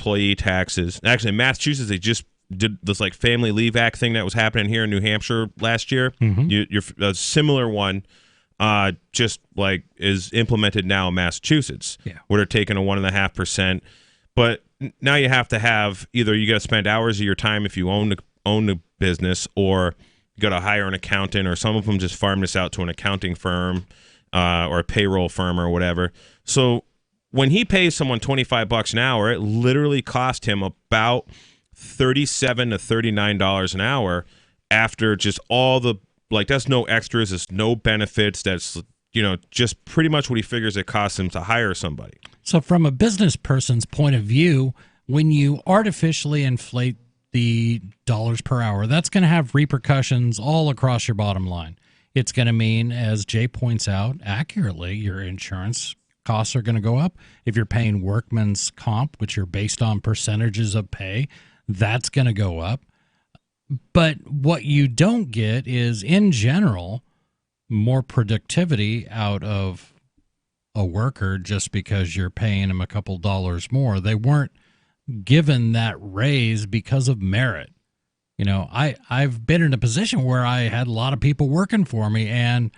employee taxes. Actually, in Massachusetts, they just did this like Family Leave Act thing that was happening here in New Hampshire last year. You're a similar one, just like is implemented now in Massachusetts, where they're taking a 1.5%. But now you have to have either you got to spend hours of your time if you own the business, or you got to hire an accountant, or some of them just farm this out to an accounting firm or a payroll firm or whatever. So when he pays someone $25 an hour, it literally cost him about $37 to $39 an hour after just all the, like, that's no extras, it's no benefits, that's, just pretty much what he figures it costs him to hire somebody. So from a business person's point of view, when you artificially inflate the dollars per hour, that's going to have repercussions all across your bottom line. It's going to mean, as Jay points out accurately, your insurance costs are going to go up. If you're paying workman's comp, which are based on percentages of pay, that's going to go up. But what you don't get is, in general, more productivity out of a worker just because you're paying them a couple dollars more. They weren't given that raise because of merit. I've been in a position where I had a lot of people working for me, and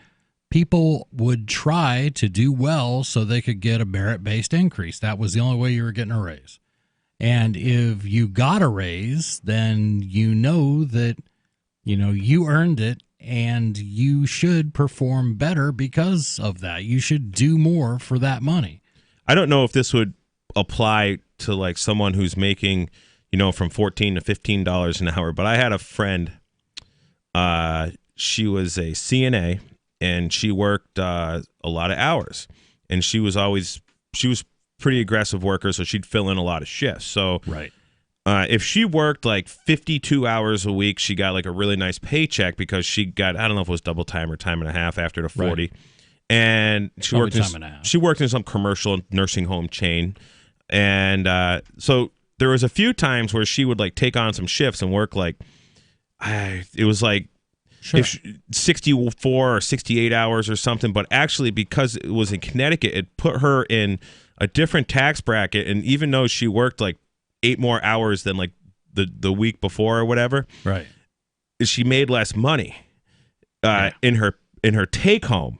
people would try to do well so they could get a merit-based increase. That was the only way you were getting a raise. And if you got a raise, then you know that, you earned it, and you should perform better because of that. You should do more for that money. I don't know if this would apply to like someone who's making, from $14 to $15 an hour, but I had a friend, she was a CNA, and she worked a lot of hours, and she was pretty aggressive worker, so she'd fill in a lot of shifts. So right. If she worked like 52 hours a week, she got like a really nice paycheck because she got, I don't know if it was double time or time and a half after the 40. Right. And she worked in some commercial nursing home chain. And so there was a few times where she would like take on some shifts and work like, it was like, sure, 64 or 68 hours or something. But actually, because it was in Connecticut, it put her in a different tax bracket. And even though she worked like 8 more hours than like the week before or whatever, right, she made less money in her take home.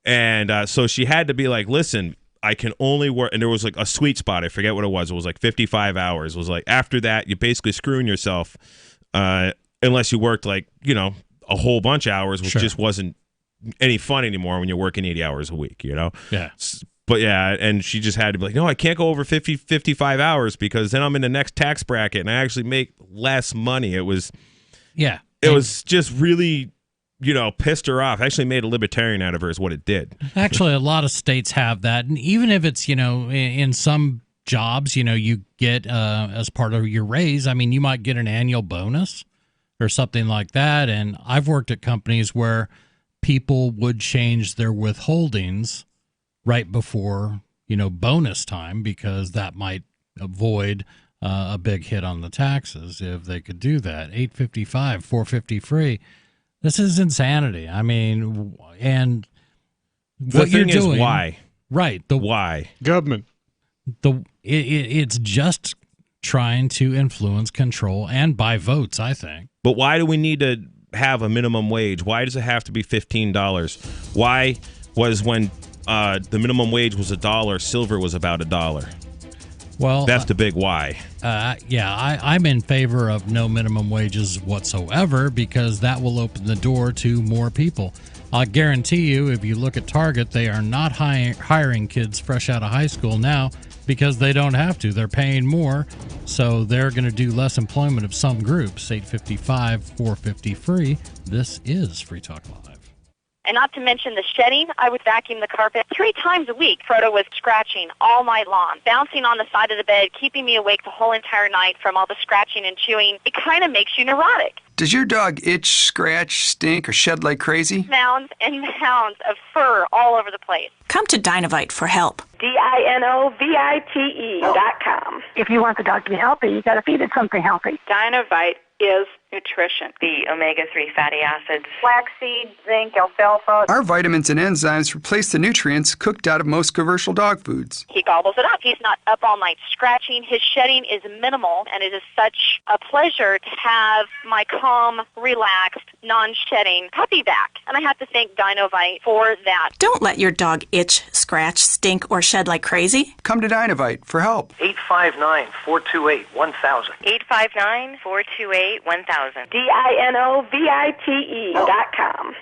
And so she had to be like, listen, I can only work, and there was like a sweet spot. I forget what it was. It was like 55 hours. It was like, after that, you're basically screwing yourself unless you worked like, a whole bunch of hours, which just wasn't any fun anymore when you're working 80 hours a week, Yeah. But yeah, and she just had to be like, no, I can't go over 55 hours because then I'm in the next tax bracket and I actually make less money. It was just really, pissed her off. Actually made a libertarian out of her is what it did. Actually, a lot of states have that. And even if it's, in some jobs, you get as part of your raise, I mean, you might get an annual bonus or something like that. And I've worked at companies where people would change their withholdings right before, bonus time, because that might avoid a big hit on the taxes if they could do that. $855, $450 free. This is insanity. I mean, and what you're doing is why? Right. Why? Government. It's just trying to influence, control, and buy votes, I think. But why do we need to have a minimum wage? Why does it have to be $15? Why was when the minimum wage was $1, silver was about $1? Well, that's the big why. I'm in favor of no minimum wages whatsoever, because that will open the door to more people. I guarantee you, if you look at Target, they are not hiring kids fresh out of high school now because they don't have to. They're paying more, so they're going to do less employment of some groups. $855, $450 free. This is Free Talk Live. And not to mention the shedding, I would vacuum the carpet 3 times a week. Frodo was scratching all night long, bouncing on the side of the bed, keeping me awake the whole entire night from all the scratching and chewing. It kind of makes you neurotic. Does your dog itch, scratch, stink, or shed like crazy? Mounds and mounds of fur all over the place. Come to Dinovite for help. DINOVITE.com. If you want the dog to be healthy, you got to feed it something healthy. Dinovite is nutrition, the omega-3 fatty acids, flaxseed, zinc, alfalfa. Our vitamins and enzymes replace the nutrients cooked out of most commercial dog foods. He gobbles it up. He's not up all night scratching. His shedding is minimal, and it is such a pleasure to have my calm, relaxed, non-shedding puppy back. And I have to thank Dinovite for that. Don't let your dog itch, scratch, stink, or shed like crazy. Come to Dinovite for help. 859-428-1000. 859-428-1000. DINOVITE.com.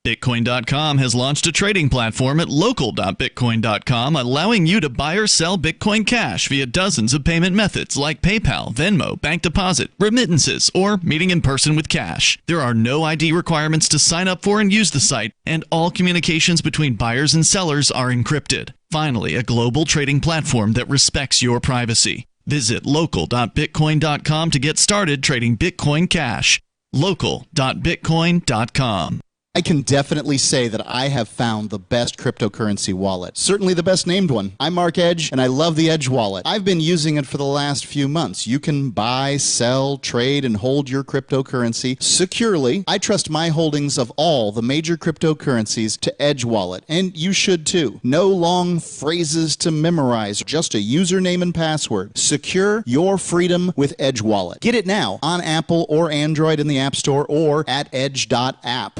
Bitcoin.com has launched a trading platform at local.bitcoin.com, allowing you to buy or sell Bitcoin Cash via dozens of payment methods like PayPal, Venmo, bank deposit, remittances, or meeting in person with cash. There are no ID requirements to sign up for and use the site, and all communications between buyers and sellers are encrypted. Finally, a global trading platform that respects your privacy. Visit local.bitcoin.com to get started trading Bitcoin Cash. local.bitcoin.com. I can definitely say that I have found the best cryptocurrency wallet. Certainly the best named one. I'm Mark Edge, and I love the Edge wallet. I've been using it for the last few months. You can buy, sell, trade, and hold your cryptocurrency securely. I trust my holdings of all the major cryptocurrencies to Edge wallet, and you should too. No long phrases to memorize, just a username and password. Secure your freedom with Edge wallet. Get it now on Apple or Android in the App Store or at edge.app.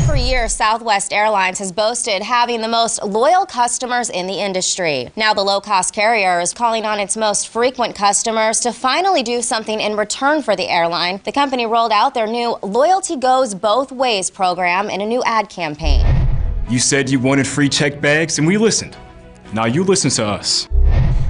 For years, Southwest Airlines has boasted having the most loyal customers in the industry. Now the low-cost carrier is calling on its most frequent customers to finally do something in return for the airline. The company rolled out their new Loyalty Goes Both Ways program in a new ad campaign. You said you wanted free checked bags, and we listened. Now you listen to us.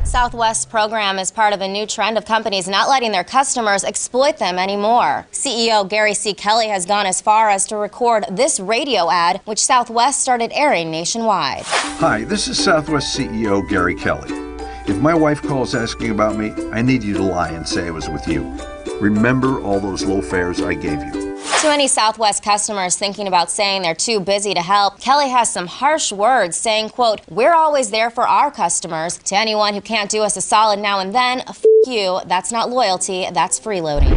Southwest's program is part of a new trend of companies not letting their customers exploit them anymore. CEO Gary C. Kelly has gone as far as to record this radio ad, which Southwest started airing nationwide. Hi, this is Southwest CEO Gary Kelly. If my wife calls asking about me, I need you to lie and say I was with you. Remember all those low fares I gave you. To any Southwest customers thinking about saying they're too busy to help, Kelly has some harsh words saying, quote, "We're always there for our customers. To anyone who can't do us a solid now and then, f*** you. That's not loyalty, that's freeloading."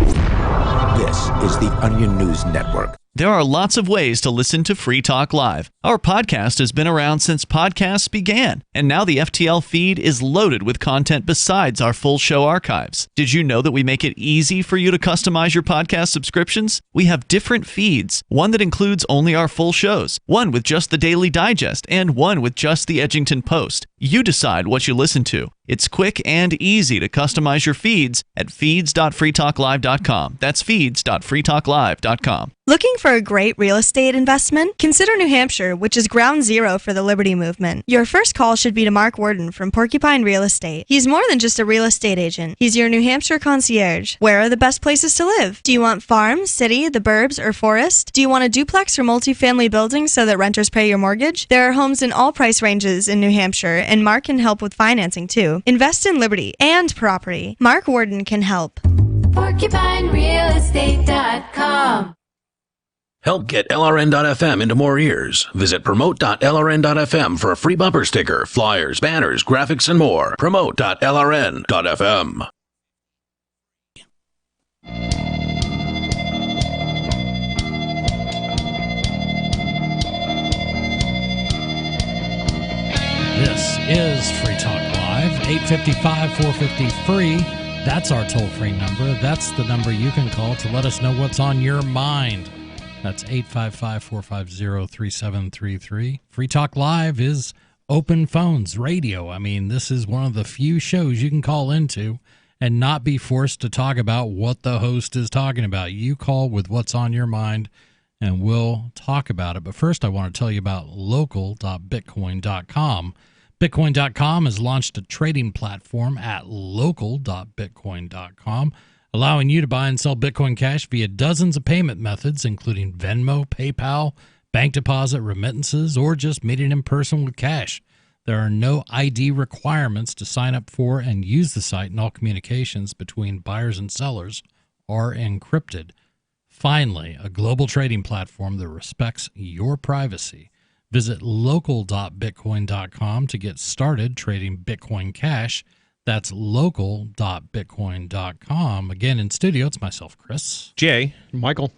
This is the Onion News Network. There are lots of ways to listen to Free Talk Live. Our podcast has been around since podcasts began, and now the FTL feed is loaded with content besides our full show archives. Did you know that we make it easy for you to customize your podcast subscriptions? We have different feeds, one that includes only our full shows, one with just the Daily Digest, and one with just the Edgington Post. You decide what you listen to. It's quick and easy to customize your feeds at feeds.freetalklive.com. That's feeds.freetalklive.com. Looking for a great real estate investment? Consider New Hampshire, which is ground zero for the Liberty Movement. Your first call should be to Mark Worden from Porcupine Real Estate. He's more than just a real estate agent. He's your New Hampshire concierge. Where are the best places to live? Do you want farm, city, the burbs, or forest? Do you want a duplex or multifamily building so that renters pay your mortgage? There are homes in all price ranges in New Hampshire, and Mark can help with financing too. Invest in liberty and property. Mark Worden can help. PorcupineRealEstate.com. Help get LRN.FM into more ears. Visit promote.lrn.fm for a free bumper sticker, flyers, banners, graphics, and more. Promote.lrn.fm. This is Free Talk Live, 855-450-FREE. That's our toll-free number. That's the number you can call to let us know what's on your mind. That's 855-450-3733. Free Talk Live is open phones, radio. I mean, this is one of the few shows you can call into and not be forced to talk about what the host is talking about. You call with what's on your mind, and we'll talk about it. But first, I want to tell you about local.bitcoin.com. Bitcoin.com has launched a trading platform at local.bitcoin.com, allowing you to buy and sell Bitcoin Cash via dozens of payment methods, including Venmo, PayPal, bank deposit, remittances, or just meeting in person with cash. There are no ID requirements to sign up for and use the site, and all communications between buyers and sellers are encrypted. Finally, a global trading platform that respects your privacy. Visit local.bitcoin.com to get started trading Bitcoin Cash. That's local.bitcoin.com. Again, in studio, it's myself, Chris. Jay. Michael.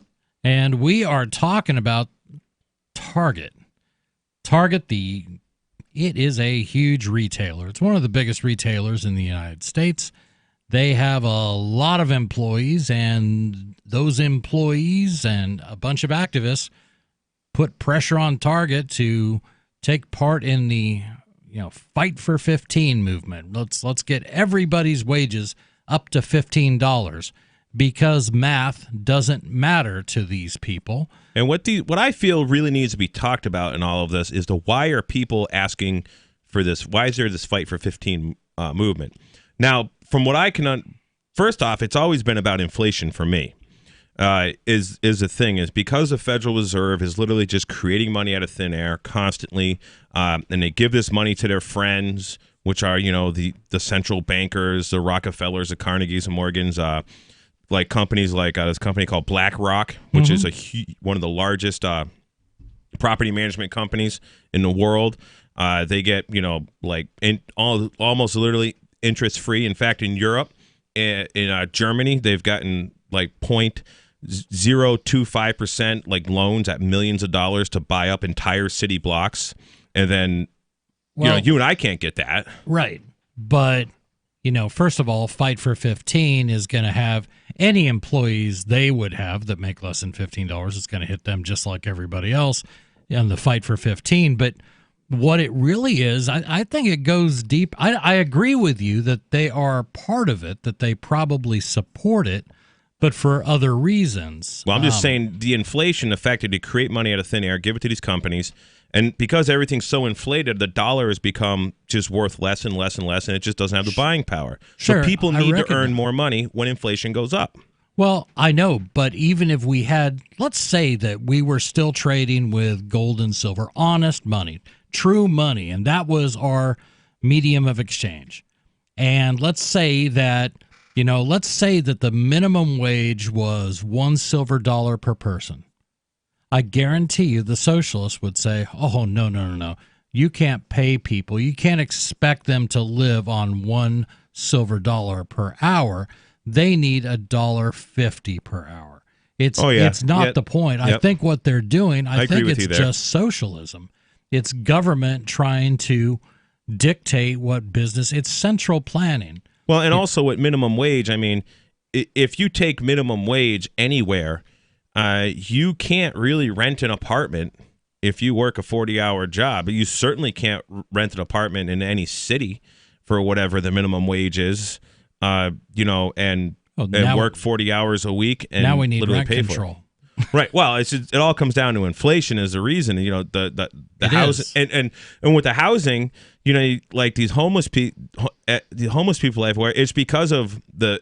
And we are talking about Target. Target, it is a huge retailer. It's one of the biggest retailers in the United States. They have a lot of employees, and those employees and a bunch of activists put pressure on Target to take part in the Fight for 15 movement. Let's get everybody's wages up to $15 because math doesn't matter to these people. And what I feel really needs to be talked about in all of this is why are people asking for this? Why is there this Fight for 15 movement? Now, from what I can, first off, it's always been about inflation for me. Is the thing is because the Federal Reserve is literally just creating money out of thin air constantly, and they give this money to their friends, which are the central bankers, the Rockefellers, the Carnegies, and Morgans, like companies like this company called BlackRock, which is one of the largest property management companies in the world. They get almost literally interest free. In fact, in Europe, in Germany, they've gotten like 0.025% like loans at millions of dollars to buy up entire city blocks, and then you and I can't get that, right? But first of all, Fight for 15 is going to have any employees they would have that make less than $15. It's going to hit them just like everybody else in the Fight for 15. But what it really is, I think it goes deep. I agree with you that they are part of it, that they probably support it, but for other reasons. Well, I'm just saying the inflation affected to create money out of thin air, give it to these companies. And because everything's so inflated, the dollar has become just worth less and less and less, and it just doesn't have the buying power. Sure, so people need to earn more money when inflation goes up. Well, I know, but even if we had, let's say that we were still trading with gold and silver, honest money, true money, and that was our medium of exchange. And let's say that the minimum wage was $1 silver dollar per person. I guarantee you the socialists would say, oh, no. You can't pay people. You can't expect them to live on $1 silver dollar per hour. They need $1.50 per hour. It's not the point. Yep. I think what they're doing, I think it's just socialism. It's government trying to dictate what business. It's central planning. Well, and also at minimum wage, I mean, if you take minimum wage anywhere, you can't really rent an apartment if you work a 40-hour job. You certainly can't rent an apartment in any city for whatever the minimum wage is, and work 40 hours a week and now we need literally rent pay control. For it. Right. Well, it all comes down to inflation as the reason. The housing and with the housing, like these homeless people everywhere. It's because of the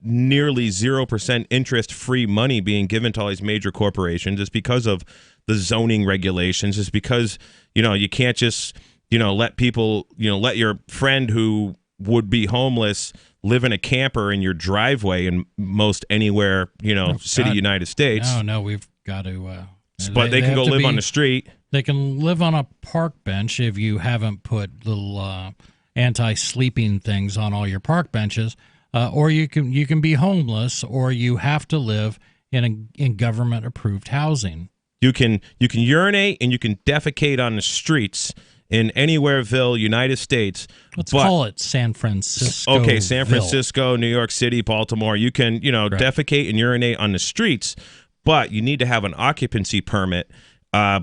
nearly 0% interest-free money being given to all these major corporations. It's because of the zoning regulations. It's because you can't just let people let your friend who would be homeless live in a camper in your driveway in most anywhere United States. No, we've got to. But they can go live on the street. They can live on a park bench if you haven't put little anti-sleeping things on all your park benches. Or you can be homeless, or you have to live in government approved housing. You can urinate and you can defecate on the streets in anywhereville, United States. Let's call it San Francisco. Okay, San Francisco, New York City, Baltimore. You can defecate and urinate on the streets, but you need to have an occupancy permit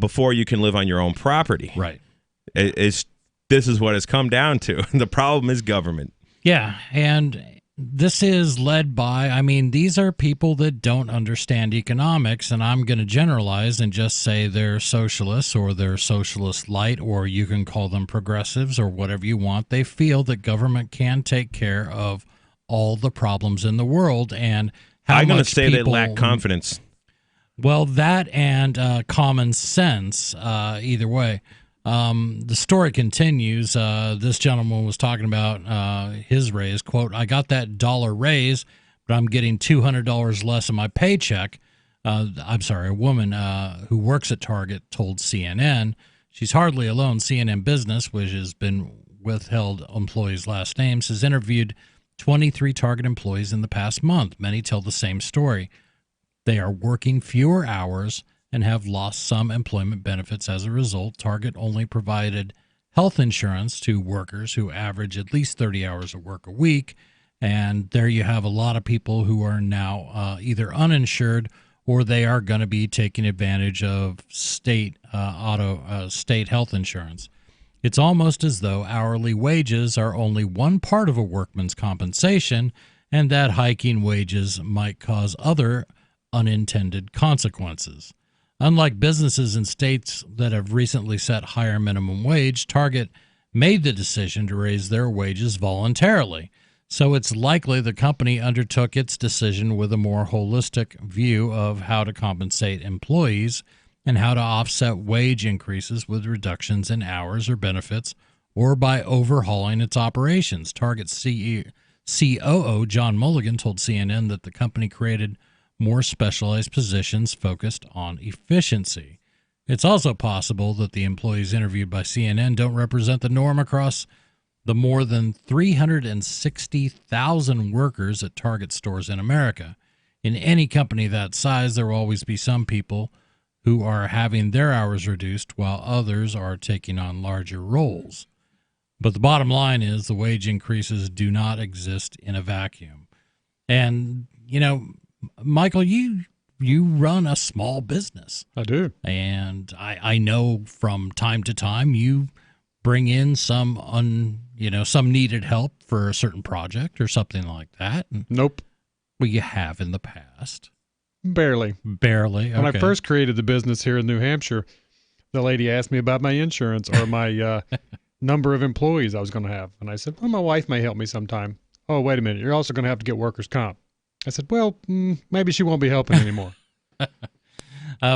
before you can live on your own property. Right. This is what it's come down to. The problem is government. Yeah, and this is led by, these are people that don't understand economics, and I'm going to generalize and just say they're socialists or they're socialist light, or you can call them progressives or whatever you want. They feel that government can take care of all the problems in the world, and I'm going to say they lack confidence. Well, that and common sense, either way. The story continues. This gentleman was talking about his raise. Quote, I got that dollar raise, but I'm getting $200 less in my paycheck. A woman who works at Target told CNN. She's hardly alone. CNN Business, which has been withheld employees' last names, has interviewed 23 Target employees in the past month. Many tell the same story. They are working fewer hours and have lost some employment benefits as a result. Target only provided health insurance to workers who average at least 30 hours of work a week. And there you have a lot of people who are now either uninsured or they are going to be taking advantage of state health insurance. It's almost as though hourly wages are only one part of a workman's compensation, and that hiking wages might cause other unintended consequences. Unlike businesses in states that have recently set higher minimum wage, Target made the decision to raise their wages voluntarily. So it's likely the company undertook its decision with a more holistic view of how to compensate employees and how to offset wage increases with reductions in hours or benefits, or by overhauling its operations. Target COO John Mulligan told CNN that the company created more specialized positions focused on efficiency. It's also possible that the employees interviewed by CNN don't represent the norm across the more than 360,000 workers at Target stores in America. In any company that size, there will always be some people who are having their hours reduced while others are taking on larger roles. But the bottom line is the wage increases do not exist in a vacuum. And, you know, Michael, you run a small business. I do. And I know from time to time you bring in some needed help for a certain project or something like that. Nope. Well, you have in the past. Barely. Okay. When I first created the business here in New Hampshire, the lady asked me about my insurance or my number of employees I was going to have. And I said, well, my wife may help me sometime. Oh, wait a minute. You're also going to have to get workers' comp. I said, well, maybe she won't be helping anymore.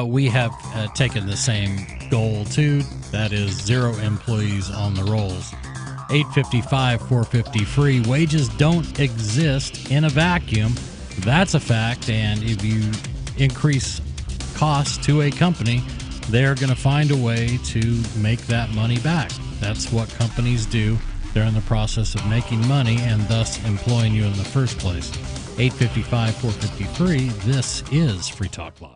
We have taken the same goal, too. That is 0 employees on the rolls. 855-450-FREE. Wages don't exist in a vacuum. That's a fact. And if you increase costs to a company, they're going to find a way to make that money back. That's what companies do. They're in the process of making money and thus employing you in the first place. 855-450-FREE. This is Free Talk Live.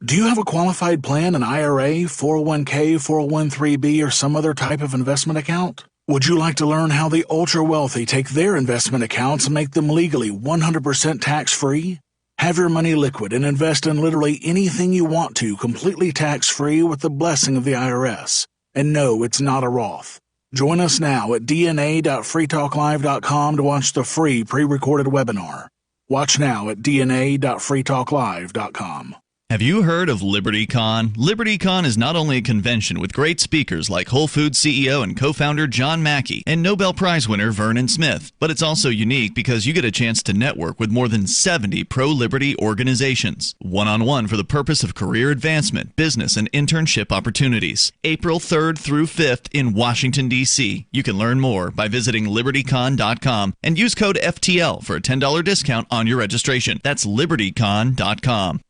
Do you have a qualified plan, an IRA, 401k, 401(b), or some other type of investment account? Would you like to learn how the ultra-wealthy take their investment accounts and make them legally 100% tax-free? Have your money liquid and invest in literally anything you want to completely tax-free with the blessing of the IRS. And no, it's not a Roth. Join us now at dna.freetalklive.com to watch the free pre-recorded webinar. Watch now at dna.freetalklive.com. Have you heard of LibertyCon? LibertyCon is not only a convention with great speakers like Whole Foods CEO and co-founder John Mackey and Nobel Prize winner Vernon Smith, but it's also unique because you get a chance to network with more than 70 pro-liberty organizations, one-on-one for the purpose of career advancement, business, and internship opportunities. April 3rd through 5th in Washington, D.C. You can learn more by visiting libertycon.com and use code FTL for a $10 discount on your registration. That's libertycon.com.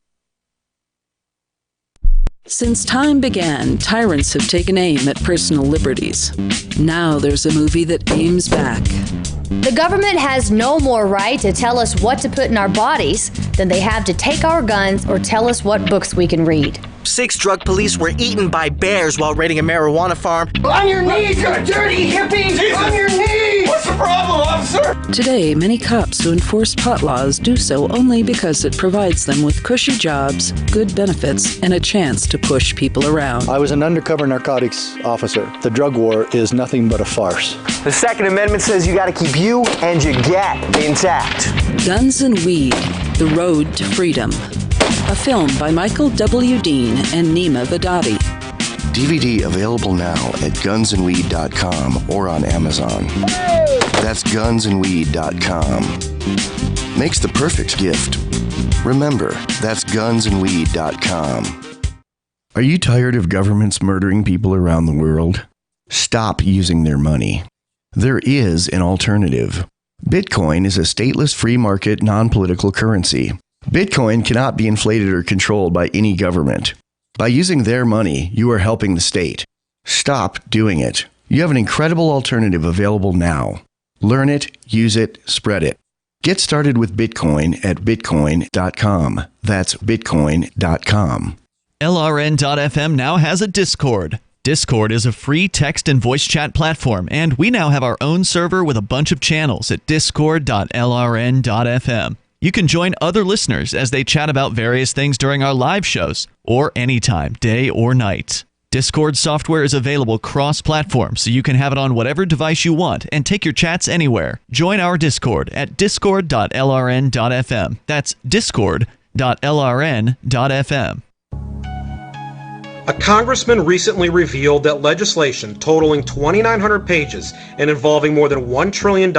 Since time began, tyrants have taken aim at personal liberties. Now there's a movie that aims back. The government has no more right to tell us what to put in our bodies than they have to take our guns or tell us what books we can read. 6 drug police were eaten by bears while raiding a marijuana farm. On your knees, you dirty hippie! Jesus. On your knees! What's the problem, officer? Today, many cops who enforce pot laws do so only because it provides them with cushy jobs, good benefits, and a chance to push people around. I was an undercover narcotics officer. The drug war is nothing but a farce. The Second Amendment says you gotta keep you and your gat intact. Guns and Weed, The Road to Freedom. A film by Michael W. Dean and Nima Vadadi. DVD available now at gunsandweed.com or on Amazon. That's gunsandweed.com. Makes the perfect gift. Remember, that's gunsandweed.com. Are you tired of governments murdering people around the world? Stop using their money. There is an alternative. Bitcoin is a stateless free market non-political currency. Bitcoin cannot be inflated or controlled by any government. By using their money, you are helping the state. Stop doing it. You have an incredible alternative available now. Learn it, use it, spread it. Get started with Bitcoin at bitcoin.com. That's bitcoin.com. LRN.FM now has a Discord. Discord is a free text and voice chat platform, and we now have our own server with a bunch of channels at discord.lrn.fm. You can join other listeners as they chat about various things during our live shows, or anytime, day or night. Discord software is available cross-platform, so you can have it on whatever device you want and take your chats anywhere. Join our Discord at discord.lrn.fm. That's discord.lrn.fm. A congressman recently revealed that legislation totaling 2,900 pages and involving more than $1 trillion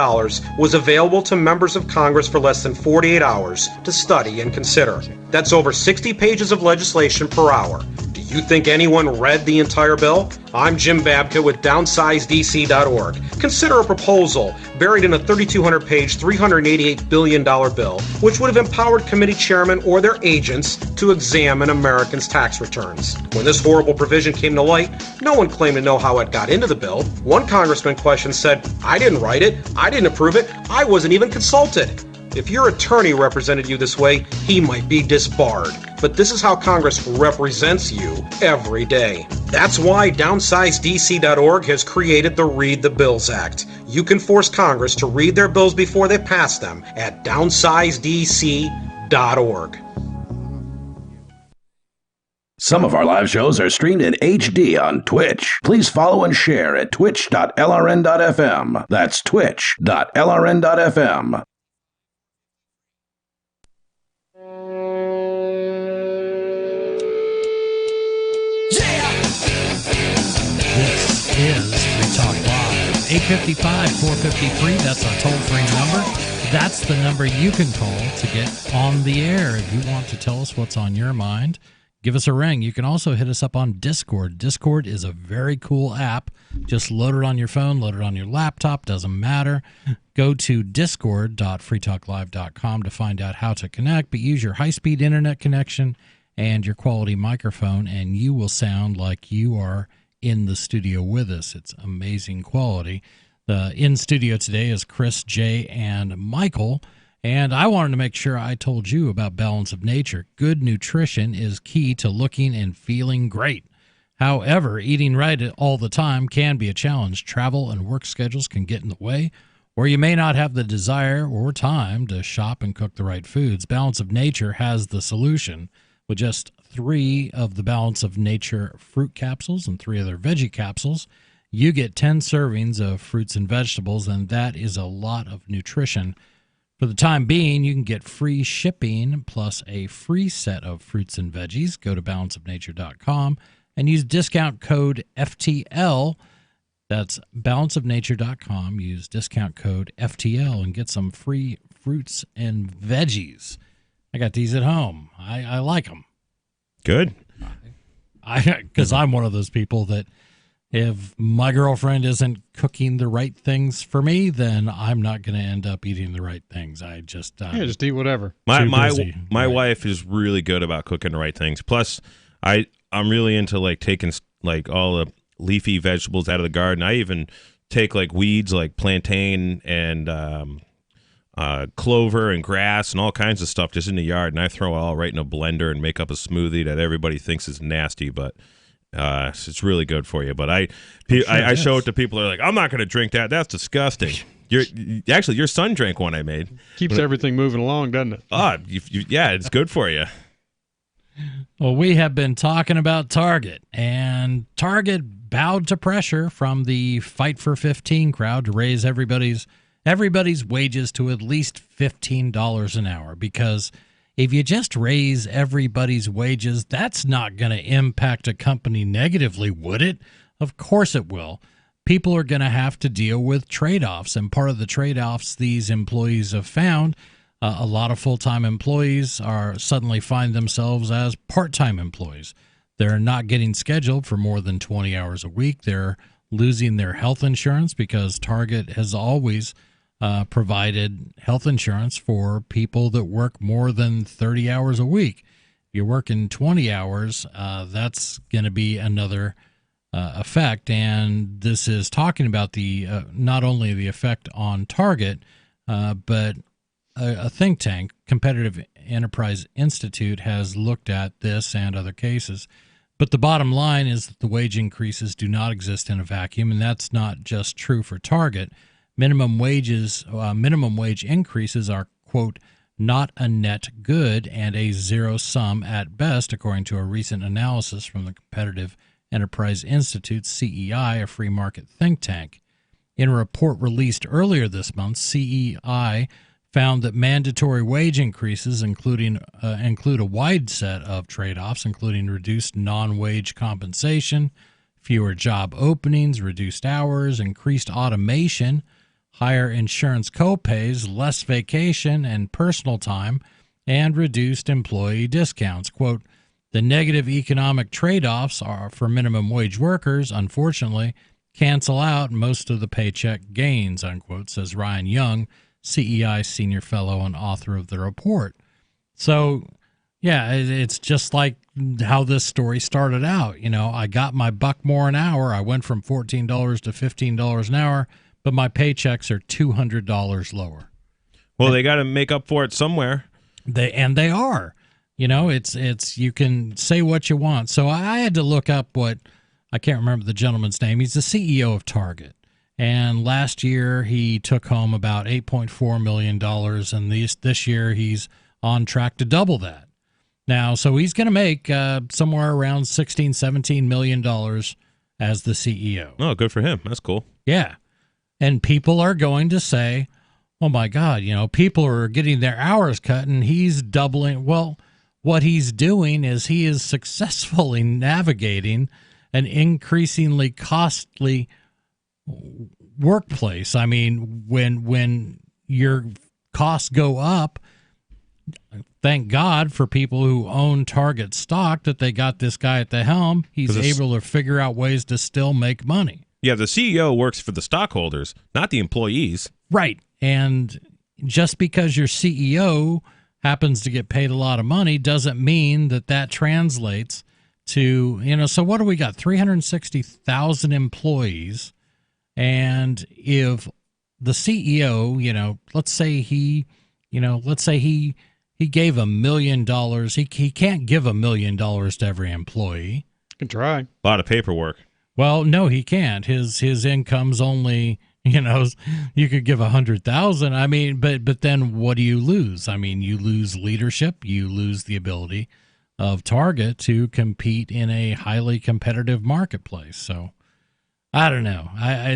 was available to members of Congress for less than 48 hours to study and consider. That's over 60 pages of legislation per hour. Do you think anyone read the entire bill? I'm Jim Babka with DownsizeDC.org. Consider a proposal buried in a 3,200-page, $388 billion bill, which would have empowered committee chairmen or their agents to examine Americans' tax returns. When this horrible provision came to light, no one claimed to know how it got into the bill. One congressman questioned said, "I didn't write it, I didn't approve it, I wasn't even consulted." If your attorney represented you this way, he might be disbarred. But this is how Congress represents you every day. That's why DownsizeDC.org has created the Read the Bills Act. You can force Congress to read their bills before they pass them at DownsizeDC.org. Some of our live shows are streamed in HD on Twitch. Please follow and share at twitch.lrn.fm. That's twitch.lrn.fm. This is Free Talk Live. 855-453, that's our toll-free number. That's the number you can call to get on the air. If you want to tell us what's on your mind, give us a ring. You can also hit us up on Discord. Discord is a very cool app. Just load it on your phone, load it on your laptop, doesn't matter. Go to discord.freetalklive.com to find out how to connect, but use your high-speed internet connection and your quality microphone, and you will sound like you are in the studio with us. It's amazing quality. In studio today is Chris, Jay, and Michael. And I wanted to make sure I told you about Balance of Nature. Good nutrition is key to looking and feeling great. However, eating right all the time can be a challenge. Travel and work schedules can get in the way, or you may not have the desire or time to shop and cook the right foods. Balance of Nature has the solution. With just 3 of the Balance of Nature fruit capsules and 3 other veggie capsules, you get 10 servings of fruits and vegetables, and that is a lot of nutrition. For the time being, you can get free shipping plus a free set of fruits and veggies. Go to balanceofnature.com and use discount code FTL. That's balanceofnature.com. Use discount code FTL and get some free fruits and veggies. I got these at home. I like them. Good. Because I'm one of those people that if my girlfriend isn't cooking the right things for me, then I'm not going to end up eating the right things. I just just eat whatever. My wife is really good about cooking the right things. Plus, I'm really into like taking like all the leafy vegetables out of the garden. I even take like weeds like plantain and clover and grass and all kinds of stuff just in the yard, and I throw it all right in a blender and make up a smoothie that everybody thinks is nasty, but it's really good for you. But I show it to people that are like, I'm not going to drink that. That's disgusting. Your son drank one I made. Keeps everything moving along, doesn't it? Yeah, it's good for you. Well, we have been talking about Target, and Target bowed to pressure from the Fight for 15 crowd to raise everybody's wages to at least $15 an hour, because if you just raise everybody's wages, that's not going to impact a company negatively, would it? Of course it will. People are going to have to deal with trade-offs, and part of the trade-offs these employees have found, a lot of full-time employees suddenly find themselves as part-time employees. They're not getting scheduled for more than 20 hours a week. They're losing their health insurance because Target has always provided health insurance for people that work more than 30 hours a week. If you're working 20 hours, that's going to be another effect. And this is talking about the not only the effect on Target, but a think tank, Competitive Enterprise Institute, has looked at this and other cases. But the bottom line is that the wage increases do not exist in a vacuum, and that's not just true for Target. Minimum wage increases are, quote, not a net good and a zero sum at best, according to a recent analysis from the Competitive Enterprise Institute, CEI, a free market think tank. In a report released earlier this month, CEI found that mandatory wage increases include a wide set of trade-offs, including reduced non-wage compensation, fewer job openings, reduced hours, increased automation, higher insurance co-pays, less vacation and personal time, and reduced employee discounts. Quote, the negative economic trade-offs are for minimum wage workers, unfortunately, cancel out most of the paycheck gains, unquote, says Ryan Young, CEI senior fellow and author of the report. So, yeah, it's just like how this story started out. You know, I got my buck more an hour. I went from $14 to $15 an hour, but my paychecks are $200 lower. Well, they got to make up for it somewhere. They are. You know, it's you can say what you want. So I had to look up what, I can't remember the gentleman's name. He's the CEO of Target. And last year he took home about $8.4 million, and this year he's on track to double that. Now, so he's going to make somewhere around $16, $17 million as the CEO. Oh, good for him. That's cool. Yeah. And people are going to say, oh, my God, you know, people are getting their hours cut, and he's doubling. Well, what he's doing is he is successfully navigating an increasingly costly workplace. I mean, when your costs go up, thank God for people who own Target stock that they got this guy at the helm. He's able to figure out ways to still make money. Yeah, the CEO works for the stockholders, not the employees. Right. And just because your CEO happens to get paid a lot of money doesn't mean that translates to, you know, so what do we got? 360,000 employees. And if the CEO, you know, let's say he gave $1 million, he can't give $1 million to every employee. Can try. A lot of paperwork. Well, no, he can't. His income's only, you know, you could give 100,000. I mean, but then what do you lose? I mean, you lose leadership, you lose the ability of Target to compete in a highly competitive marketplace. So I don't know.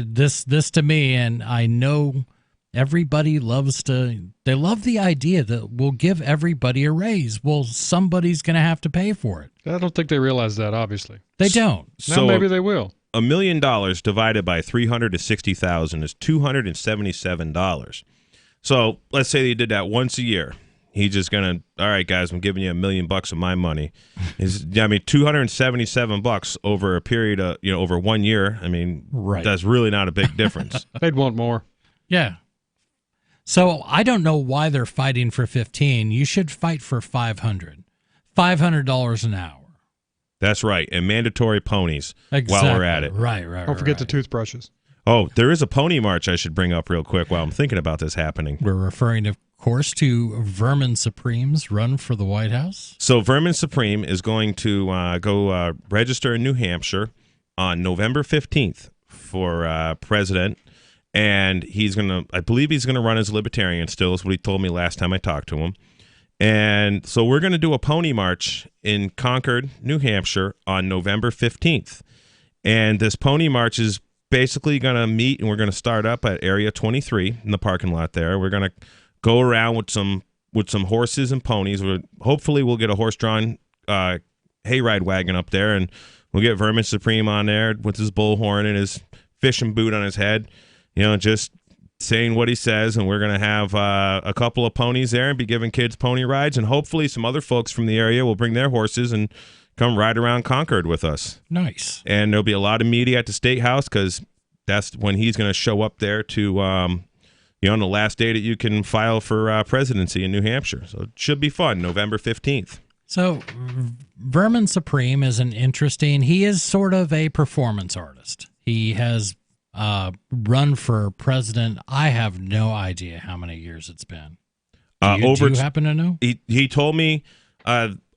This to me, and I know everybody loves the idea that we'll give everybody a raise. Well, somebody's going to have to pay for it. I don't think they realize that, obviously. They don't. So maybe they will. $1 million divided by 360,000 is $277. So let's say they did that once a year. He's just gonna, all right, guys, I'm giving you $1 million of my money. $277 over a period of, you know, over 1 year. I mean, right. That's really not a big difference. They'd want more. Yeah. So I don't know why they're fighting for 15. You should fight for $500 an hour. That's right, and mandatory ponies exactly. while we're at it. Right. Don't forget the toothbrushes. Oh, there is a pony march I should bring up real quick while I'm thinking about this happening. We're referring, of course, to Vermin Supreme's run for the White House. So Vermin Supreme is going to go register in New Hampshire on November 15th for president, and I believe he's going to run as a libertarian still, is what he told me last time I talked to him. And so we're going to do a pony march in Concord, New Hampshire on November 15th. And this pony march is basically going to meet, and we're going to start up at Area 23 in the parking lot there. We're going to go around with some horses and ponies. Hopefully we'll get a horse-drawn hayride wagon up there, and we'll get Vermin Supreme on there with his bullhorn and his fishing boot on his head, you know, just saying what he says. And we're going to have a couple of ponies there and be giving kids pony rides, and hopefully some other folks from the area will bring their horses and come ride around Concord with us. Nice. And there'll be a lot of media at the State House because that's when he's going to show up there to, on the last day that you can file for presidency in New Hampshire. So it should be fun, November 15th. So Vermin Supreme is he is sort of a performance artist. He has run for president. I have no idea how many years it's been. Do you happen to know? He told me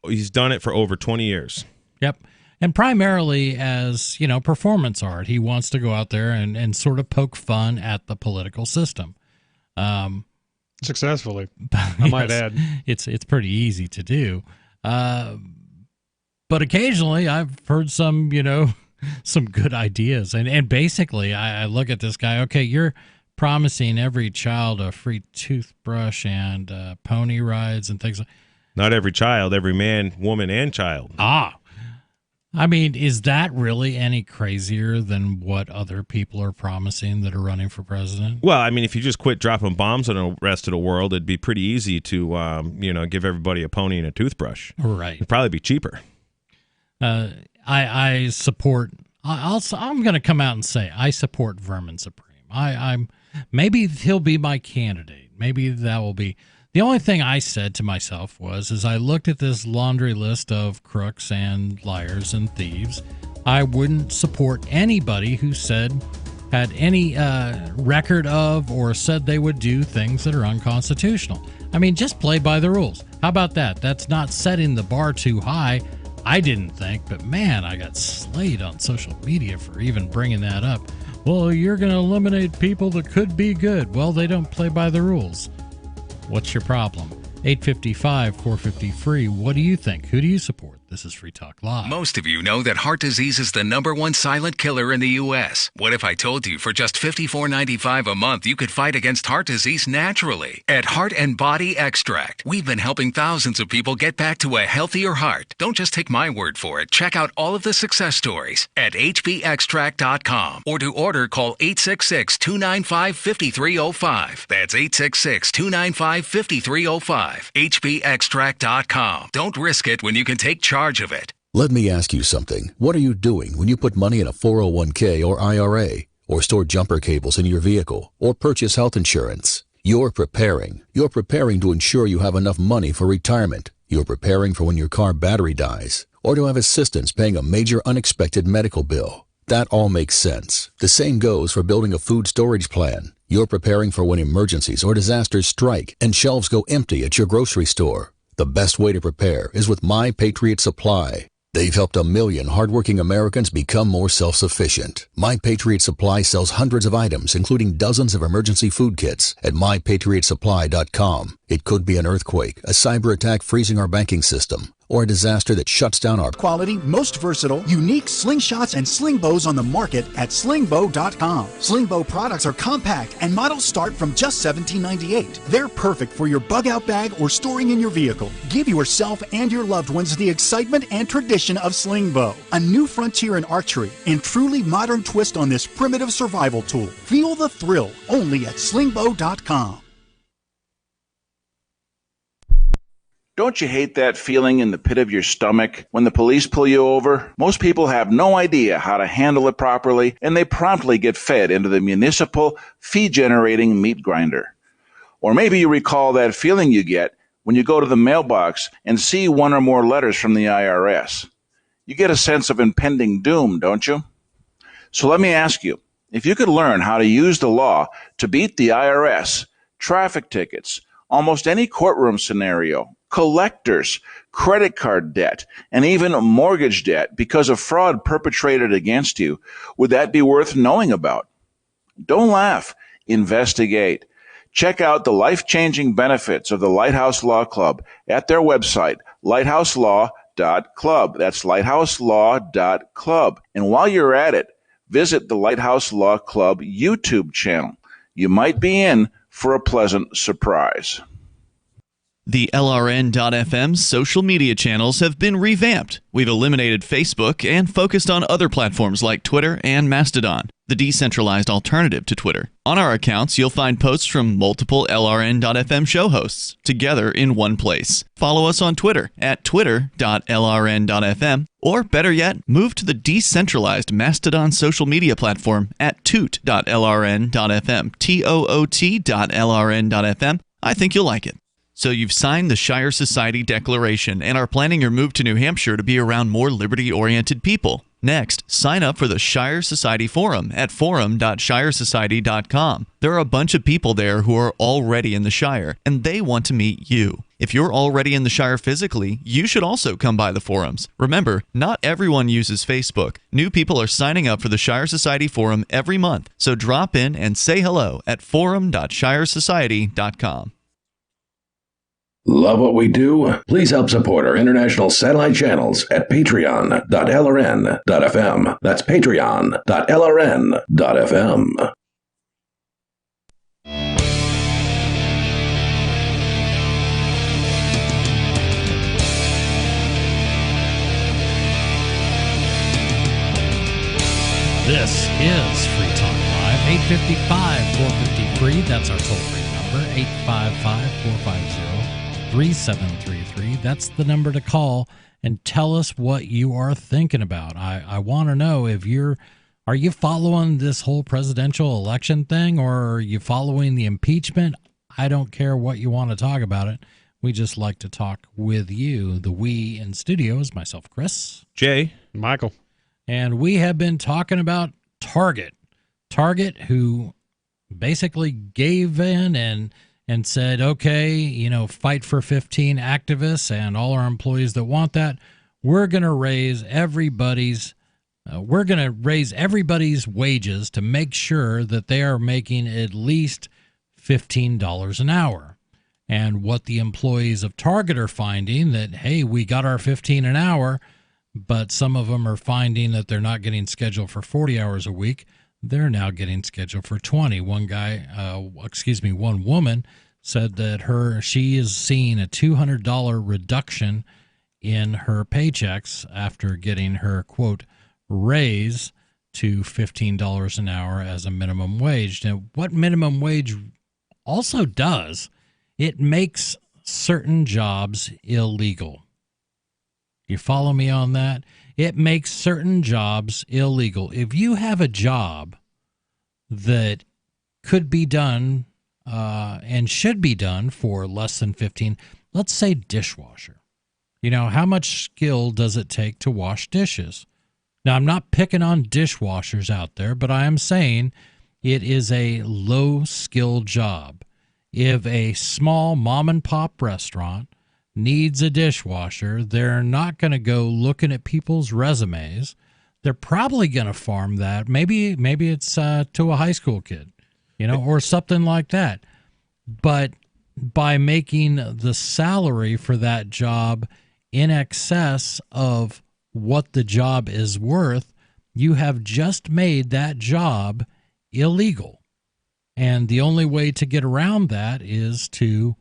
he's done it for over 20 years. Yep. And primarily as, performance art. He wants to go out there and sort of poke fun at the political system. Successfully, I might add. It's pretty easy to do. But occasionally I've heard some, some good ideas. And basically I look at this guy, okay, you're promising every child a free toothbrush and pony rides and things. Not every child, every man, woman, and child. I mean, is that really any crazier than what other people are promising that are running for president? Well, I mean, if you just quit dropping bombs on the rest of the world, it'd be pretty easy to, give everybody a pony and a toothbrush. Right. It'd probably be cheaper. I support. I'm going to come out and say I support Vermin Supreme. Maybe he'll be my candidate. Maybe that will be. The only thing I said to myself was, as I looked at this laundry list of crooks and liars and thieves, I wouldn't support anybody who had any record of or said they would do things that are unconstitutional. I mean, just play by the rules. How about that? That's not setting the bar too high, I didn't think, but man, I got slayed on social media for even bringing that up. Well, you're going to eliminate people that could be good. Well, they don't play by the rules. What's your problem? 855-450-FREE. What do you think? Who do you support? This is Free Talk Live. Most of you know that heart disease is the #1 silent killer in the U.S. What if I told you for just $54.95 a month you could fight against heart disease naturally? At Heart and Body Extract, we've been helping thousands of people get back to a healthier heart. Don't just take my word for it. Check out all of the success stories at hbextract.com, or to order, call 866-295-5305. That's 866-295-5305. hbextract.com. Don't risk it when you can take charge of it. Let me ask you something. What are you doing when you put money in a 401k or IRA, or store jumper cables in your vehicle, or purchase health insurance? You're preparing. You're preparing to ensure you have enough money for retirement. You're preparing for when your car battery dies, or to have assistance paying a major unexpected medical bill. That all makes sense. The same goes for building a food storage plan. You're preparing for when emergencies or disasters strike and shelves go empty at your grocery store. The best way to prepare is with My Patriot Supply. They've helped 1 million hardworking Americans become more self-sufficient. My Patriot Supply sells hundreds of items, including dozens of emergency food kits, at mypatriotsupply.com. It could be an earthquake, a cyber attack freezing our banking system, or a disaster that shuts down our quality, most versatile, unique slingshots and sling bows on the market at slingbow.com. Sling bow products are compact and models start from just $17.98. They're perfect for your bug out bag or storing in your vehicle. Give yourself and your loved ones the excitement and tradition of sling bow, a new frontier in archery and truly modern twist on this primitive survival tool. Feel the thrill only at slingbow.com. Don't you hate that feeling in the pit of your stomach when the police pull you over? Most people have no idea how to handle it properly, and they promptly get fed into the municipal fee-generating meat grinder. Or maybe you recall that feeling you get when you go to the mailbox and see one or more letters from the IRS. You get a sense of impending doom, don't you? So let me ask you, if you could learn how to use the law to beat the IRS, traffic tickets, almost any courtroom scenario, collectors, credit card debt, and even mortgage debt because of fraud perpetrated against you, would that be worth knowing about? Don't laugh. Investigate. Check out the life-changing benefits of the Lighthouse Law Club at their website, lighthouselaw.club. That's lighthouselaw.club. And while you're at it, visit the Lighthouse Law Club YouTube channel. You might be in for a pleasant surprise. The LRN.FM social media channels have been revamped. We've eliminated Facebook and focused on other platforms like Twitter and Mastodon, the decentralized alternative to Twitter. On our accounts, you'll find posts from multiple LRN.FM show hosts together in one place. Follow us on Twitter at twitter.lrn.fm, or better yet, move to the decentralized Mastodon social media platform at toot.lrn.fm, toot.lrn.fm. I think you'll like it. So you've signed the Shire Society Declaration and are planning your move to New Hampshire to be around more liberty-oriented people. Next, sign up for the Shire Society Forum at forum.shiresociety.com. There are a bunch of people there who are already in the Shire, and they want to meet you. If you're already in the Shire physically, you should also come by the forums. Remember, not everyone uses Facebook. New people are signing up for the Shire Society Forum every month, so drop in and say hello at forum.shiresociety.com. Love what we do? Please help support our international satellite channels at patreon.lrn.fm. That's patreon.lrn.fm. This is Free Talk Live, 855-450-FREE. That's our toll-free number, 855-450-3733. That's the number to call and tell us what you are thinking about. I want to know if are you following this whole presidential election thing, or are you following the impeachment? I don't care what you want to talk about it. We just like to talk with you. The we in studio is myself, Chris. Jay. Michael. And we have been talking about Target, who basically gave in and said, okay, fight for 15 activists and all our employees that want that. We're going to raise everybody's wages to make sure that they are making at least $15 an hour. And what the employees of Target are finding that, hey, we got our 15 an hour, but some of them are finding that they're not getting scheduled for 40 hours a week. They're now getting scheduled for 20. One woman said that she is seeing a $200 reduction in her paychecks after getting her, quote, raise to $15 an hour as a minimum wage. Now, what minimum wage also does, it makes certain jobs illegal. You follow me on that? It makes certain jobs illegal. If you have a job that could be done and should be done for less than 15, let's say dishwasher. How much skill does it take to wash dishes? Now, I'm not picking on dishwashers out there, but I am saying it is a low-skill job. If a small mom-and-pop restaurant needs a dishwasher, they're not going to go looking at people's resumes. They're probably going to farm that. Maybe it's to a high school kid, or something like that. But by making the salary for that job in excess of what the job is worth, you have just made that job illegal. And the only way to get around that is to,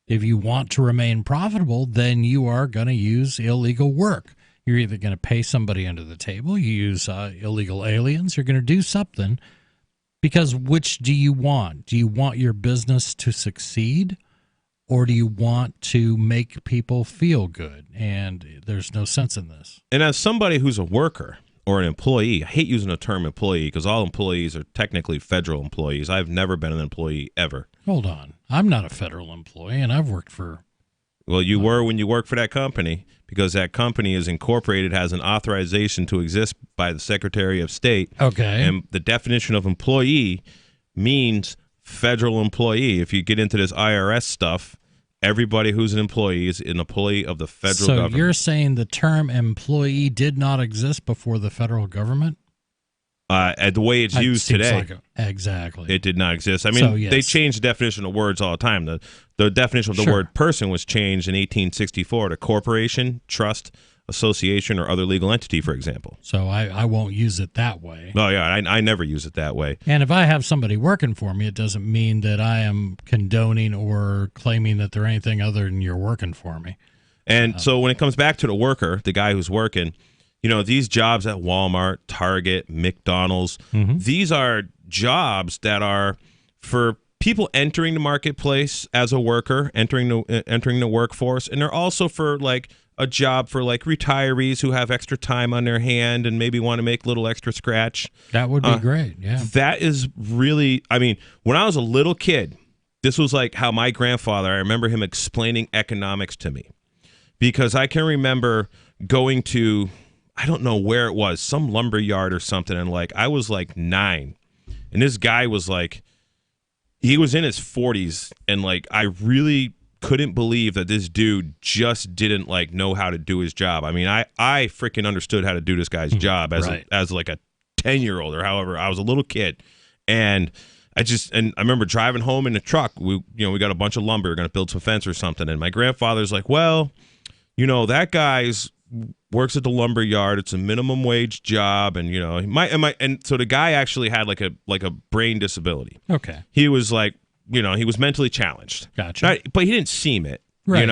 if you want to remain profitable, then you are going to use illegal work. You're either going to pay somebody under the table, you use illegal aliens, you're going to do something, because which do you want? Do you want your business to succeed, or do you want to make people feel good? And there's no sense in this. And as somebody who's a worker or an employee, I hate using the term employee because all employees are technically federal employees. I've never been an employee ever. Hold on. I'm not a federal employee, and I've worked for... Well, you were when you worked for that company, because that company is incorporated, has an authorization to exist by the Secretary of State. Okay. And the definition of employee means federal employee. If you get into this IRS stuff, everybody who's an employee is an employee of the federal government. So you're saying the term employee did not exist before the federal government? The way it's used today, exactly. It did not exist. I mean, They change the definition of words all the time. The definition of the word person was changed in 1864 to corporation, trust, association, or other legal entity, for example. So I won't use it that way. No, yeah, I never use it that way. And if I have somebody working for me, it doesn't mean that I am condoning or claiming that they're anything other than you're working for me. And so when it comes back to the worker, the guy who's working, these jobs at Walmart, Target, McDonald's, these are jobs that are for people entering the marketplace as a worker, entering the workforce, and they're also for a job for retirees who have extra time on their hand and maybe want to make a little extra scratch. That would be great. Yeah. That is really, when I was a little kid, this was like how my grandfather, I remember him explaining economics to me, because I can remember going to, I don't know where it was, some lumber yard or something, and like I was like 9, and this guy was like, he was in his 40s, and like I really couldn't believe that this dude just didn't like know how to do his job. I mean, I freaking understood how to do this guy's job as like a 10-year-old or however. I was a little kid, and I remember driving home in the truck. We got a bunch of lumber, we're gonna build some fence or something, and my grandfather's like, well, that guy's works at the lumber yard. It's a minimum wage job, and and so the guy actually had like a brain disability. Okay. He was like, he was mentally challenged. Gotcha. But he didn't seem it. Right.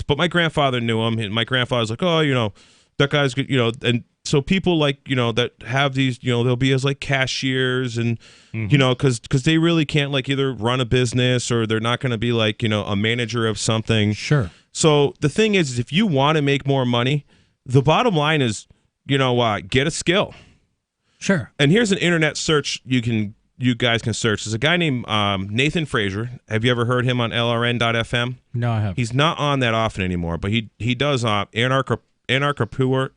But my grandfather knew him, and my grandfather's like, oh, that guy's good, and so people like, that have these, they'll be as like cashiers and, because they really can't like either run a business or they're not going to be like, a manager of something. Sure. So the thing is if you want to make more money, the bottom line is, get a skill. Sure. And here's an internet search you guys can search. There's a guy named Nathan Frazier. Have you ever heard him on LRN.FM? No, I haven't. He's not on that often anymore, but he does Anarchapreneur,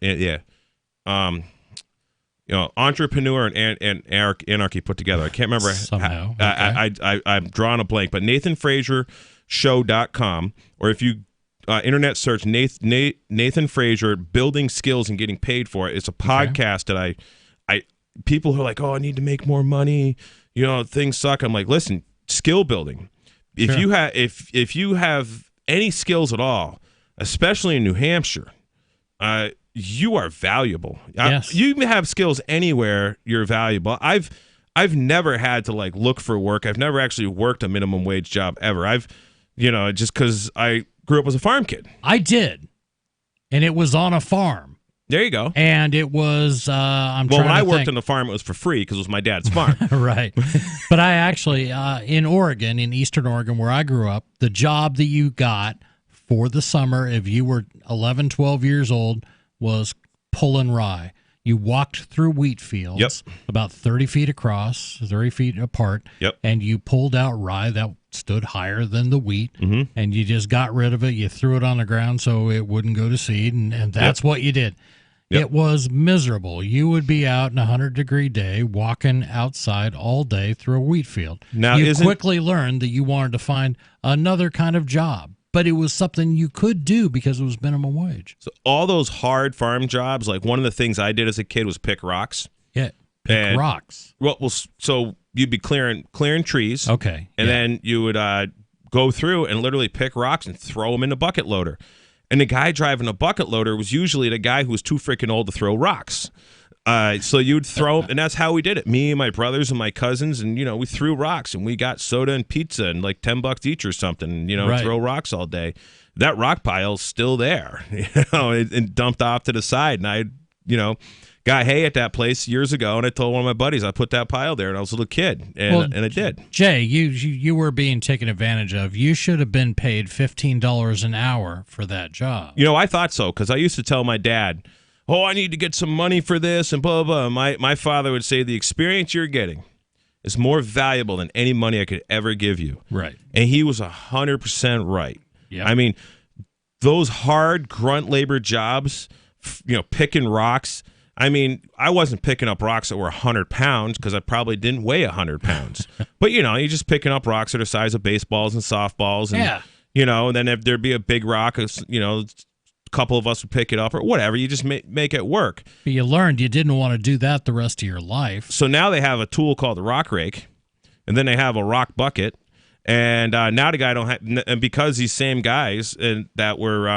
entrepreneur and anarchy put together. I can't remember somehow. I'm drawing a blank, but NathanFrazierShow.com, or if you internet search Nathan Frazier building skills and getting paid for it. It's a podcast that I people who are like, oh, I need to make more money, things suck. I'm like, listen, skill building. If you have any skills at all, especially in New Hampshire, you are valuable. Yes. You have skills anywhere, you're valuable. I've never had to like look for work. I've never actually worked a minimum wage job ever. I've just because I grew up as a farm kid. I did, and it was on a farm. There you go. And it was, when I worked on the farm, it was for free because it was my dad's farm. Right. But I actually, in Oregon, in Eastern Oregon, where I grew up, the job that you got for the summer, if you were 11, 12 years old, was pulling rye. You walked through wheat fields about 30 feet across, 30 feet apart, and you pulled out rye that stood higher than the wheat, and you just got rid of it. You threw it on the ground so it wouldn't go to seed, and that's what you did. It was miserable. You would be out in a 100-degree day, walking outside all day through a wheat field. Now, you quickly learned that you wanted to find another kind of job, but it was something you could do because it was minimum wage. So all those hard farm jobs, like one of the things I did as a kid was pick rocks. Yeah, pick rocks. Well, so you'd be clearing trees. Okay. And then you would go through and literally pick rocks and throw them in a bucket loader. And the guy driving a bucket loader was usually the guy who was too freaking old to throw rocks. So you'd throw them, and that's how we did it. Me and my brothers and my cousins, and we threw rocks, and we got soda and pizza and like $10 each or something. Throw rocks all day. That rock pile's still there, and dumped off to the side. And I, got hay at that place years ago, and I told one of my buddies I put that pile there, and I was a little kid, and I did. Jay, you were being taken advantage of. You should have been paid $15 an hour for that job. I thought so, because I used to tell my dad, oh, I need to get some money for this, and blah, blah, blah. My father would say, the experience you're getting is more valuable than any money I could ever give you. Right. And he was 100% right. Yep. I mean, those hard grunt labor jobs, picking rocks. I mean, I wasn't picking up rocks that were 100 pounds because I probably didn't weigh 100 pounds. But, you're just picking up rocks that are the size of baseballs and softballs. And, and then if there'd be a big rock, a couple of us would pick it up or whatever. You just make it work. But you learned you didn't want to do that the rest of your life. So now they have a tool called the rock rake, and then they have a rock bucket. And now the guy don't have, and because these same guys and that were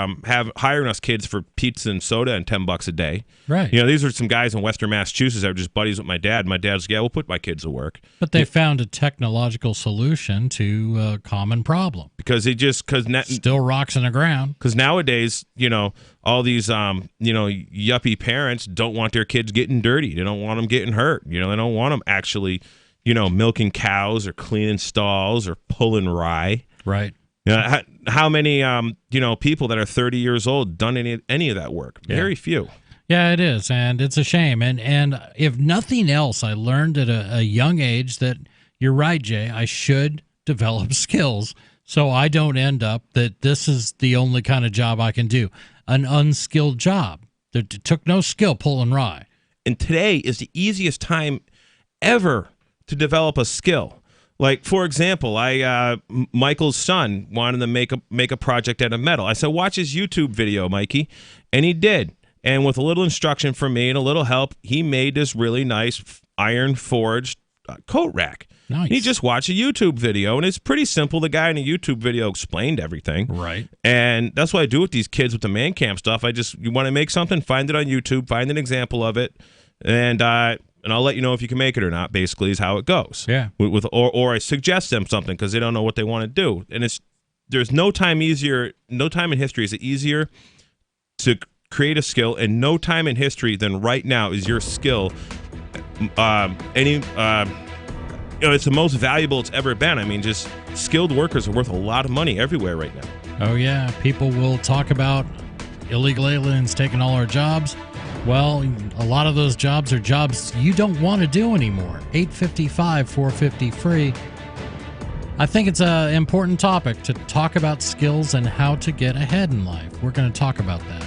hiring us kids for pizza and soda and $10 a day. Right. These are some guys in Western Massachusetts that were just buddies with my dad. My dad's like, yeah, we'll put my kids to work. But they found a technological solution to a common problem. Because still rocks in the ground. Because nowadays, all these yuppie parents don't want their kids getting dirty. They don't want them getting hurt. They don't want them actually milking cows or cleaning stalls or pulling rye. Right. How many people that are 30 years old done any of that work? Very few. Yeah, it is, and it's a shame. And if nothing else, I learned at a young age that you're right, Jay. I should develop skills so I don't end up that this is the only kind of job I can do, an unskilled job that took no skill pulling rye. And today is the easiest time ever to develop a skill. Like, for example, Michael's son wanted to make a project out of metal. I said, watch his YouTube video, Mikey. And he did. And with a little instruction from me and a little help, he made this really nice iron forged coat rack. Nice. He just watched a YouTube video, and it's pretty simple. The guy in the YouTube video explained everything. Right. And that's what I do with these kids with the man camp stuff. You want to make something, find it on YouTube, find an example of it, and I'll let you know if you can make it or not, basically, is how it goes. Yeah. Or I suggest them something because they don't know what they want to do. And there's no time in history is it easier to create a skill, and no time in history than right now is your skill. It's the most valuable it's ever been. I mean, just skilled workers are worth a lot of money everywhere right now. Oh, yeah. People will talk about illegal aliens taking all our jobs. Well, a lot of those jobs are jobs you don't want to do anymore. 855-450-FREE. I think it's an important topic to talk about skills and how to get ahead in life. We're going to talk about that.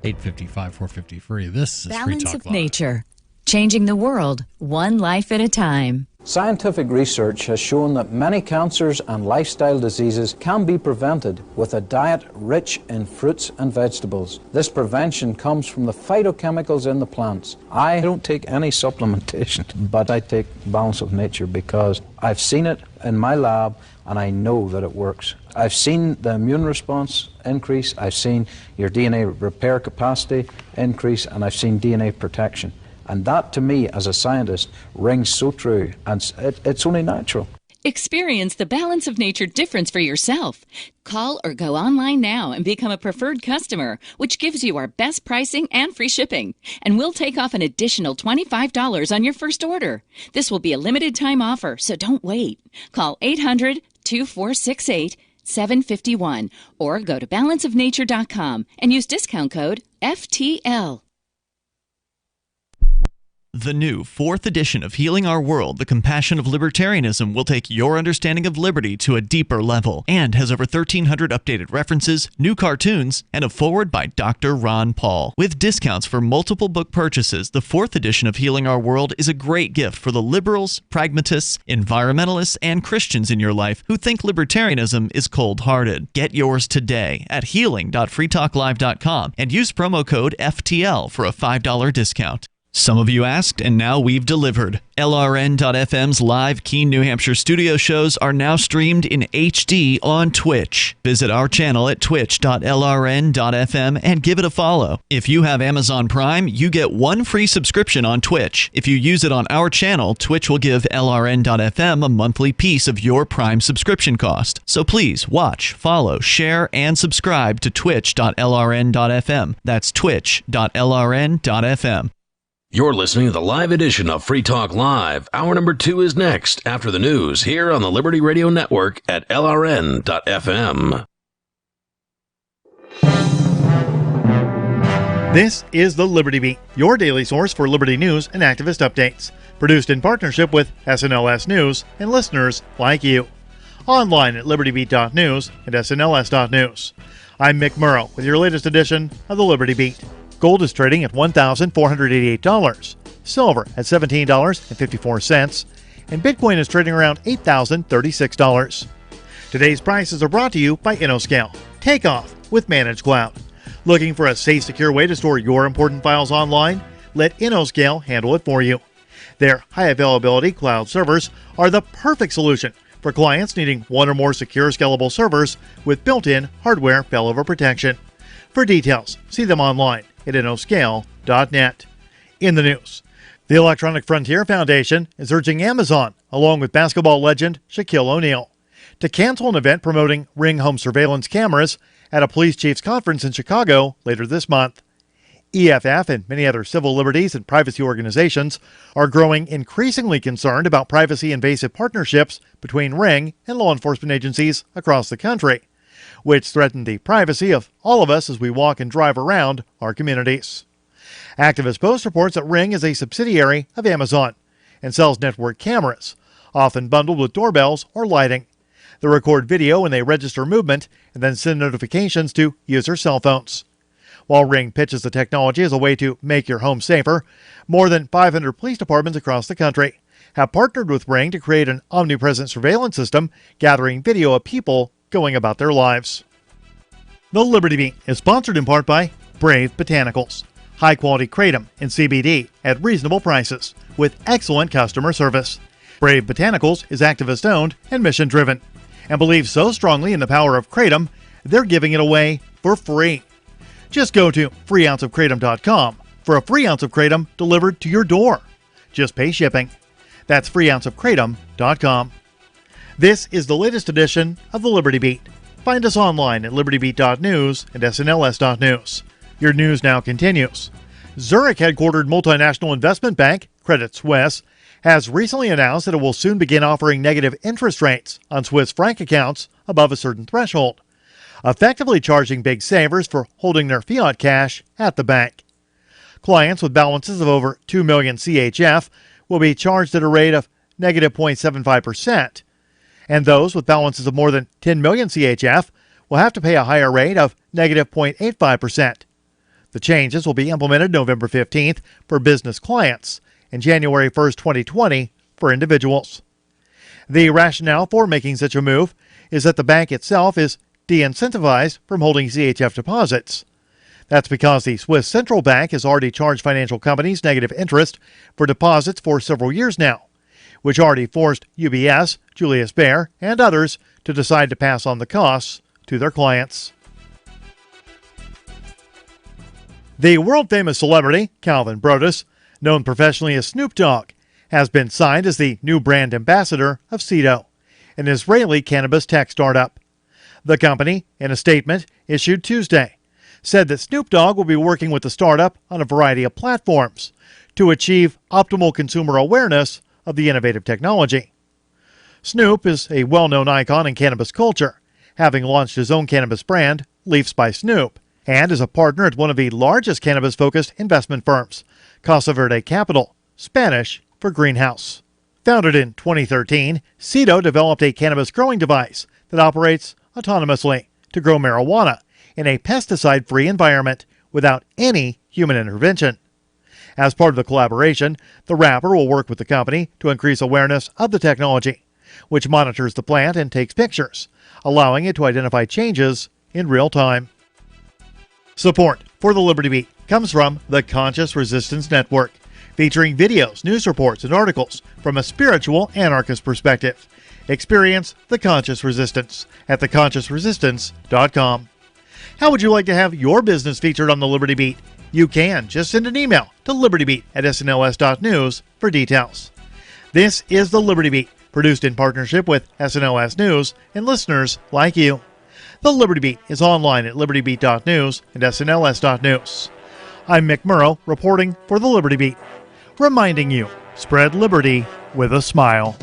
855-450-FREE. This is Free Talk Live. Balance of Nature. Changing the world, one life at a time. Scientific research has shown that many cancers and lifestyle diseases can be prevented with a diet rich in fruits and vegetables. This prevention comes from the phytochemicals in the plants. I don't take any supplementation, but I take Balance of Nature because I've seen it in my lab and I know that it works. I've seen the immune response increase, I've seen your DNA repair capacity increase, and I've seen DNA protection. And that, to me, as a scientist, rings so true, and it's only natural. Experience the Balance of Nature difference for yourself. Call or go online now and become a preferred customer, which gives you our best pricing and free shipping. And we'll take off an additional $25 on your first order. This will be a limited time offer, so don't wait. Call 800-2468-751 or go to balanceofnature.com and use discount code FTL. The new 4th edition of Healing Our World, The Compassion of Libertarianism, will take your understanding of liberty to a deeper level and has over 1,300 updated references, new cartoons, and a foreword by Dr. Ron Paul. With discounts for multiple book purchases, the 4th edition of Healing Our World is a great gift for the liberals, pragmatists, environmentalists, and Christians in your life who think libertarianism is cold-hearted. Get yours today at healing.freetalklive.com and use promo code FTL for a $5 discount. Some of you asked, and now we've delivered. LRN.FM's live Keene, New Hampshire studio shows are now streamed in HD on Twitch. Visit our channel at twitch.lrn.fm and give it a follow. If you have Amazon Prime, you get one free subscription on Twitch. If you use it on our channel, Twitch will give LRN.FM a monthly piece of your Prime subscription cost. So please watch, follow, share, and subscribe to twitch.lrn.fm. That's twitch.lrn.fm. You're listening to the live edition of Free Talk Live. Hour number 2 is next after the news here on the Liberty Radio Network at LRN.FM. This is the Liberty Beat, your daily source for liberty news and activist updates. Produced in partnership with SNLS News and listeners like you. Online at libertybeat.news and snls.news. I'm Mick Murrow with your latest edition of the Liberty Beat. Gold is trading at $1,488, silver at $17.54, and Bitcoin is trading around $8,036. Today's prices are brought to you by InnoScale. Take off with Managed Cloud. Looking for a safe, secure way to store your important files online? Let InnoScale handle it for you. Their high-availability cloud servers are the perfect solution for clients needing one or more secure, scalable servers with built-in hardware failover protection. For details, see them online at InnoScale.net. In the news, the Electronic Frontier Foundation is urging Amazon, along with basketball legend Shaquille O'Neal, to cancel an event promoting Ring home surveillance cameras at a police chief's conference in Chicago later this month. EFF and many other civil liberties and privacy organizations are growing increasingly concerned about privacy-invasive partnerships between Ring and law enforcement agencies across the country, which threaten the privacy of all of us as we walk and drive around our communities. Activist Post reports that Ring is a subsidiary of Amazon and sells network cameras, often bundled with doorbells or lighting, They record video when they register movement and then send notifications to user cell phones. While Ring pitches the technology as a way to make your home safer, more than 500 police departments across the country have partnered with Ring to create an omnipresent surveillance system gathering video of people going about their lives. The Liberty Beat is sponsored in part by Brave Botanicals. High-quality kratom and CBD at reasonable prices with excellent customer service. Brave Botanicals is activist-owned and mission-driven and believes so strongly in the power of kratom, they're giving it away for free. Just go to freeounceofkratom.com for a free ounce of kratom delivered to your door. Just pay shipping. That's freeounceofkratom.com. This is the latest edition of the Liberty Beat. Find us online at libertybeat.news and snls.news. Your news now continues. Zurich-headquartered multinational investment bank, Credit Suisse, has recently announced that it will soon begin offering negative interest rates on Swiss franc accounts above a certain threshold, effectively charging big savers for holding their fiat cash at the bank. Clients with balances of over 2 million CHF will be charged at a rate of negative 0.75%, and those with balances of more than 10 million CHF will have to pay a higher rate of negative 0.85%. The changes will be implemented November 15th for business clients and January 1st, 2020 for individuals. The rationale for making such a move is that the bank itself is de-incentivized from holding CHF deposits. That's because the Swiss Central Bank has already charged financial companies negative interest for deposits for several years now, which already forced UBS, Julius Baer, and others to decide to pass on the costs to their clients. The world-famous celebrity, Calvin Brodus, known professionally as Snoop Dogg, has been signed as the new brand ambassador of Cedo, an Israeli cannabis tech startup. The company, in a statement issued Tuesday, said that Snoop Dogg will be working with the startup on a variety of platforms to achieve optimal consumer awareness of the innovative technology. Snoop is a well-known icon in cannabis culture, having launched his own cannabis brand, Leafs by Snoop, and is a partner at one of the largest cannabis-focused investment firms, Casa Verde Capital, Spanish for greenhouse. Founded in 2013, Cedo developed a cannabis growing device that operates autonomously to grow marijuana in a pesticide-free environment without any human intervention. As part of the collaboration, the rapper will work with the company to increase awareness of the technology, which monitors the plant and takes pictures, allowing it to identify changes in real time. Support for the Liberty Beat comes from the Conscious Resistance Network, featuring videos, news reports, and articles from a spiritual anarchist perspective. Experience the Conscious Resistance at theconsciousresistance.com. How would you like to have your business featured on the Liberty Beat? You can. Just send an email to libertybeat@snls.news for details. This is the Liberty Beat, produced in partnership with SNLS News and listeners like you. The Liberty Beat is online at libertybeat.news and snls.news. I'm Mick Murrow, reporting for the Liberty Beat, reminding you, spread liberty with a smile.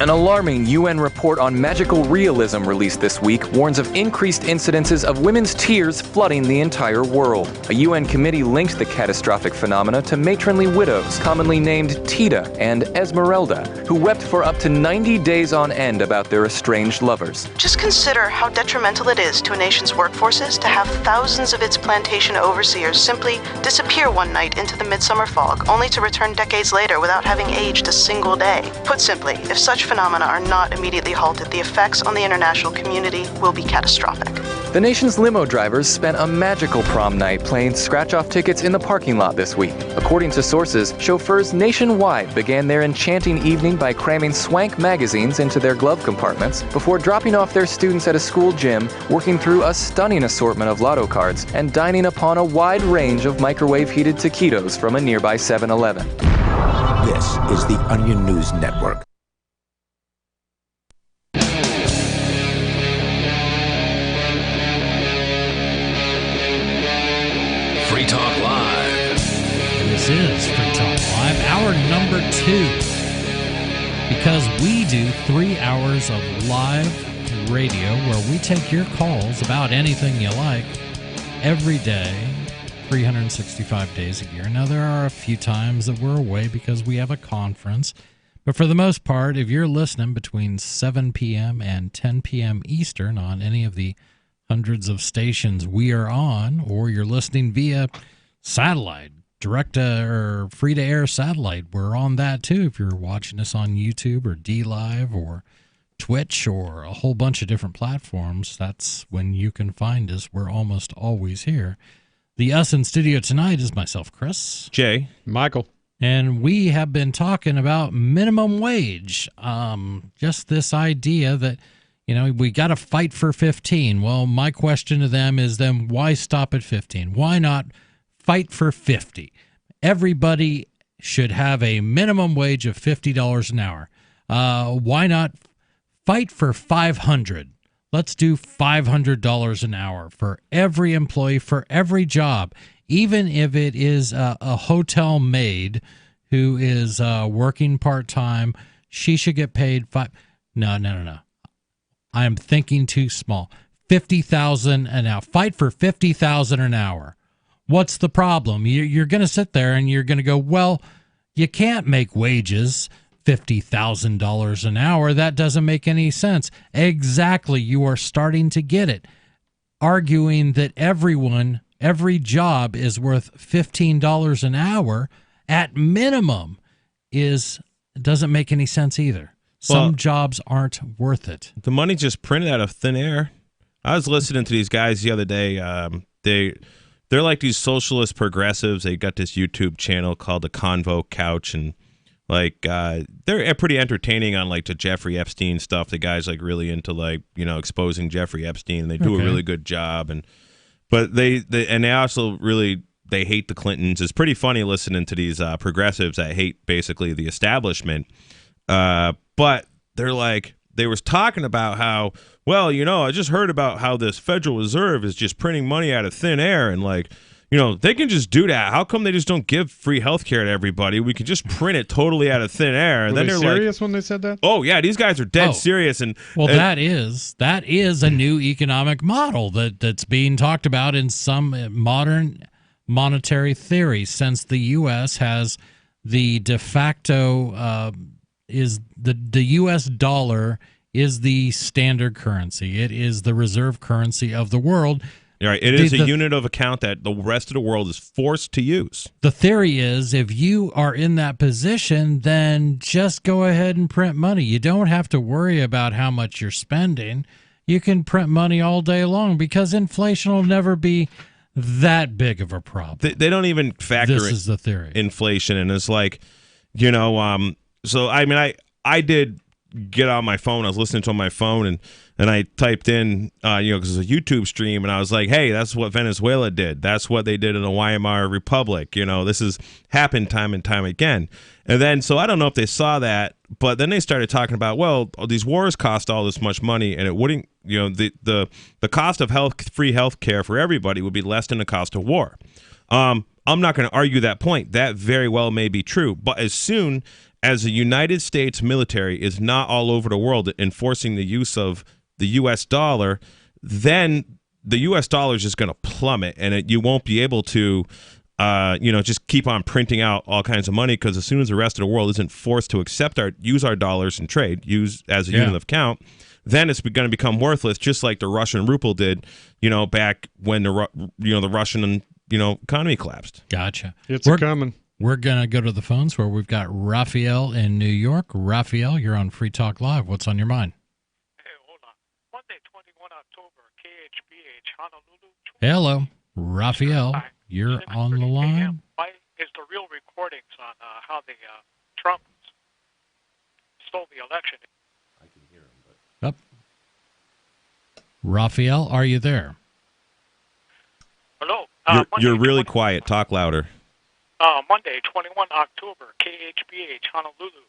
An alarming UN report on magical realism released this week warns of increased incidences of women's tears flooding the entire world. A UN committee linked the catastrophic phenomena to matronly widows, commonly named Tita and Esmeralda, who wept for up to 90 days on end about their estranged lovers. Just consider how detrimental it is to a nation's workforces to have thousands of its plantation overseers simply disappear one night into the midsummer fog, only to return decades later without having aged a single day. Put simply, if such phenomena are not immediately halted, the effects on the international community will be catastrophic. The nation's limo drivers spent a magical prom night playing scratch-off tickets in the parking lot this week. According to sources, chauffeurs nationwide began their enchanting evening by cramming swank magazines into their glove compartments before dropping off their students at a school gym, working through a stunning assortment of lotto cards, and dining upon a wide range of microwave-heated taquitos from a nearby 7-Eleven. This is the Onion News Network. Free Talk Live. This is Free Talk Live, hour number 2. Because we do 3 hours of live radio where we take your calls about anything you like every day, 365 days a year. Now, there are a few times that we're away because we have a conference, but for the most part, if you're listening between 7 p.m. and 10 p.m. Eastern on any of the hundreds of stations we are on, or you're listening via satellite, direct or free-to-air satellite, we're on that too. If you're watching us on YouTube or DLive or Twitch or a whole bunch of different platforms, that's when you can find us. We're almost always here. The us in studio tonight is myself, Chris. Jay. Michael. And we have been talking about minimum wage. Just this idea that, we got to fight for 15. Well, my question to them is then why stop at 15? Why not fight for 50? Everybody should have a minimum wage of $50 an hour. Why not fight for 500? Let's do $500 an hour for every employee, for every job, even if it is a hotel maid who is working part-time. She should get paid No. I am thinking too small. $50,000 an hour. Fight for $50,000 an hour. What's the problem? You're going to sit there and you're going to go, well, you can't make wages $50,000 an hour. That doesn't make any sense. Exactly. You are starting to get it. Arguing that every job is worth $15 an hour at minimum doesn't make any sense either. Some jobs aren't worth it. The money just printed out of thin air. I was listening to these guys the other day. They're like these socialist progressives. They got this YouTube channel called the Convo Couch, and they're pretty entertaining on like the Jeffrey Epstein stuff. The guy's like really into exposing Jeffrey Epstein, and they do a really good job. But they also really hate the Clintons. It's pretty funny listening to these progressives that hate basically the establishment. But they was talking about how, I just heard about how this Federal Reserve is just printing money out of thin air, and they can just do that. How come they just don't give free health care to everybody? We could just print it totally out of thin air. And Were then they they're serious when they said that? Oh yeah, these guys are dead serious. That is a new economic model that's being talked about in some modern monetary theory, since the U.S. has the de facto is the U.S. dollar is the standard currency. It is the reserve currency of the world. Right. It is a unit of account that the rest of the world is forced to use. The theory is if you are in that position, then just go ahead and print money. You don't have to worry about how much you're spending. You can print money all day long because inflation will never be that big of a problem. They don't even factor this is the theory. Inflation. And it's like, so I did get on my phone. I was listening to on my phone, and I typed in, because it's a YouTube stream, and I was like, hey, that's what Venezuela did. That's what they did in the Weimar Republic. This has happened time and time again. And then, so I don't know if they saw that, but then they started talking about, these wars cost all this much money, and it wouldn't, the cost of free health care for everybody would be less than the cost of war. I'm not going to argue that point. That very well may be true. But as soon as the United States military is not all over the world enforcing the use of the U.S. dollar, then the U.S. dollar is just going to plummet, and you won't be able to, just keep on printing out all kinds of money, because as soon as the rest of the world isn't forced to use our dollars in trade, use as a unit of account, then it's going to become worthless, just like the Russian ruble did, back when the Russian economy collapsed. Gotcha. It's coming. We're going to go to the phones where we've got Raphael in New York. Raphael, you're on Free Talk Live. What's on your mind? Hey, hold on. Monday, 21 October, KHBH, Honolulu. Hello, Raphael. You're on the line. Why is the real recordings on how the Trump stole the election? I can hear him, but... Up. Raphael, are you there? Hello. You're really quiet. Talk louder. Monday, 21 October, KHBH, Honolulu,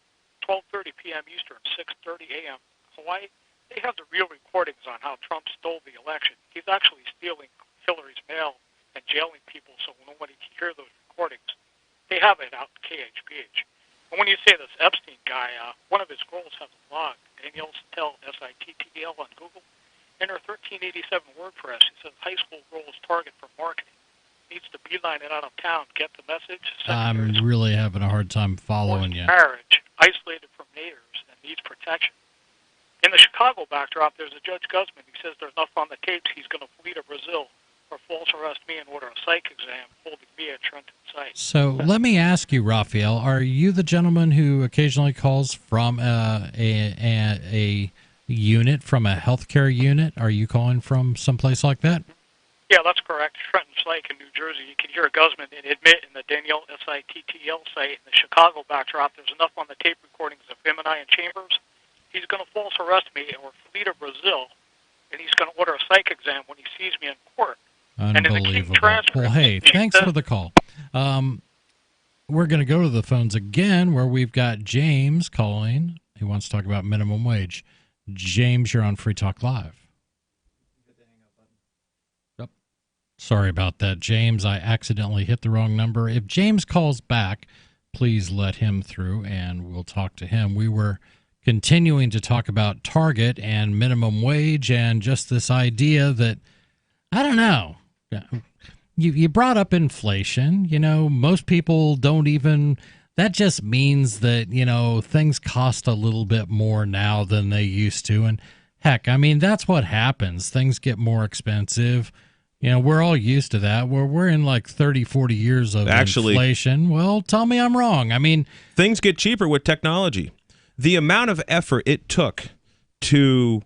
12:30 p.m. Eastern, 6:30 a.m. Hawaii. They have the real recordings on how Trump stole the election. He's actually stealing Hillary's mail and jailing people so nobody can hear those recordings. They have it out in KHBH. And when you say this Epstein guy, one of his girls has a blog, Danielle Sittell, S-I-T-T-E-L on Google. In her 1387 WordPress, she says high school girls target for marketing. needs to beeline it out of town. Get the message? I'm really having a hard time following you. Marriage, isolated from neighbors, and needs protection. In the Chicago backdrop, there's a Judge Guzman. He says there's enough on the tapes he's going to flee to Brazil or false arrest me and order a psych exam holding me at Trenton site. So let me ask you, Raphael, are you the gentleman who occasionally calls from a unit, from a healthcare unit? Are you calling from someplace like that? Yeah, that's correct. Trenton Psych in New Jersey. You can hear Guzman admit in the Danielle SITTL site in the Chicago backdrop, there's enough on the tape recordings of him and I in chambers. He's going to false arrest me or flee to Brazil, and he's going to order a psych exam when he sees me in court. Unbelievable. Well, hey, thanks for the call. We're going to go to the phones again where we've got James calling. He wants to talk about minimum wage. James, you're on Free Talk Live. Yep. Sorry about that, James. I accidentally hit the wrong number. If James calls back, please let him through and we'll talk to him. We were continuing to talk about Target and minimum wage and just this idea that, I don't know, you brought up inflation. You know, most people don't even, that just means that, you know, things cost a little bit more now than they used to. And heck, I mean, that's what happens. Things get more expensive. You know, we're all used to that. We're in like 30, 40 years of inflation. Well, tell me I'm wrong. I mean, things get cheaper with technology. The amount of effort it took to,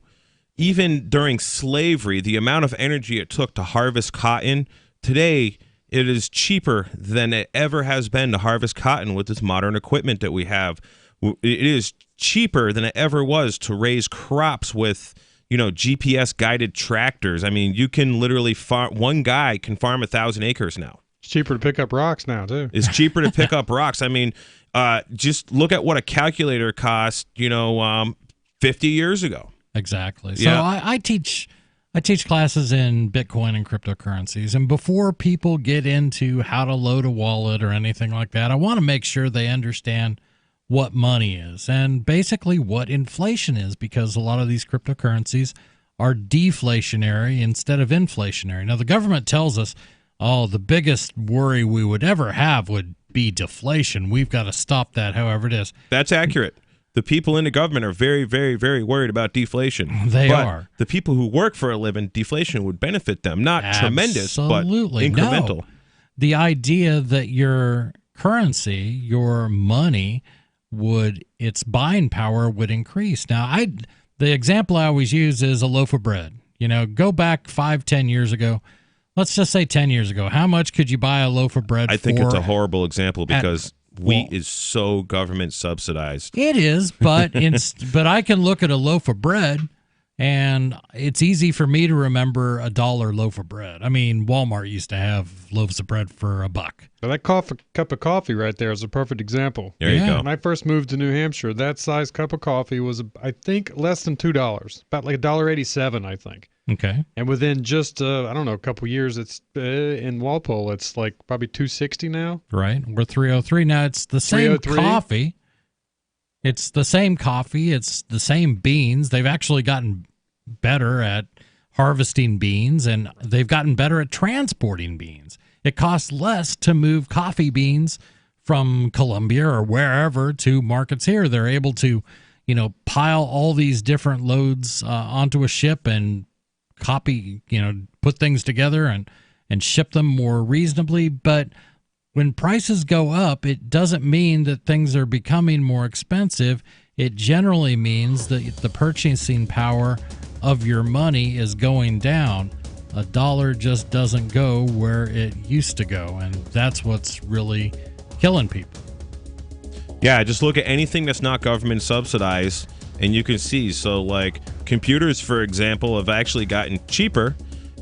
even during slavery, the amount of energy it took to harvest cotton, today it is cheaper than it ever has been to harvest cotton with this modern equipment that we have. It is cheaper than it ever was to raise crops with, you know, GPS guided tractors. I mean, you can literally one guy can farm 1,000 acres now. It's cheaper to pick up rocks now, too. It's cheaper to pick up rocks. I mean, just look at what a calculator cost, 50 years ago. Exactly. So yeah. I teach classes in Bitcoin and cryptocurrencies, and before people get into how to load a wallet or anything like that, I want to make sure they understand what money is and basically what inflation is, because a lot of these cryptocurrencies are deflationary instead of inflationary. Now, the government tells us, the biggest worry we would ever have would be deflation. We've got to stop that, however it is. That's accurate. The people in the government are very, very, very worried about deflation. They are. The people who work for a living, deflation would benefit them. Not tremendous, but incremental. No. The idea that your currency, your money, its buying power would increase. Now, the example I always use is a loaf of bread. You know, go back 5-10 years ago. Let's just say 10 years ago. How much could you buy a loaf of bread for? I think it's a horrible example because wheat is so government subsidized. It is, but but I can look at a loaf of bread, and it's easy for me to remember $1 loaf of bread. I mean, Walmart used to have loaves of bread for $1. So that cup of coffee right there is a perfect example. There you go. When I first moved to New Hampshire, that size cup of coffee was, I think, less than $2, about like $1.87, I think. Okay. And within just, a couple years, it's in Walpole, it's like probably $2.60 now. Right. We're $3.03 now. It's the same coffee. It's the same coffee. It's the same beans. They've actually gotten better at harvesting beans, and they've gotten better at transporting beans. It costs less to move coffee beans from Colombia or wherever to markets here. They're able to, pile all these different loads onto a ship and put things together and ship them more reasonably. But when prices go up, it doesn't mean that things are becoming more expensive. It generally means that the purchasing power of your money is going down. $1 just doesn't go where it used to go, and that's what's really killing people. Yeah, just look at anything that's not government subsidized, and you can see. So, like, computers, for example, have actually gotten cheaper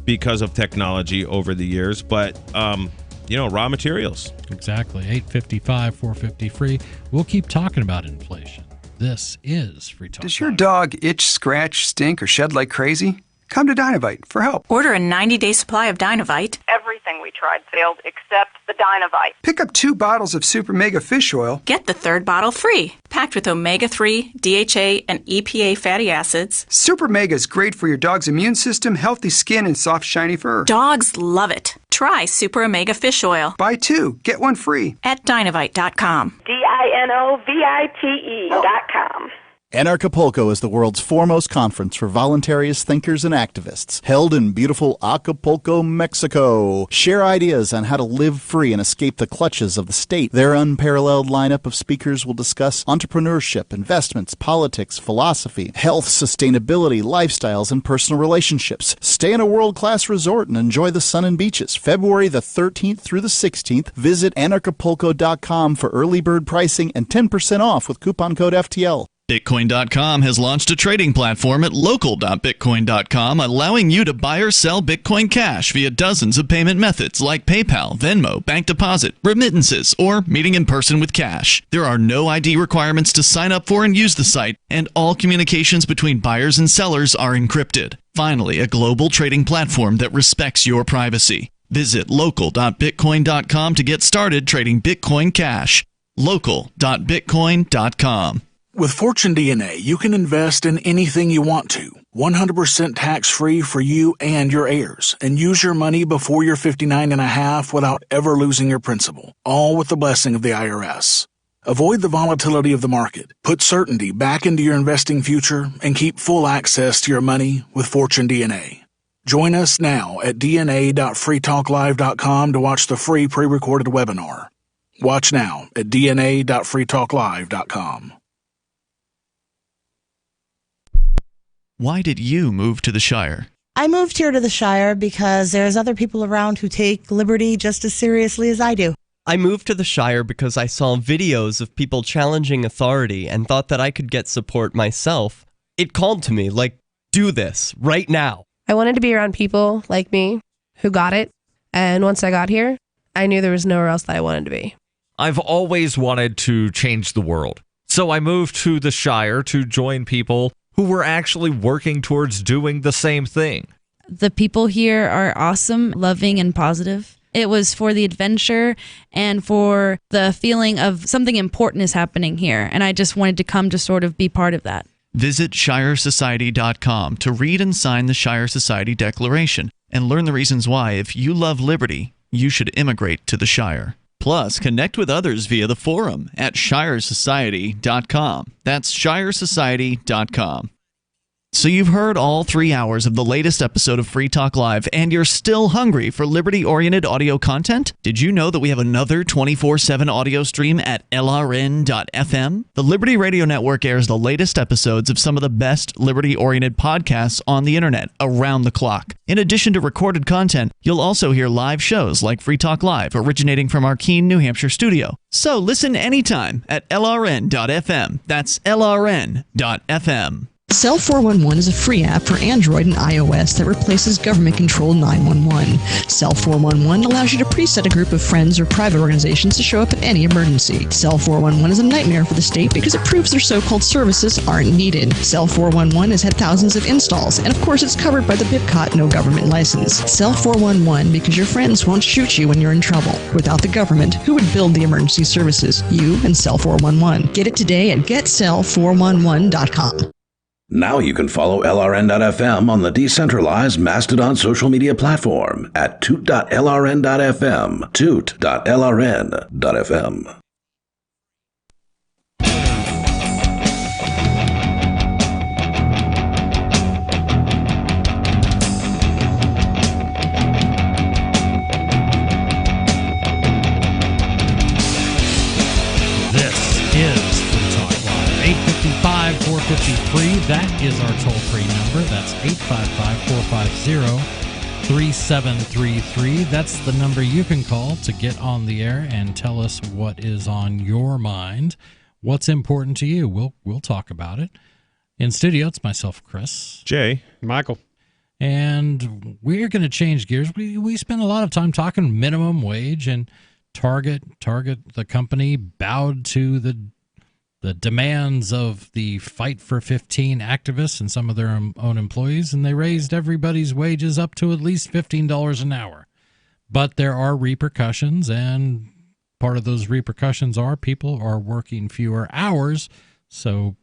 because of technology over the years, but, raw materials. Exactly. 855 450 free. We'll keep talking about inflation. This is Free Talk. Does your dog itch, scratch, stink, or shed like crazy? Come to Dynovite for help. Order a 90-day supply of Dynovite. Everything we tried failed except the Dynovite. Pick up 2 bottles of Super Mega Fish Oil. Get the 3rd bottle free. Packed with omega-3, DHA, and EPA fatty acids. Super Mega is great for your dog's immune system, healthy skin, and soft, shiny fur. Dogs love it. Try Super Omega Fish Oil. Buy 2, get 1 free. At Dinovite.com. DINOVITE.com. Anarchapulco is the world's foremost conference for voluntarists, thinkers, and activists, held in beautiful Acapulco, Mexico. Share ideas on how to live free and escape the clutches of the state. Their unparalleled lineup of speakers will discuss entrepreneurship, investments, politics, philosophy, health, sustainability, lifestyles, and personal relationships. Stay in a world-class resort and enjoy the sun and beaches. February the 13th through the 16th, visit anarchapulco.com for early bird pricing and 10% off with coupon code FTL. Bitcoin.com has launched a trading platform at local.bitcoin.com, allowing you to buy or sell Bitcoin Cash via dozens of payment methods like PayPal, Venmo, bank deposit, remittances, or meeting in person with cash. There are no ID requirements to sign up for and use the site, and all communications between buyers and sellers are encrypted. Finally, a global trading platform that respects your privacy. Visit local.bitcoin.com to get started trading Bitcoin Cash. local.bitcoin.com. With Fortune DNA, you can invest in anything you want to, 100% tax-free for you and your heirs, and use your money before you're 59 and a half without ever losing your principal, all with the blessing of the IRS. Avoid the volatility of the market, put certainty back into your investing future, and keep full access to your money with Fortune DNA. Join us now at dna.freetalklive.com to watch the free pre-recorded webinar. Watch now at dna.freetalklive.com. Why did you move to the Shire? I moved here to the Shire because there's other people around who take liberty just as seriously as I do. I moved to the Shire because I saw videos of people challenging authority and thought that I could get support myself. It called to me, like, do this, right now. I wanted to be around people like me who got it, and once I got here, I knew there was nowhere else that I wanted to be. I've always wanted to change the world, so I moved to the Shire to join people who were actually working towards doing the same thing. The people here are awesome, loving, and positive. It was for the adventure and for the feeling of something important is happening here, and I just wanted to come to sort of be part of that. Visit ShireSociety.com to read and sign the Shire Society Declaration and learn the reasons why, if you love liberty, you should immigrate to the Shire. Plus, connect with others via the forum at ShireSociety.com. That's ShireSociety.com. So you've heard all 3 hours of the latest episode of Free Talk Live, and you're still hungry for liberty-oriented audio content? Did you know that we have another 24/7 audio stream at LRN.FM? The Liberty Radio Network airs the latest episodes of some of the best liberty-oriented podcasts on the internet around the clock. In addition to recorded content, you'll also hear live shows like Free Talk Live, originating from our Keene, New Hampshire studio. So listen anytime at LRN.FM. That's LRN.FM. Cell 411 is a free app for Android and iOS that replaces government-controlled 911. Cell 411 allows you to preset a group of friends or private organizations to show up at any emergency. Cell 411 is a nightmare for the state because it proves their so-called services aren't needed. Cell 411 has had thousands of installs, and of course it's covered by the BIPCOT no government license. Cell 411 because your friends won't shoot you when you're in trouble. Without the government, who would build the emergency services? You and Cell 411. Get it today at getcell411.com. Now you can follow LRN.FM on the decentralized Mastodon social media platform at toot.lrn.fm, toot.lrn.fm. That is our toll-free number. That's 855-450-3733. That's the number you can call to get on the air and tell us what is on your mind, what's important to you. We'll talk about it. In studio, it's myself, Chris. Jay. Michael. And we're going to change gears. We spent a lot of time talking minimum wage, and Target, the company, bowed to the demands of the Fight for 15 activists and some of their own employees, and they raised everybody's wages up to at least $15 an hour. But there are repercussions, and part of those repercussions are people are working fewer hours. So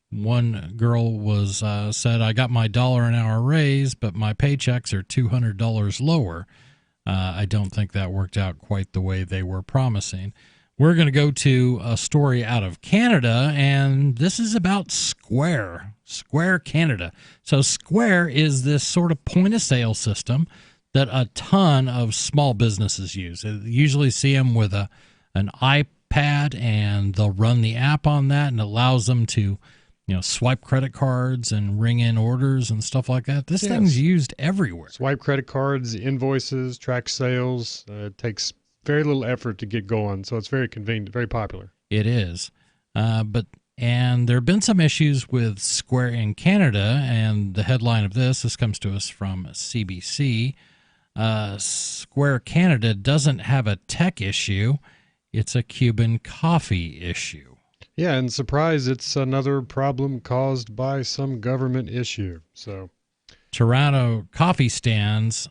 one girl was said, I got my $1 an hour raise, but my paychecks are $200 lower. I don't think that worked out quite the way they were promising. We're going to go to a story out of Canada, and this is about Square Canada. So Square is this sort of point-of-sale system that a ton of small businesses use. You usually see them with an iPad, and they'll run the app on that, and it allows them to swipe credit cards and ring in orders and stuff like that. This thing's used everywhere. Swipe credit cards, invoices, track sales. It takes very little effort to get going, so it's very convenient, very popular. It is. And there have been some issues with Square in Canada, and the headline of this comes to us from CBC. Square Canada doesn't have a tech issue. It's a Cuban coffee issue. Yeah, and surprise, it's another problem caused by some government issue. So, Toronto coffee stands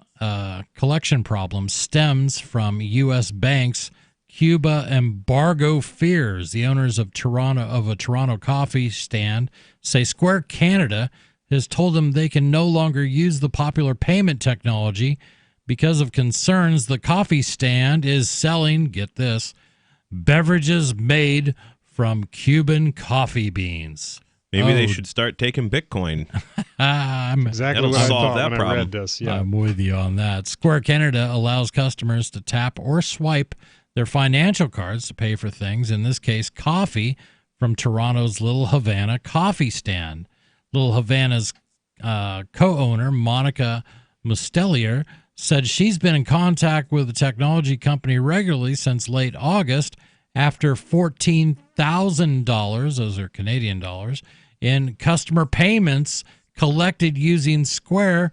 collection problem stems from U.S. banks' Cuba embargo fears. The owners of a Toronto coffee stand say Square Canada has told them they can no longer use the popular payment technology because of concerns the coffee stand is selling, get this, beverages made from Cuban coffee beans. Maybe they should start taking Bitcoin. Exactly what I thought when I read this. Yeah. I'm with you on that. Square Canada allows customers to tap or swipe their financial cards to pay for things, in this case, coffee, from Toronto's Little Havana coffee stand. Little Havana's co-owner, Monica Mustelier, said she's been in contact with the technology company regularly since late August after $14,000, those are Canadian dollars, in customer payments collected using Square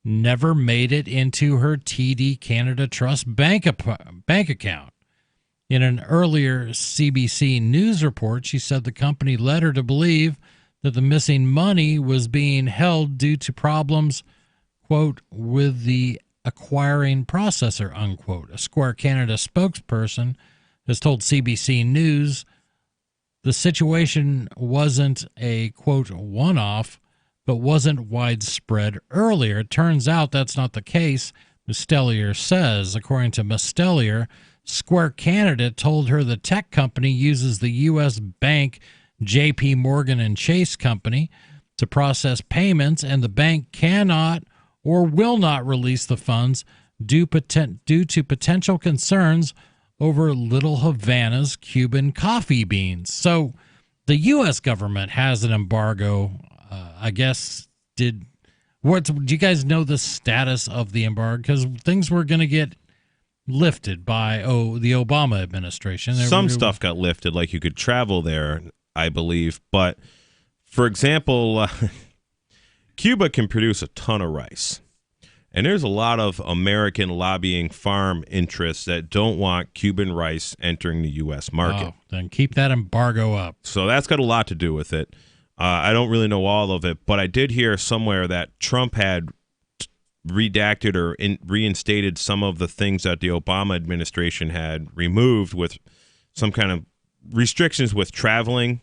never made it into her TD Canada Trust bank account. In an earlier CBC News report, she said the company led her to believe that the missing money was being held due to problems, quote, with the acquiring processor, unquote. A Square Canada spokesperson has told CBC News the situation wasn't a, quote, one-off, but wasn't widespread earlier. It turns out that's not the case, Mustelier says. According to Mustelier, Square Canada told her the tech company uses the U.S. bank J.P. Morgan and Chase Company to process payments, and the bank cannot or will not release the funds due to potential concerns over Little Havana's Cuban coffee beans. So the U.S. government has an embargo, I guess. Do you guys know the status of the embargo? Because things were going to get lifted by the Obama administration. Some stuff got lifted, like you could travel there, I believe. But, for example, Cuba can produce a ton of rice. And there's a lot of American lobbying farm interests that don't want Cuban rice entering the U.S. market. Oh, then keep that embargo up. So that's got a lot to do with it. I don't really know all of it, but I did hear somewhere that Trump had redacted or reinstated some of the things that the Obama administration had removed, with some kind of restrictions with traveling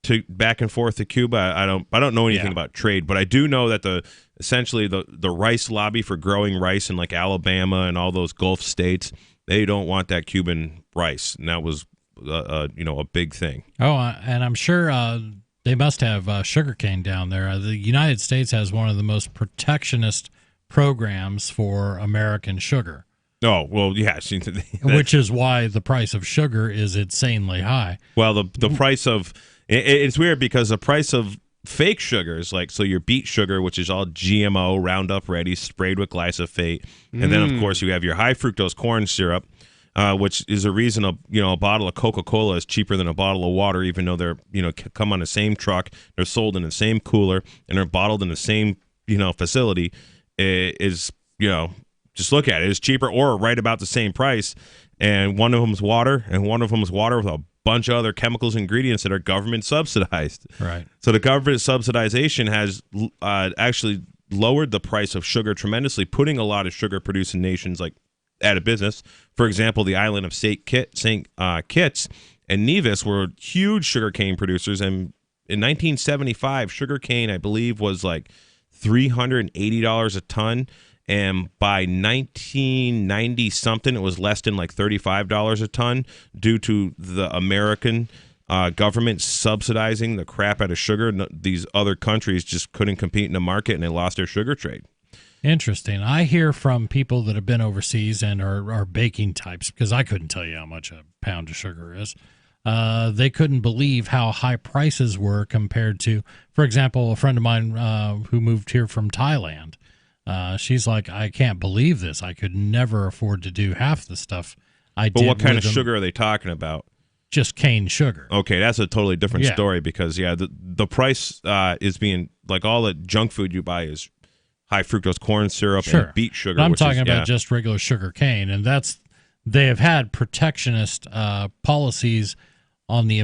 to back and forth to Cuba. I don't know anything about trade, but I do know that essentially the rice lobby for growing rice in like Alabama and all those Gulf states, they don't want that Cuban rice, and that was a big thing. Oh, and I'm sure they must have sugarcane down there. The United States has one of the most protectionist programs for American sugar. Oh, well, yeah. Which is why the price of sugar is insanely high. Well, the price of it's weird because the price of fake sugars, like your beet sugar, which is all GMO, Roundup Ready, sprayed with glyphosate, and then of course you have your high fructose corn syrup, which is a reason a bottle of Coca-Cola is cheaper than a bottle of water, even though they're come on the same truck, they're sold in the same cooler, and they're bottled in the same facility. Is just look at it, it's cheaper or right about the same price, and one of them's water, and one of them's water with a bunch of other chemicals and ingredients that are government subsidized. Right. So the government subsidization has actually lowered the price of sugar tremendously, putting a lot of sugar producing nations out of business. For example, the island of St. Kitts and Nevis were huge sugarcane producers, and in 1975, sugarcane, I believe, was like $380 a ton, And by 1990 something, it was less than like $35 a ton due to the American government subsidizing the crap out of sugar. These other countries just couldn't compete in the market, and they lost their sugar trade. Interesting. I hear from people that have been overseas and are baking types, because I couldn't tell you how much a pound of sugar is. They couldn't believe how high prices were compared to, for example, a friend of mine who moved here from Thailand. She's like, I can't believe this. I could never afford to do half the stuff I did. But what kind of them. sugar are they talking about? Just cane sugar. Okay, that's a totally different story, because the price is being, like, all the junk food you buy is high fructose corn syrup and beet sugar. But I'm talking about just regular sugar cane, and they have had protectionist policies on the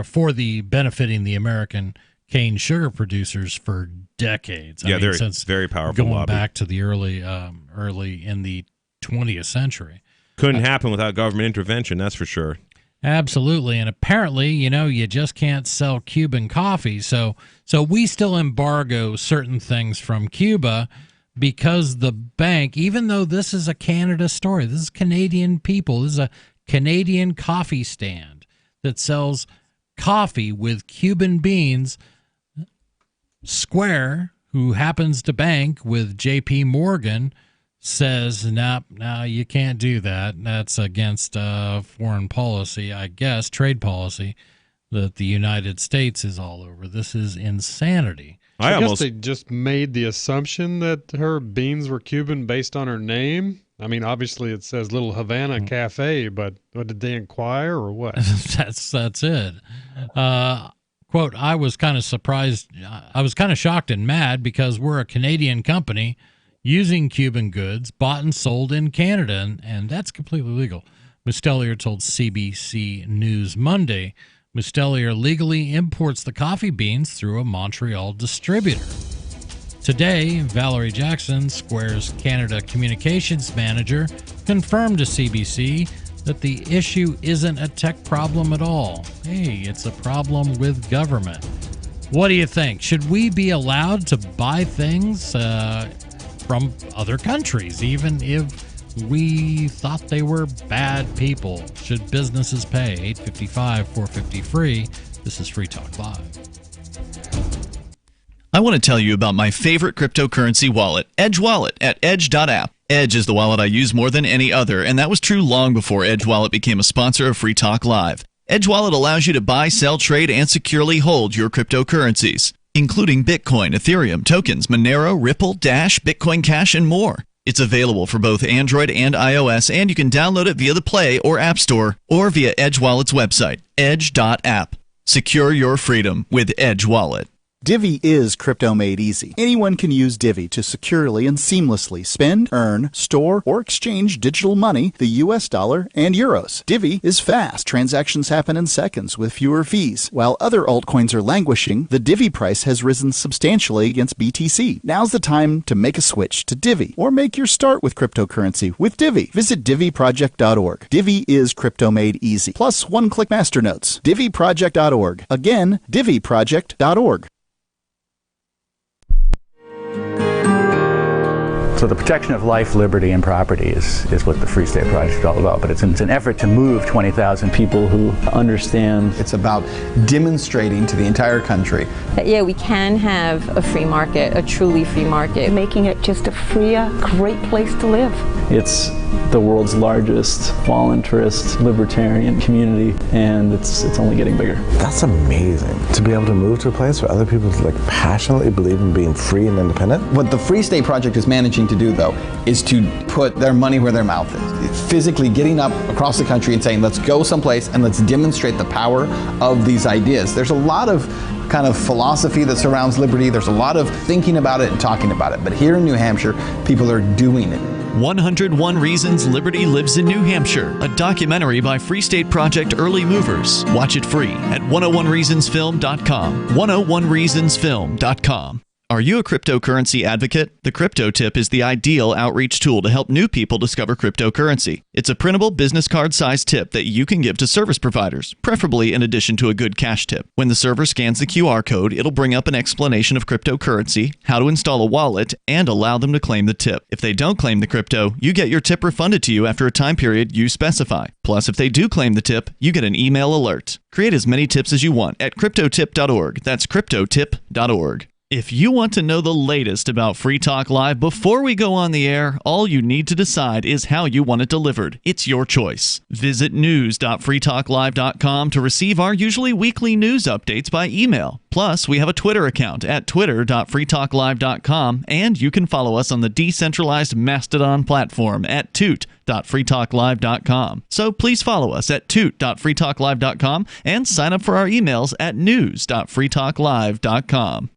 for the benefiting the American cane sugar producers for decades. I mean, since very powerful going lobby. back to the early in the 20th century. Couldn't happen without government intervention, that's for sure. Absolutely. And apparently, you just can't sell Cuban coffee. So we still embargo certain things from Cuba because the bank, even though this is a Canada story, this is Canadian people, this is a Canadian coffee stand that sells coffee with Cuban beans. Square, who happens to bank with JP Morgan, says, no, you can't do that. That's against foreign policy, I guess, trade policy that the United States is all over. This is insanity. I guess they just made the assumption that her beans were Cuban based on her name. I mean, obviously it says Little Havana Cafe, but did they inquire or what? That's it. Quote, I was kind of surprised. I was kind of shocked and mad because we're a Canadian company using Cuban goods bought and sold in Canada, and that's completely legal. Mustelier told CBC News Monday. Mustelier legally imports the coffee beans through a Montreal distributor. Today, Valerie Jackson, Square's Canada communications manager, confirmed to CBC that the issue isn't a tech problem at all. Hey, it's a problem with government. What do you think? Should we be allowed to buy things from other countries, even if we thought they were bad people? Should businesses pay? 855-450-FREE. This is Free Talk Live. I want to tell you about my favorite cryptocurrency wallet, Edge Wallet, at edge.app. Edge is the wallet I use more than any other, and that was true long before Edge Wallet became a sponsor of Free Talk Live. Edge Wallet allows you to buy, sell, trade, and securely hold your cryptocurrencies, including Bitcoin, Ethereum, tokens, Monero, Ripple, Dash, Bitcoin Cash, and more. It's available for both Android and iOS, and you can download it via the Play or App Store or via Edge Wallet's website, edge.app. Secure your freedom with Edge Wallet. Divvy is crypto made easy. Anyone can use Divvy to securely and seamlessly spend, earn, store, or exchange digital money, the US dollar, and euros. Divvy is fast. Transactions happen in seconds with fewer fees. While other altcoins are languishing, the Divvy price has risen substantially against BTC. Now's the time to make a switch to Divvy or make your start with cryptocurrency with Divvy. Visit DivvyProject.org. Divvy is crypto made easy. Plus one-click masternodes. DivvyProject.org. Again, DivvyProject.org. So the protection of life, liberty, and property is what the Free State Project is all about. But it's an effort to move 20,000 people who understand. It's about demonstrating to the entire country that, yeah, we can have a free market, a truly free market. Making it just a freer, great place to live. It's the world's largest voluntarist libertarian community, and it's only getting bigger. That's amazing, to be able to move to a place where other people passionately believe in being free and independent. What the Free State Project is managing to do, though, is to put their money where their mouth is. It's physically getting up across the country and saying, let's go someplace and let's demonstrate the power of these ideas. There's a lot of kind of philosophy that surrounds liberty. There's a lot of thinking about it and talking about it. But here in New Hampshire, people are doing it. 101 Reasons Liberty Lives in New Hampshire, a documentary by Free State Project Early Movers. Watch it free at 101reasonsfilm.com. 101reasonsfilm.com. Are you a cryptocurrency advocate? The Crypto Tip is the ideal outreach tool to help new people discover cryptocurrency. It's a printable business card-sized tip that you can give to service providers, preferably in addition to a good cash tip. When the server scans the QR code, it'll bring up an explanation of cryptocurrency, how to install a wallet, and allow them to claim the tip. If they don't claim the crypto, you get your tip refunded to you after a time period you specify. Plus, if they do claim the tip, you get an email alert. Create as many tips as you want at cryptotip.org. That's cryptotip.org. If you want to know the latest about Free Talk Live before we go on the air, all you need to decide is how you want it delivered. It's your choice. Visit news.freetalklive.com to receive our usually weekly news updates by email. Plus, we have a Twitter account at twitter.freetalklive.com, and you can follow us on the decentralized Mastodon platform at toot.freetalklive.com. So please follow us at toot.freetalklive.com and sign up for our emails at news.freetalklive.com.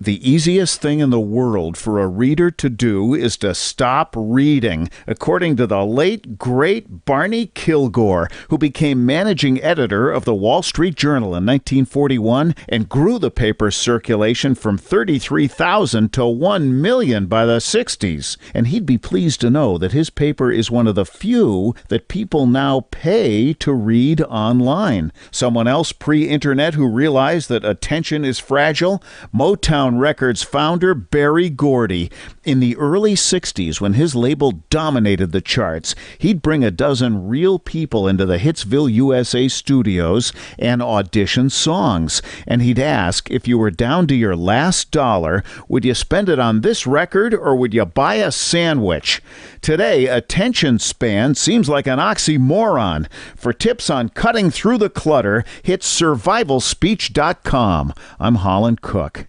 The easiest thing in the world for a reader to do is to stop reading, according to the late, great Barney Kilgore, who became managing editor of the Wall Street Journal in 1941 and grew the paper's circulation from 33,000 to 1 million by the 60s. And he'd be pleased to know that his paper is one of the few that people now pay to read online. Someone else pre-internet who realized that attention is fragile? Motown Records founder Berry Gordy. In the early 60s, when his label dominated the charts, he'd bring a dozen real people into the Hitsville, USA studios and audition songs. And he'd ask, if you were down to your last dollar, would you spend it on this record or would you buy a sandwich? Today, attention span seems like an oxymoron. For tips on cutting through the clutter, hit survivalspeech.com. I'm Holland Cook.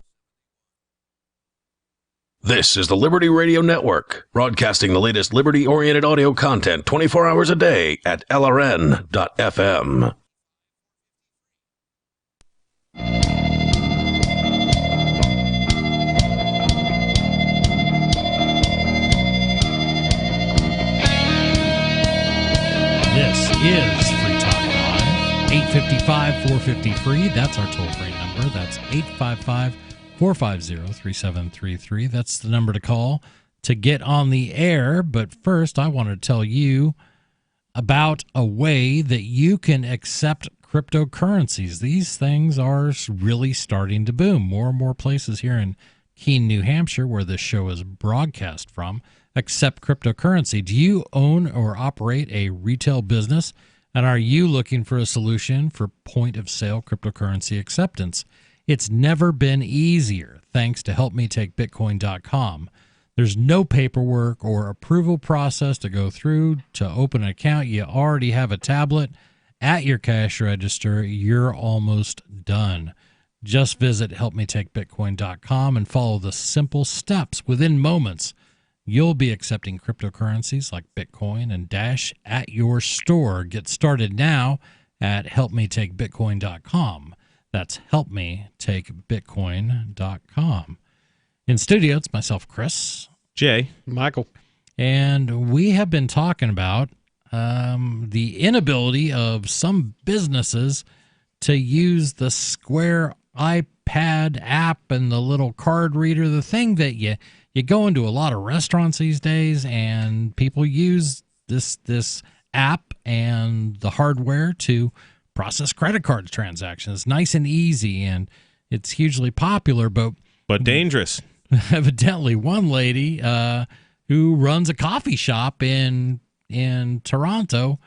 This is the Liberty Radio Network, broadcasting the latest liberty-oriented audio content 24 hours a day at LRN.FM. This is Free Talk Live, 855-450-FREE. That's our toll-free number. That's 855-450-3733. That's the number to call to get on the air. But first, I want to tell you about a way that you can accept cryptocurrencies. These things are really starting to boom. More and more places here in Keene, New Hampshire, where this show is broadcast from, accept cryptocurrency. Do you own or operate a retail business? And are you looking for a solution for point-of-sale cryptocurrency acceptance? It's never been easier, thanks to HelpMeTakeBitcoin.com. There's no paperwork or approval process to go through to open an account. You already have a tablet at your cash register. You're almost done. Just visit HelpMeTakeBitcoin.com and follow the simple steps. Within moments, you'll be accepting cryptocurrencies like Bitcoin and Dash at your store. Get started now at HelpMeTakeBitcoin.com. That's HelpMeTakeBitcoin.com. In studio, it's myself, Chris. Jay. Michael. And we have been talking about the inability of some businesses to use the Square iPad app and the little card reader, the thing that you go into a lot of restaurants these days, and people use this app and the hardware to process credit card transactions. Nice and easy, and it's hugely popular, but dangerous. Evidently, one lady who runs a coffee shop in Toronto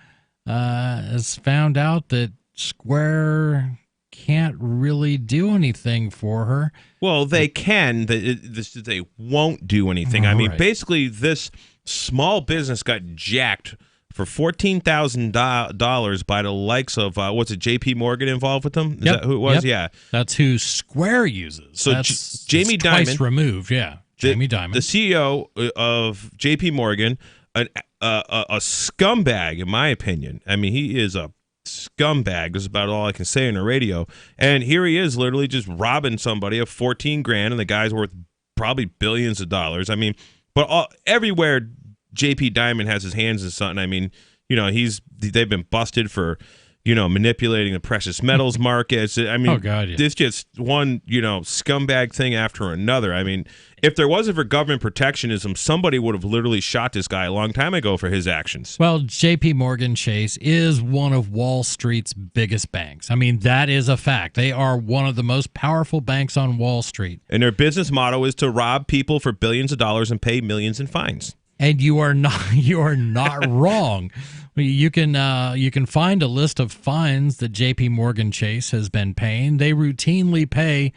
has found out that Square can't really do anything for her. Well, they can. They won't do anything. I mean, right. Basically, this small business got jacked for $14,000 by the likes of, J.P. Morgan involved with them? Is that who it was? Yep. Yeah. That's who Square uses. So that's Jamie twice Dimon. removed, yeah. Jamie Dimon. The CEO of J.P. Morgan, a scumbag, in my opinion. I mean, he is a scumbag. That's about all I can say on the radio. And here he is literally just robbing somebody of $14,000, and the guy's worth probably billions of dollars. I mean, but everywhere JP Dimon has his hands in something. I mean, they've been busted for, manipulating the precious metals markets. I mean, Oh, God, yeah. This just one, scumbag thing after another. I mean, if there wasn't for government protectionism, somebody would have literally shot this guy a long time ago for his actions. Well, J.P. Morgan Chase is one of Wall Street's biggest banks. I mean, that is a fact. They are one of the most powerful banks on Wall Street. And their business motto is to rob people for billions of dollars and pay millions in fines. And you are not wrong. You can find a list of fines that J.P. Morgan Chase has been paying. They routinely pay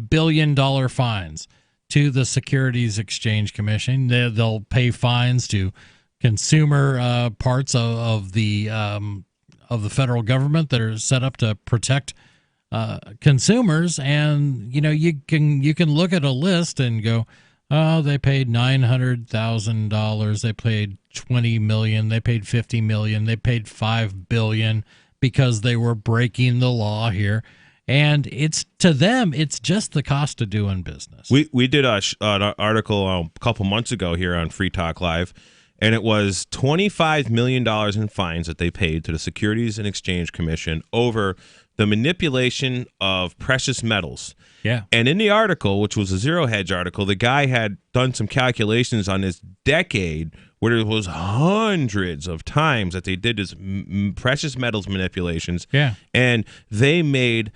billion-dollar fines to the Securities Exchange Commission. They'll pay fines to consumer parts of the federal government that are set up to protect consumers. And you can look at a list and go, oh, they paid $900,000. They paid $20 million. They paid $50 million. They paid $5 billion because they were breaking the law here. And to them, it's just the cost of doing business. We did an article a couple months ago here on Free Talk Live, and it was $25 million in fines that they paid to the Securities and Exchange Commission over the manipulation of precious metals. Yeah. And in the article, which was a Zero Hedge article, the guy had done some calculations on this decade where there was hundreds of times that they did this precious metals manipulations. Yeah. And they made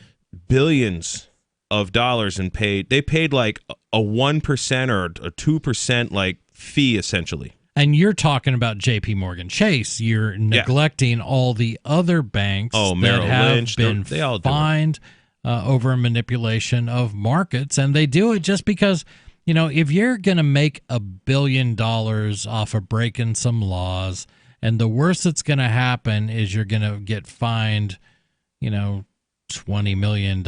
billions of dollars and they paid like a 1% or a 2% like fee essentially. And you're talking about J.P. Morgan Chase. You're neglecting all the other banks that Merrill have Lynch, been they all fined over manipulation of markets. And they do it just because, if you're going to make $1 billion off of breaking some laws, and the worst that's going to happen is you're going to get fined, $20 million,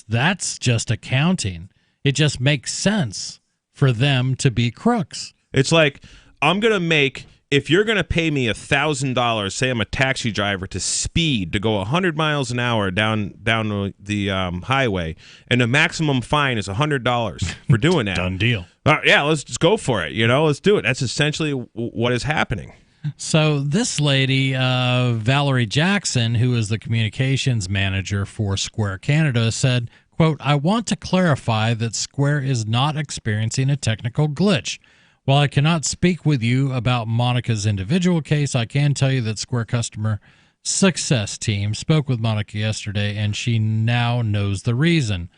that's just accounting. It just makes sense for them to be crooks. It's like, I'm going to make, if you're going to pay me $1,000, say I'm a taxi driver, to speed, to go 100 miles an hour down the highway, and the maximum fine is $100 for doing that. Done deal. Yeah, let's just go for it. Let's do it. That's essentially what is happening. So this lady, Valerie Jackson, who is the communications manager for Square Canada, said, quote, "I want to clarify that Square is not experiencing a technical glitch. While I cannot speak with you about Monica's individual case, I can tell you that Square customer success team spoke with Monica yesterday, and she now knows the reason.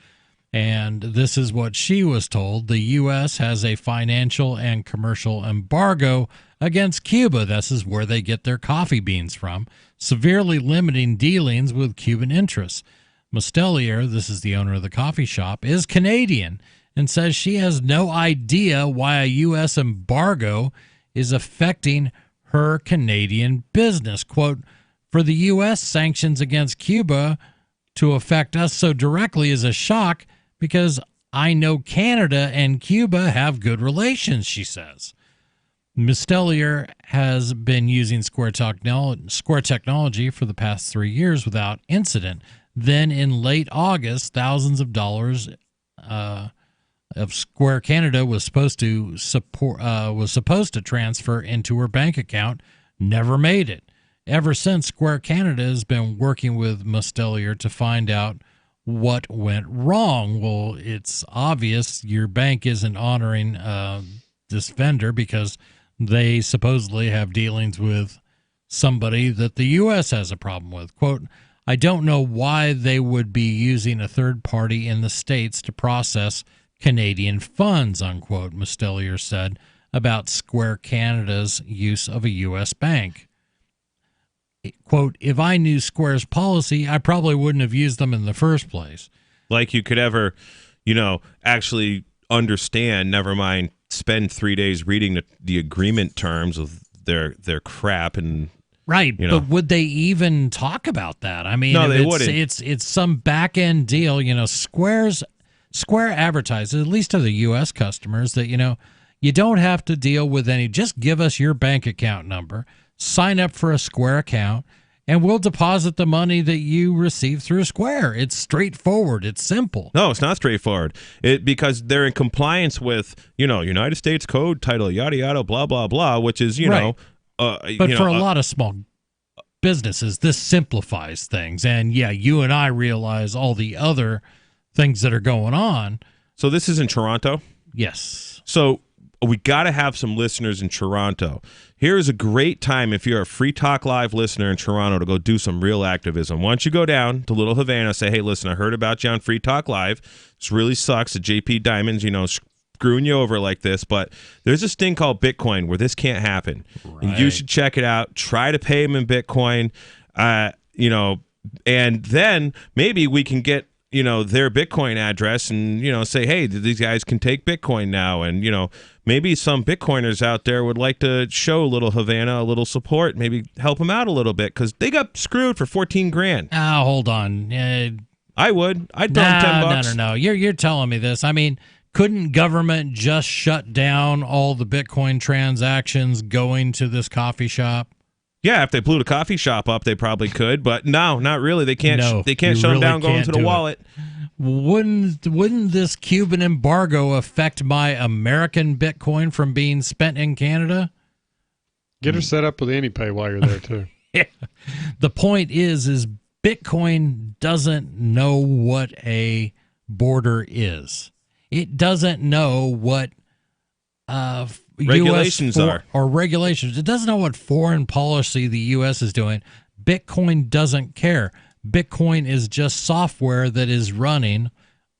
And this is what she was told. The U.S. has a financial and commercial embargo against Cuba. This is where they get their coffee beans from, severely limiting dealings with Cuban interests. Mustelier, this is the owner of the coffee shop, is Canadian and says she has no idea why a U.S. embargo is affecting her Canadian business. Quote, "For the U.S. sanctions against Cuba to affect us so directly is a shock because I know Canada and Cuba have good relations," she says. Mustelier has been using Square technology for the past 3 years without incident. Then in late August, thousands of dollars of Square Canada was supposed to transfer into her bank account, never made it. Ever since, Square Canada has been working with Mustelier to find out what went wrong. Well, it's obvious your bank isn't honoring this vendor because they supposedly have dealings with somebody that the U.S. has a problem with. Quote, "I don't know why they would be using a third party in the States to process Canadian funds," unquote, Mustelier said about Square Canada's use of a U.S. bank. Quote, "If I knew Square's policy, I probably wouldn't have used them in the first place." Like you could ever, actually understand, never mind spend 3 days reading the agreement terms of their crap and right. But would they even talk about that? I mean, no, they wouldn't. It's some back end deal. Square advertises, at least to the U.S. customers, that you don't have to deal with any. Just give us your bank account number, sign up for a Square account, and we'll deposit the money that you receive through Square. It's straightforward. It's simple. No, it's not straightforward. Because they're in compliance with, United States Code, title, yada, yada, blah, blah, blah, which is, right. But for a lot of small businesses. This simplifies things. And yeah, you and I realize all the other things that are going on. So this is in Toronto? Yes. So we got to have some listeners in Toronto. Here is a great time if you're a Free Talk Live listener in Toronto to go do some real activism. Why don't you go down to Little Havana, say, hey, listen, I heard about you on Free Talk Live. This really sucks that JP Diamond's, screwing you over like this, but there's this thing called Bitcoin where this can't happen. Right. And you should check it out. Try to pay them in Bitcoin, and then maybe we can get their Bitcoin address and say, hey, these guys can take Bitcoin now, and maybe some Bitcoiners out there would like to show Little Havana a little support, maybe help them out a little bit because they got screwed for $14,000. Oh, hold on. I would. I'd throw them $10. No. You're telling me this. I mean, couldn't government just shut down all the Bitcoin transactions going to this coffee shop? Yeah, if they blew the coffee shop up, they probably could. But no, not really. They can't. No, they can't shut them down going to the wallet. Wouldn't this Cuban embargo affect my American Bitcoin from being spent in Canada? Get her set up with AnyPay while you're there too. Yeah. The point is Bitcoin doesn't know what a border is. It doesn't know what regulations are or regulations. It doesn't know what foreign policy the U.S. is doing. Bitcoin doesn't care. Bitcoin is just software that is running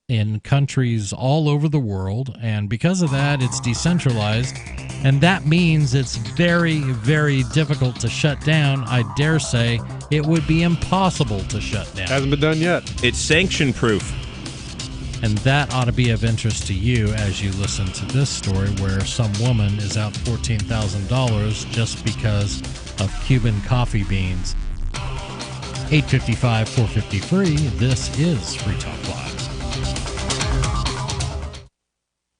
in countries all over the world, and because of that, it's decentralized, and that means it's very, very difficult to shut down. I dare say it would be impossible to shut down. Hasn't been done yet. It's sanction-proof. And that ought to be of interest to you as you listen to this story where some woman is out $14,000 just because of Cuban coffee beans. 855-450-FREE. This is Free Talk Live.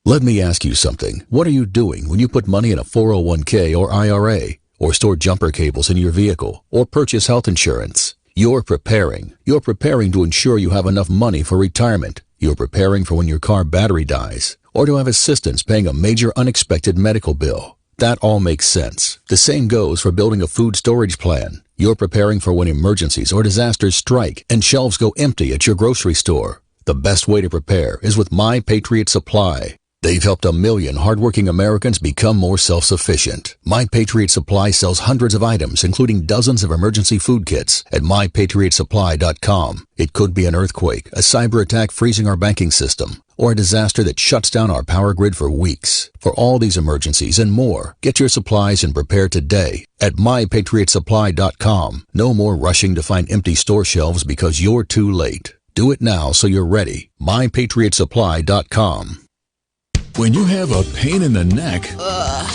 Let me ask you something. What are you doing when you put money in a 401k or IRA, or store jumper cables in your vehicle, or purchase health insurance? You're preparing. You're preparing to ensure you have enough money for retirement. You're preparing for when your car battery dies, or to have assistance paying a major unexpected medical bill. That all makes sense. The same goes for building a food storage plan. You're preparing for when emergencies or disasters strike and shelves go empty at your grocery store. The best way to prepare is with My Patriot Supply. They've helped 1 million hardworking Americans become more self-sufficient. My Patriot Supply sells hundreds of items, including dozens of emergency food kits at MyPatriotSupply.com. It could be an earthquake, a cyber attack freezing our banking system, or a disaster that shuts down our power grid for weeks. For all these emergencies and more, get your supplies and prepare today at MyPatriotSupply.com. No more rushing to find empty store shelves because you're too late. Do it now so you're ready. MyPatriotSupply.com. When you have a pain in the neck,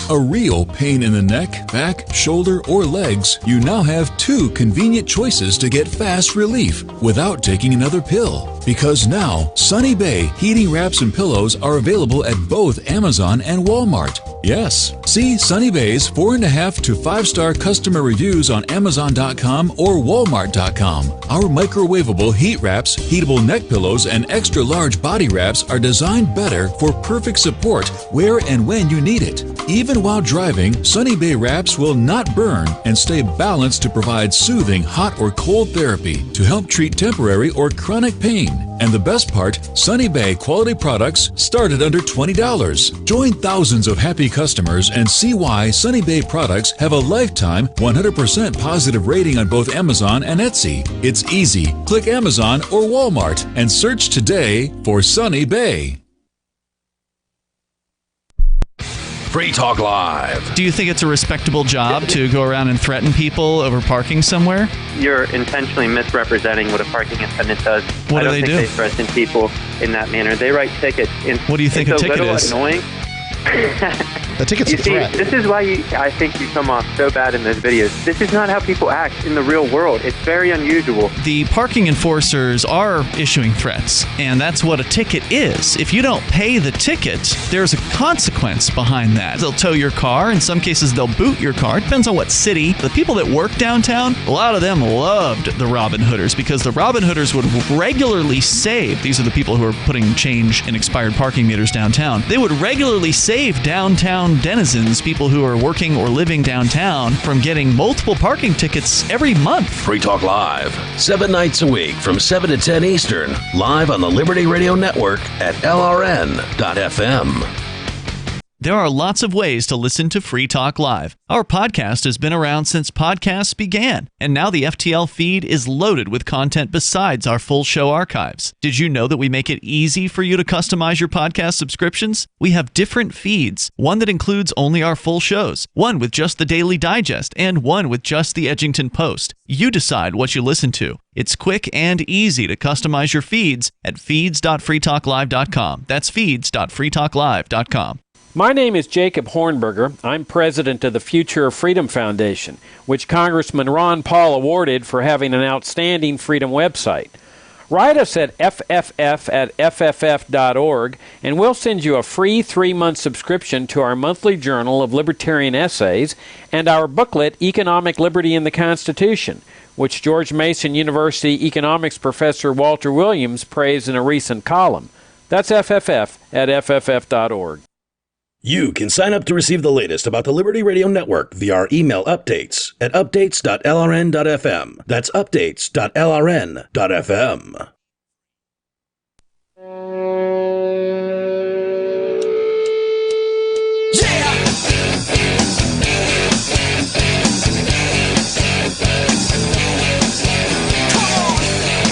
a real pain in the neck, back, shoulder, or legs, you now have 2 convenient choices to get fast relief without taking another pill. Because now, Sunny Bay heating wraps and pillows are available at both Amazon and Walmart. Yes, see Sunny Bay's 4.5 to 5-star customer reviews on Amazon.com or Walmart.com. Our microwavable heat wraps, heatable neck pillows, and extra large body wraps are designed better for perfect support where and when you need it. Even while driving, Sunny Bay wraps will not burn and stay balanced to provide soothing hot or cold therapy to help treat temporary or chronic pain. And the best part, Sunny Bay quality products start at under $20. Join thousands of happy customers and see why Sunny Bay products have a lifetime 100% positive rating on both Amazon and Etsy. It's easy. Click Amazon or Walmart and search today for Sunny Bay. Free Talk Live. Do you think it's a respectable job to go around and threaten people over parking somewhere? You're intentionally misrepresenting what a parking attendant does. What do they do? I don't think they threaten people in that manner. They write tickets. What do you think a ticket is? Annoying. The ticket's a threat. This is why I think you come off so bad in those videos. This is not how people act in the real world. It's very unusual. The parking enforcers are issuing threats, and that's what a ticket is. If you don't pay the ticket, there's a consequence behind that. They'll tow your car. In some cases, they'll boot your car. It depends on what city. The people that work downtown, a lot of them loved the Robin Hooders because the Robin Hooders would regularly save. These are the people who are putting change in expired parking meters downtown. They would regularly save downtown downtown denizens, people who are working or living downtown, from getting multiple parking tickets every month. Free Talk Live, 7 nights a week from 7 to 10 Eastern, live on the Liberty Radio Network at LRN.FM. There are lots of ways to listen to Free Talk Live. Our podcast has been around since podcasts began, and now the FTL feed is loaded with content besides our full show archives. Did you know that we make it easy for you to customize your podcast subscriptions? We have different feeds, one that includes only our full shows, one with just the Daily Digest, and one with just the Edgington Post. You decide what you listen to. It's quick and easy to customize your feeds at feeds.freetalklive.com. That's feeds.freetalklive.com. My name is Jacob Hornberger. I'm president of the Future of Freedom Foundation, which Congressman Ron Paul awarded for having an outstanding freedom website. Write us at fff@fff.org, and we'll send you a free 3-month subscription to our monthly journal of libertarian essays and our booklet, Economic Liberty in the Constitution, which George Mason University economics professor Walter Williams praised in a recent column. That's fff@fff.org. You can sign up to receive the latest about the Liberty Radio Network via our email updates at updates.lrn.fm. That's updates.lrn.fm.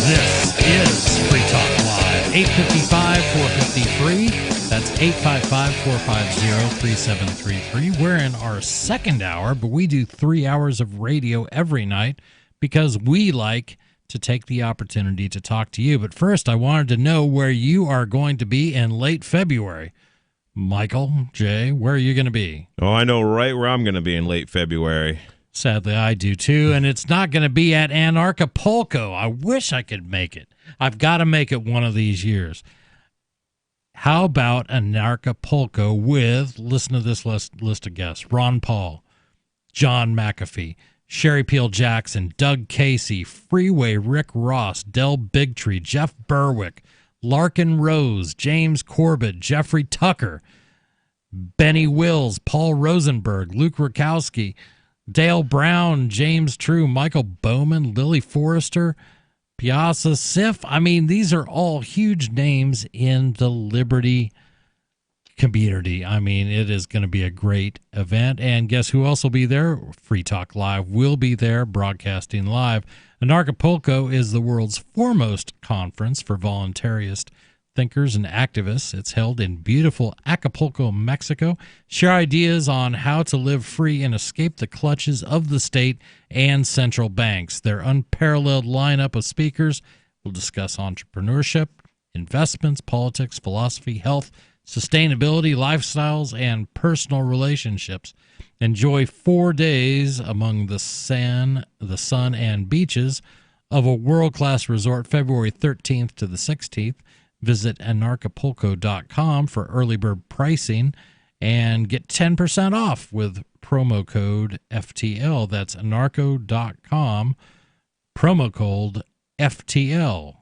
This is Free Talk Live, 855-450-FREE. That's 855-450-3733. We're in our second hour, but we do 3 hours of radio every night because we like to take the opportunity to talk to you. But first, I wanted to know where you are going to be in late February. Michael, Jay, where are you going to be? Oh, I know right where I'm going to be in late February. Sadly, I do too, and it's not going to be at Anarchapulco. I wish I could make it. I've got to make it one of these years. How about Anarchapulco with, listen to this list of guests, Ron Paul, John McAfee, Sherry Peel Jackson, Doug Casey, Freeway Rick Ross, Del Bigtree, Jeff Berwick, Larkin Rose, James Corbett, Jeffrey Tucker, Benny Wills, Paul Rosenberg, Luke Rakowski, Dale Brown, James True, Michael Bowman, Lily Forrester, Piazza Sif. I mean, these are all huge names in the Liberty community. I mean, it is going to be a great event. And guess who else will be there? Free Talk Live will be there, broadcasting live. Anarchapulco is the world's foremost conference for voluntarist thinkers and activists. It's held in beautiful Acapulco, Mexico. Share ideas on how to live free and escape the clutches of the state and central banks. Their unparalleled lineup of speakers will discuss entrepreneurship, investments, politics, philosophy, health, sustainability, lifestyles, and personal relationships. Enjoy 4 days among the sun and beaches of a world-class resort, February 13th to the 16th. Visit anarchapulco.com for early bird pricing and get 10% off with promo code FTL. That's anarcho.com, promo code FTL.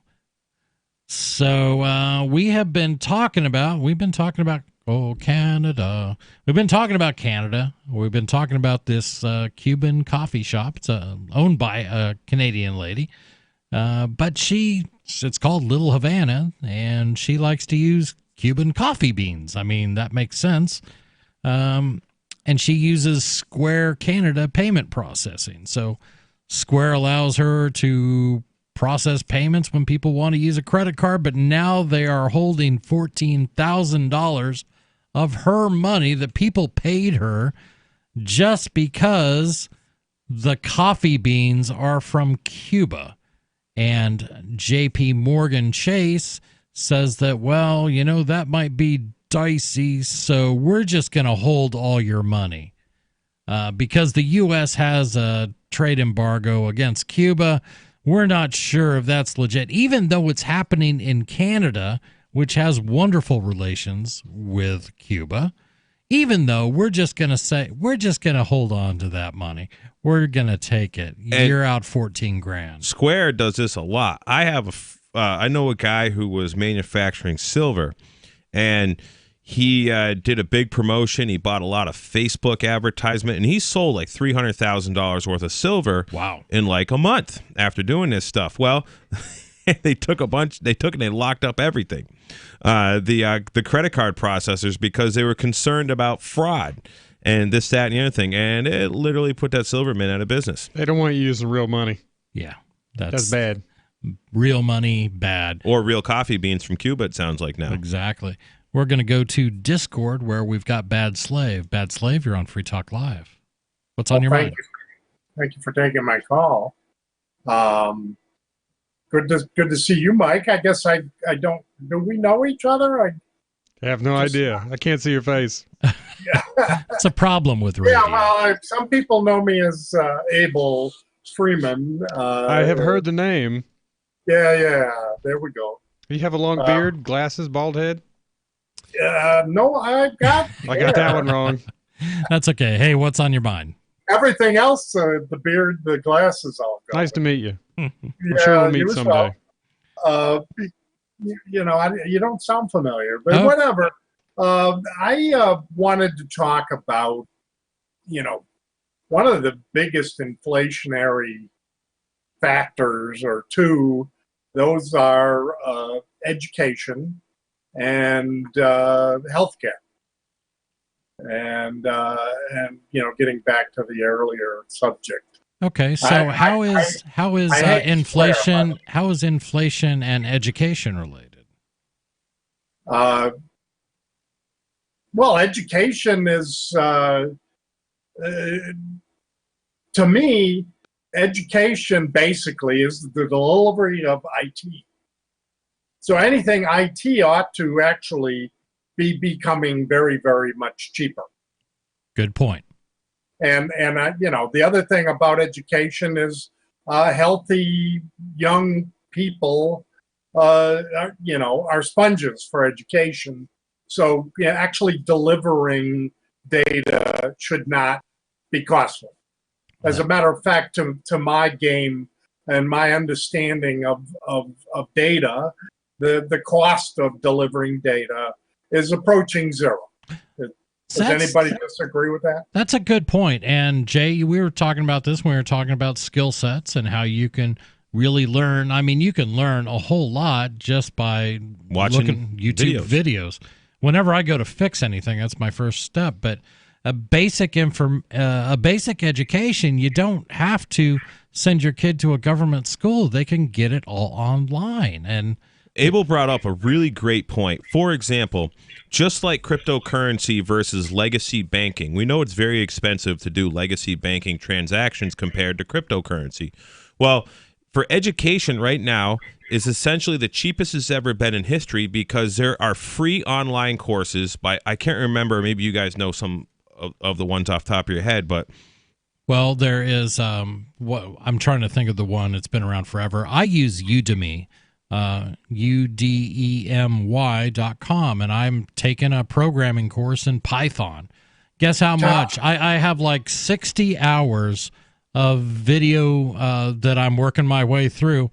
So we've been talking about Canada. We've been talking about Canada. We've been talking about this Cuban coffee shop. It's owned by a Canadian lady, but it's called Little Havana, and she likes to use Cuban coffee beans. I mean, that makes sense. And she uses Square Canada payment processing. So Square allows her to process payments when people want to use a credit card, but now they are holding $14,000 of her money that people paid her just because the coffee beans are from Cuba. And J.P. Morgan Chase says that, well, you know, that might be dicey, so we're just going to hold all your money. Because the U.S. has a trade embargo against Cuba, we're not sure if that's legit, even though it's happening in Canada, which has wonderful relations with Cuba. Even though we're just going to hold on to that money. We're going to take it. You're out $14,000. Square does this a lot. I know a guy who was manufacturing silver, and He did a big promotion. He bought a lot of Facebook advertisement, and he sold like $300,000 worth of silver. Wow! In like a month after doing this stuff. Well, they took it and they locked up everything. The credit card processors, because they were concerned about fraud and this, that, and the other thing, and it literally put that Silverman out of business. They don't want you using real money. Yeah, that's bad. Real money, bad. Or real coffee beans from Cuba, it sounds like now. Exactly. We're going to go to Discord, where we've got Bad Slave. Bad Slave, you're on Free Talk Live. What's on your mind? Thank you for taking my call. Good to see you, Mike. I guess I don't. Do we know each other? I have no idea. I can't see your face. It's a problem with radio. Yeah, well, some people know me as Abel Freeman. I have heard the name. Yeah. There we go. You have a long beard, glasses, bald head? No, I got that one wrong. That's okay. Hey, what's on your mind? Everything else, the beard, the glasses, all gone. Nice to meet you. I'm sure we'll meet someday. You don't sound familiar, but whatever. I wanted to talk about, one of the biggest inflationary factors, or two. Those are education and healthcare. And getting back to the earlier subject. Okay, so how is inflation and education related? Well, education is to me, education basically is the delivery of IT. So anything IT ought to actually be becoming very, very much cheaper. Good point. And the other thing about education is healthy young people, are sponges for education. So actually delivering data should not be costly. As a matter of fact, to my game and my understanding of data, the cost of delivering data is approaching zero. Does anybody disagree with that? That's a good point. And Jay, we were talking about this when we were talking about skill sets and how you can really learn. I mean, you can learn a whole lot just by looking YouTube videos. Whenever I go to fix anything, that's my first step. But a basic education, you don't have to send your kid to a government school. They can get it all online. And Abel brought up a really great point. For example, just like cryptocurrency versus legacy banking, we know it's very expensive to do legacy banking transactions compared to cryptocurrency. Well, for education right now is essentially the cheapest it's ever been in history, because there are free online courses by, I can't remember, maybe you guys know some of the ones off the top of your head, but well, there is what I'm trying to think of the one that's been around forever. I use Udemy. udemy.com, and I'm taking a programming course in Python. Guess how much? I have like 60 hours of video that I'm working my way through.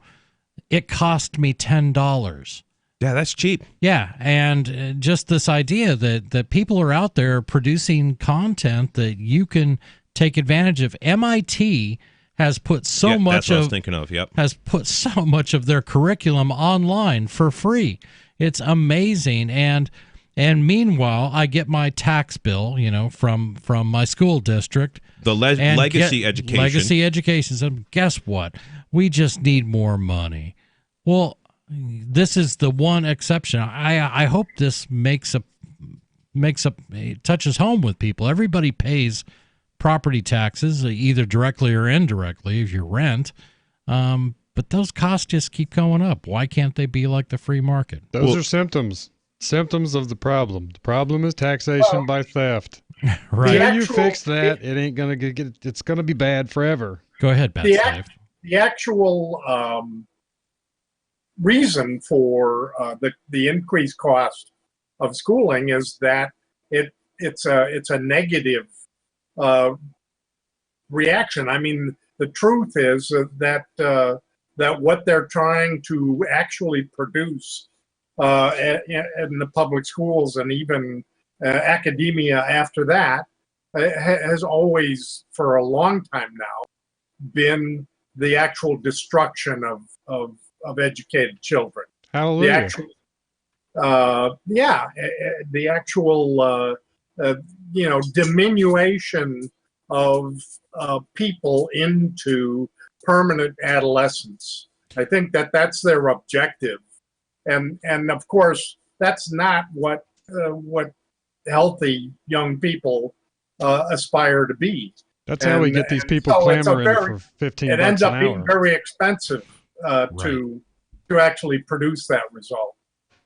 It cost me $10. Yeah, that's cheap. Yeah, and just this idea that people are out there producing content that you can take advantage of. MIT has put so much that's what I was thinking of. Yep. Has put so much of their curriculum online for free. It's amazing. And meanwhile, I get my tax bill, from my school district. The legacy education. Legacy education. So guess what? We just need more money. Well, this is the one exception. I hope this touches home with people. Everybody pays property taxes, either directly or indirectly, if you rent. But those costs just keep going up. Why can't they be like the free market? Those are symptoms of the problem. The problem is taxation by theft. Right. Until you fix that, it ain't gonna get. It's gonna be bad forever. Go ahead, Bad Slave. The actual reason for the increased cost of schooling is that it's a negative reaction. I mean, the truth is that what they're trying to actually produce in the public schools and even academia after that has always, for a long time now, been the actual destruction of educated children. Hallelujah. The actual diminution of people into permanent adolescence. I think that's their objective, and of course that's not what healthy young people aspire to be. That's how we get these people clamoring for $15 It ends an up being hour. very expensive to actually produce that result.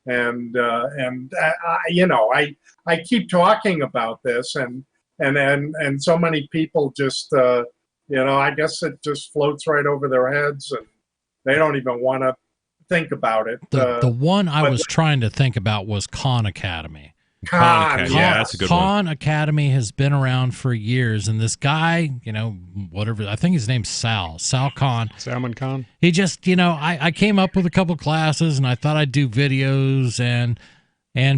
And I keep talking about this, and so many people just I guess it just floats right over their heads, and they don't even want to think about it. The one I was trying to think about was Khan Academy. That's a good one. Khan Academy has been around for years, and this guy, whatever, I think his name's Sal Khan. Salman Khan. He just, I came up with a couple classes, and I thought I'd do videos, and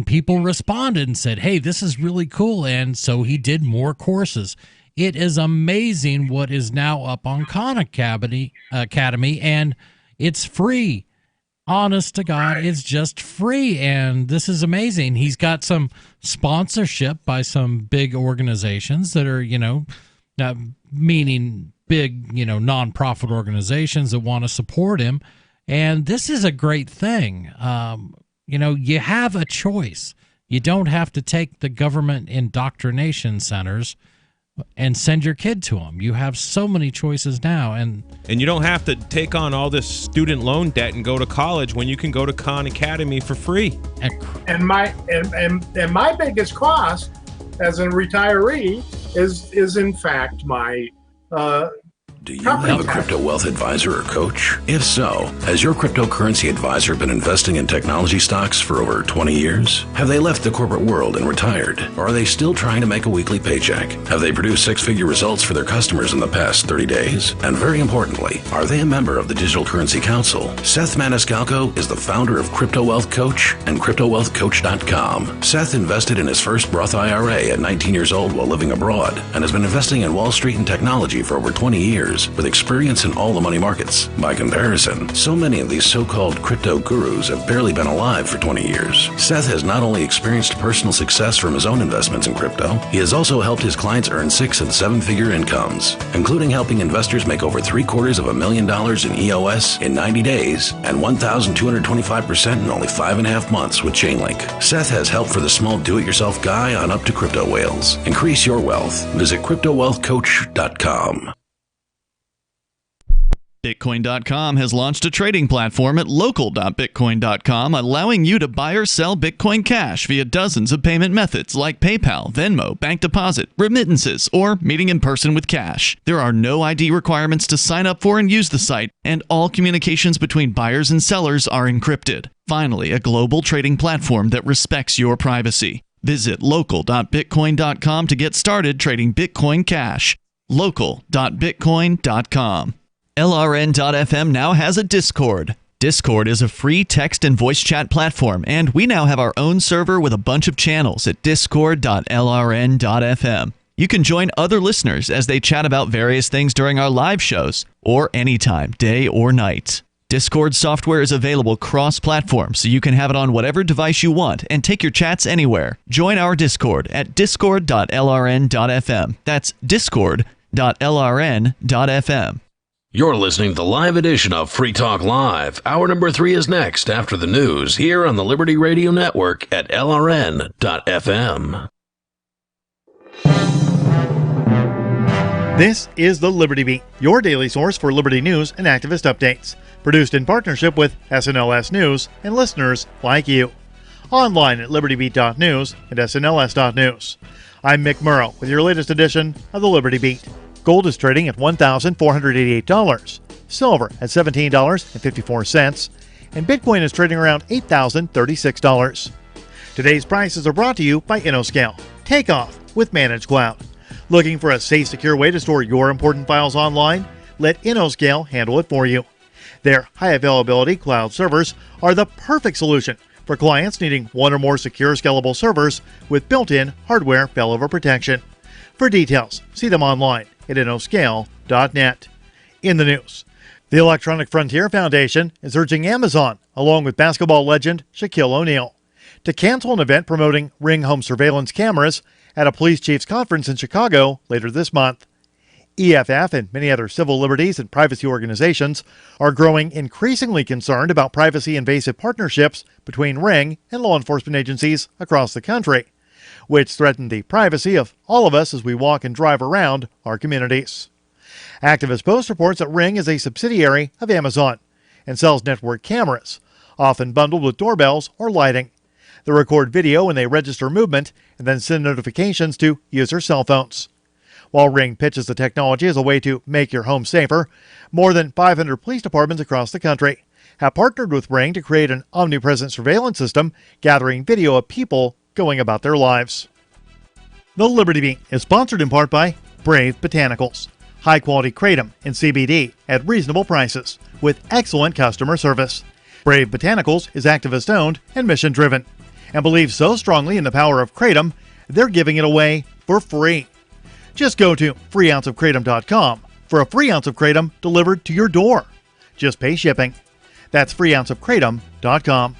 people responded and said, hey, this is really cool, and so he did more courses. It is amazing what is now up on Khan Academy, and it's free. Honest to God, it's just free, and this is amazing. He's got some sponsorship by some big organizations that are, meaning big, nonprofit organizations that want to support him, and this is a great thing. You have a choice. You don't have to take the government indoctrination centers and send your kid to them. You have so many choices now, and you don't have to take on all this student loan debt and go to college when you can go to Khan Academy for free. And my biggest cost as a retiree is in fact my Do you have a crypto wealth advisor or coach? If so, has your cryptocurrency advisor been investing in technology stocks for over 20 years? Have they left the corporate world and retired? Or are they still trying to make a weekly paycheck? Have they produced six-figure results for their customers in the past 30 days? And very importantly, are they a member of the Digital Currency Council? Seth Maniscalco is the founder of Crypto Wealth Coach and CryptoWealthCoach.com. Seth invested in his first Roth IRA at 19 years old while living abroad and has been investing in Wall Street and technology for over 20 years with experience in all the money markets. By comparison, so many of these so-called crypto gurus have barely been alive for 20 years. Seth has not only experienced personal success from his own investments in crypto, he has also helped his clients earn 6- and 7-figure incomes, including helping investors make over $750,000 in EOS in 90 days and 1,225% in only 5.5 months with Chainlink. Seth has help for the small do-it-yourself guy on up to crypto whales. Increase your wealth. Visit CryptoWealthCoach.com. Bitcoin.com has launched a trading platform at local.bitcoin.com, allowing you to buy or sell Bitcoin Cash via dozens of payment methods like PayPal, Venmo, bank deposit, remittances, or meeting in person with cash. There are no ID requirements to sign up for and use the site, and all communications between buyers and sellers are encrypted. Finally, a global trading platform that respects your privacy. Visit local.bitcoin.com to get started trading Bitcoin Cash. local.bitcoin.com. LRN.FM now has a Discord. Discord is a free text and voice chat platform, and we now have our own server with a bunch of channels at discord.lrn.fm. You can join other listeners as they chat about various things during our live shows, or anytime, day or night. Discord software is available cross-platform, so you can have it on whatever device you want and take your chats anywhere. Join our Discord at discord.lrn.fm. That's discord.lrn.fm. You're listening to the live edition of Free Talk Live. Hour number 3 is next after the news here on the Liberty Radio Network at LRN.FM. This is the Liberty Beat, your daily source for Liberty news and activist updates. Produced in partnership with SNLS News and listeners like you. Online at libertybeat.news and snls.news. I'm Mick Murrow with your latest edition of the Liberty Beat. Gold is trading at $1,488, silver at $17.54, and Bitcoin is trading around $8,036. Today's prices are brought to you by InnoScale. Take off with Managed Cloud. Looking for a safe, secure way to store your important files online? Let InnoScale handle it for you. Their high availability cloud servers are the perfect solution for clients needing one or more secure scalable servers with built-in hardware failover protection. For details, see them online at noscale.net. In the news, the Electronic Frontier Foundation is urging Amazon, along with basketball legend Shaquille O'Neal, to cancel an event promoting Ring home surveillance cameras at a police chief's conference in Chicago later this month. EFF and many other civil liberties and privacy organizations are growing increasingly concerned about privacy-invasive partnerships between Ring and law enforcement agencies across the country, which threaten the privacy of all of us as we walk and drive around our communities. Activist Post reports that Ring is a subsidiary of Amazon and sells network cameras, often bundled with doorbells or lighting. They record video when they register movement and then send notifications to user cell phones. While Ring pitches the technology as a way to make your home safer, more than 500 police departments across the country have partnered with Ring to create an omnipresent surveillance system gathering video of people going about their lives. The Liberty Beat is sponsored in part by Brave Botanicals, high-quality kratom and CBD at reasonable prices with excellent customer service. Brave Botanicals is activist-owned and mission-driven and believes so strongly in the power of kratom, they're giving it away for free. Just go to freeounceofkratom.com for a free ounce of kratom delivered to your door. Just pay shipping. That's freeounceofkratom.com.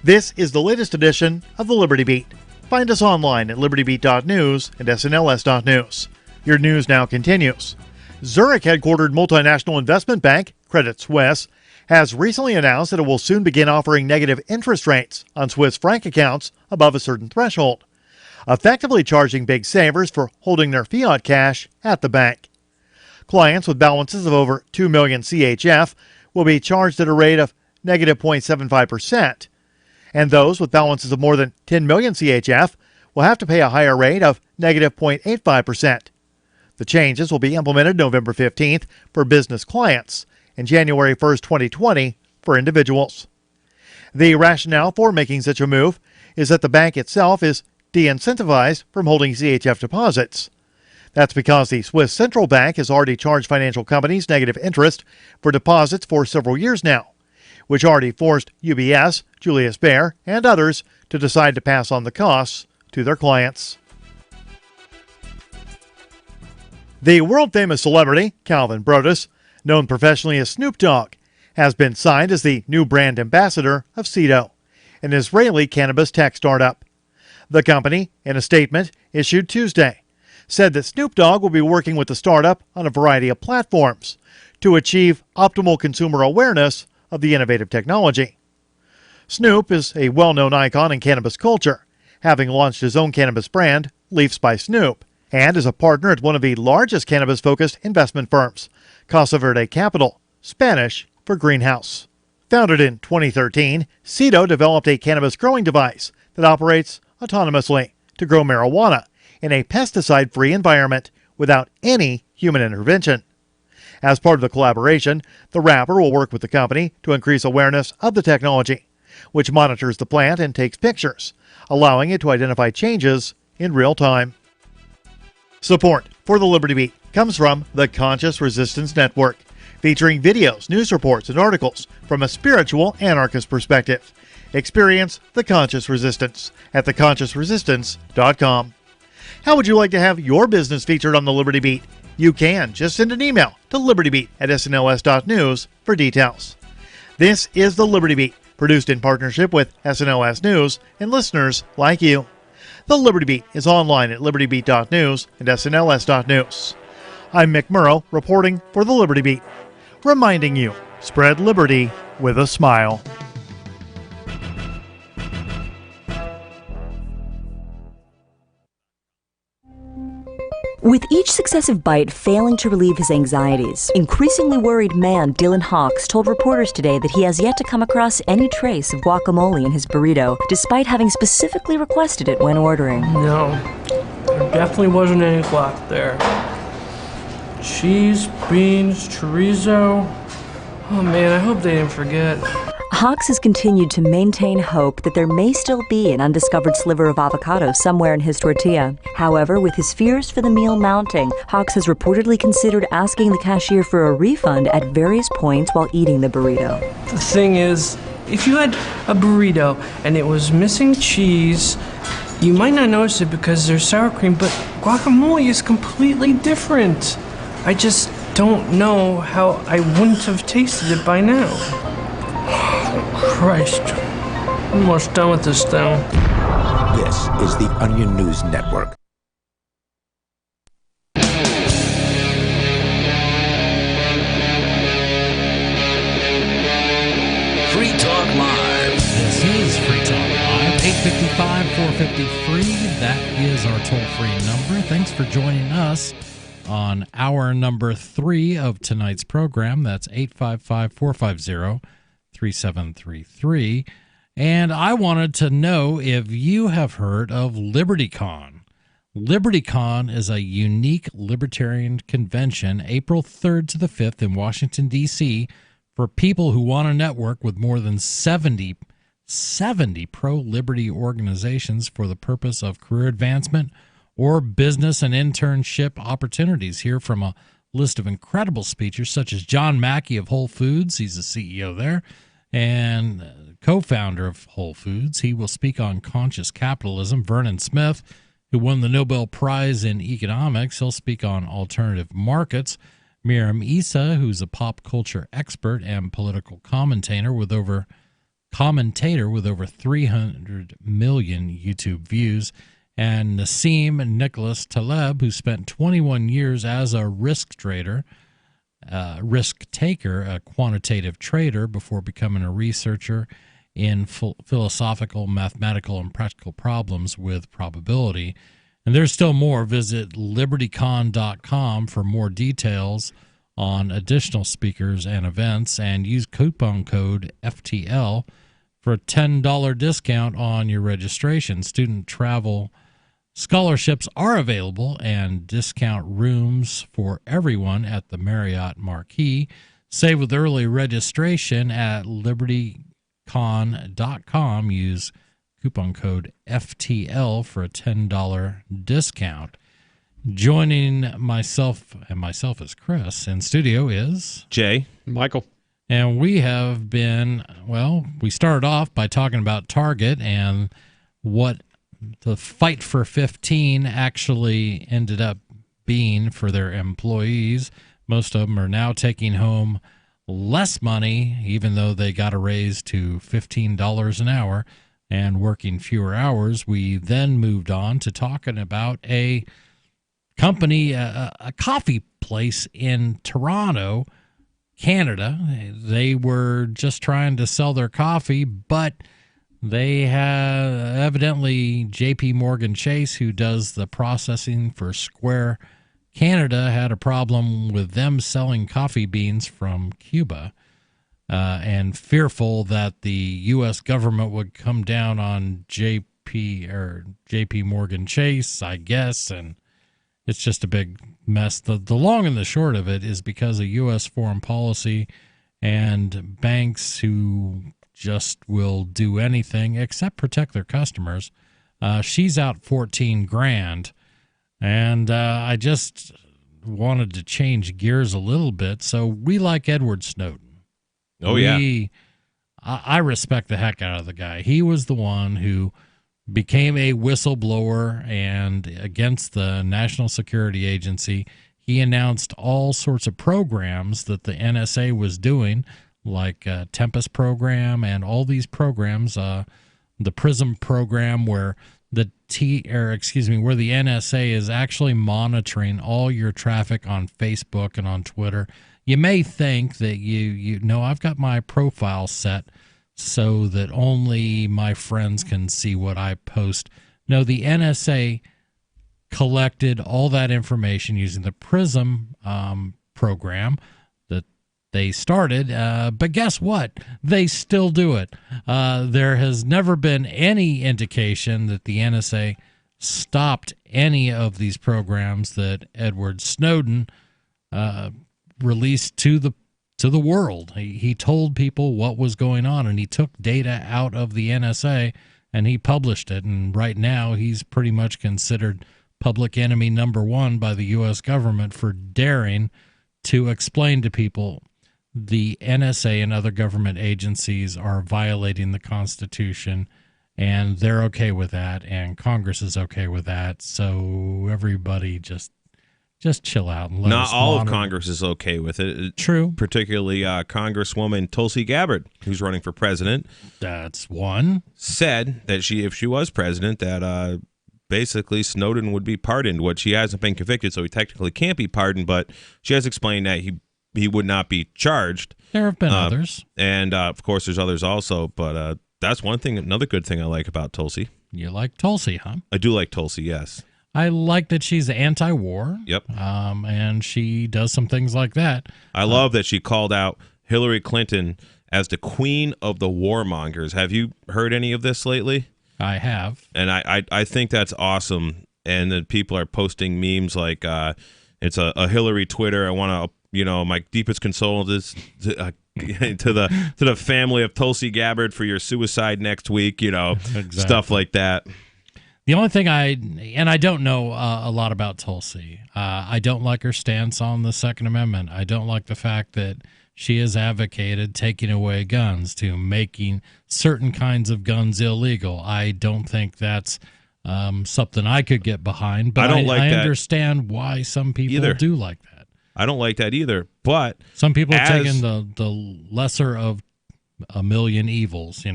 This is the latest edition of the Liberty Beat. Find us online at libertybeat.news and snls.news. Your news now continues. Zurich-headquartered multinational investment bank Credit Suisse has recently announced that it will soon begin offering negative interest rates on Swiss franc accounts above a certain threshold, effectively charging big savers for holding their fiat cash at the bank. Clients with balances of over 2 million CHF will be charged at a rate of negative 0.75%, and those with balances of more than 10 million CHF will have to pay a higher rate of negative 0.85%. The changes will be implemented November 15th for business clients and January 1st, 2020 for individuals. The rationale for making such a move is that the bank itself is de-incentivized from holding CHF deposits. That's because the Swiss Central Bank has already charged financial companies negative interest for deposits for several years now, which already forced UBS, Julius Baer, and others to decide to pass on the costs to their clients. The world-famous celebrity, Calvin Brodus, known professionally as Snoop Dogg, has been signed as the new brand ambassador of Cedo, an Israeli cannabis tech startup. The company, in a statement issued Tuesday, said that Snoop Dogg will be working with the startup on a variety of platforms to achieve optimal consumer awareness of the innovative technology. Snoop is a well-known icon in cannabis culture, having launched his own cannabis brand, Leafs by Snoop, and is a partner at one of the largest cannabis-focused investment firms, Casa Verde Capital, Spanish for greenhouse. Founded in 2013, Cedo developed a cannabis growing device that operates autonomously to grow marijuana in a pesticide-free environment without any human intervention. As part of the collaboration, the rapper will work with the company to increase awareness of the technology, which monitors the plant and takes pictures, allowing it to identify changes in real time. Support for the Liberty Beat comes from the Conscious Resistance Network, featuring videos, news reports, and articles from a spiritual anarchist perspective. Experience the Conscious Resistance at theconsciousresistance.com. How would you like to have your business featured on the Liberty Beat? You can. Just send an email to libertybeat@snls.news for details. This is the Liberty Beat, produced in partnership with SNLS News and listeners like you. The Liberty Beat is online at libertybeat.news and snls.news. I'm Mick Murrow, reporting for the Liberty Beat, reminding you, spread liberty with a smile. With each successive bite failing to relieve his anxieties, increasingly worried man Dylan Hawks told reporters today that he has yet to come across any trace of guacamole in his burrito, despite having specifically requested it when ordering. No, there definitely wasn't any guac there. Cheese, beans, chorizo. Oh man, I hope they didn't forget. Hawks has continued to maintain hope that there may still be an undiscovered sliver of avocado somewhere in his tortilla. However, with his fears for the meal mounting, Hawks has reportedly considered asking the cashier for a refund at various points while eating the burrito. The thing is, if you had a burrito and it was missing cheese, you might not notice it because there's sour cream, but guacamole is completely different. I just don't know how I wouldn't have tasted it by now. Christ. I'm almost done with this thing. This is the Onion News Network. Free Talk Live. This is Free Talk Live. 855-450-FREE. That is our toll-free number. Thanks for joining us on hour number 3 of tonight's program. That's 855-450-3733. And I wanted to know if you have heard of LibertyCon. LibertyCon is a unique libertarian convention, April 3rd to the 5th in Washington, D.C., for people who want to network with more than 70 pro-liberty organizations for the purpose of career advancement or business and internship opportunities. Hear from a list of incredible speakers such as John Mackey of Whole Foods. He's the CEO there and co-founder of Whole Foods. He will speak on conscious capitalism. Vernon Smith, who won the Nobel Prize in Economics, he'll speak on alternative markets. Miriam Issa, who's a pop culture expert and political commentator with over 300 million YouTube views, and Nassim Nicholas Taleb, who spent 21 years as a risk taker, a quantitative trader, before becoming a researcher in philosophical, mathematical, and practical problems with probability. And there's still more. Visit libertycon.com for more details on additional speakers and events, and use coupon code FTL for a $10 discount on your registration. Student travel scholarships are available and discount rooms for everyone at the Marriott Marquis. Save with early registration at libertycon.com. Use coupon code FTL for a $10 discount. Joining myself as Chris in studio is Jay. Michael. And we have been, we started off by talking about Target and what the fight for 15 actually ended up being for their employees. Most of them are now taking home less money, even though they got a raise to $15 an hour and working fewer hours. We then moved on to talking about a company, a coffee place in Toronto, Canada. They were just trying to sell their coffee, but they had evidently JP Morgan Chase, who does the processing for Square Canada, had a problem with them selling coffee beans from Cuba, and fearful that the U.S. government would come down on JP Morgan Chase, I guess, and it's just a big mess. The long and the short of it is because of U.S. foreign policy and banks who just will do anything except protect their customers. She's out $14,000, and I just wanted to change gears a little bit. So we like Edward Snowden. Oh, yeah. I respect the heck out of the guy. He was the one who became a whistleblower, and against the National Security Agency, he announced all sorts of programs that the NSA was doing, like Tempest program and all these programs, the PRISM program, where the NSA is actually monitoring all your traffic on Facebook and on Twitter. You may think that you know I've got my profile set so that only my friends can see what I post. No, the NSA collected all that information using the PRISM program that they started, but guess what? They still do it. There has never been any indication that the NSA stopped any of these programs that Edward Snowden released to the world. He told people what was going on, and he took data out of the NSA and he published it. And right now he's pretty much considered public enemy number one by the U.S. government for daring to explain to people the NSA and other government agencies are violating the Constitution, and they're okay with that, and Congress is okay with that. So everybody just chill out and let Not us all monitor. of Congress is okay with it. True. Particularly Congresswoman Tulsi Gabbard, who's running for president. That's one. Said that if she was president, that basically Snowden would be pardoned. What she hasn't been convicted, so he technically can't be pardoned. But she has explained that he would not be charged. There have been others, and of course there's others also. But that's one thing. Another good thing I like about Tulsi. You like Tulsi, huh? I do like Tulsi. Yes. I like that she's anti-war. Yep. And she does some things like that. I love that she called out Hillary Clinton as the queen of the warmongers. Have you heard any of this lately? I have. And I think that's awesome. And then people are posting memes like it's a Hillary Twitter. I want to, my deepest condolences to the family of Tulsi Gabbard for your suicide next week. Exactly. Stuff like that. The only thing I don't know a lot about Tulsi. I don't like her stance on the Second Amendment. I don't like the fact that she has advocated taking away guns to making certain kinds of guns illegal. I don't think that's something I could get behind, but I understand why some people do like that. I don't like that either, but some people are taking the lesser of a million evils,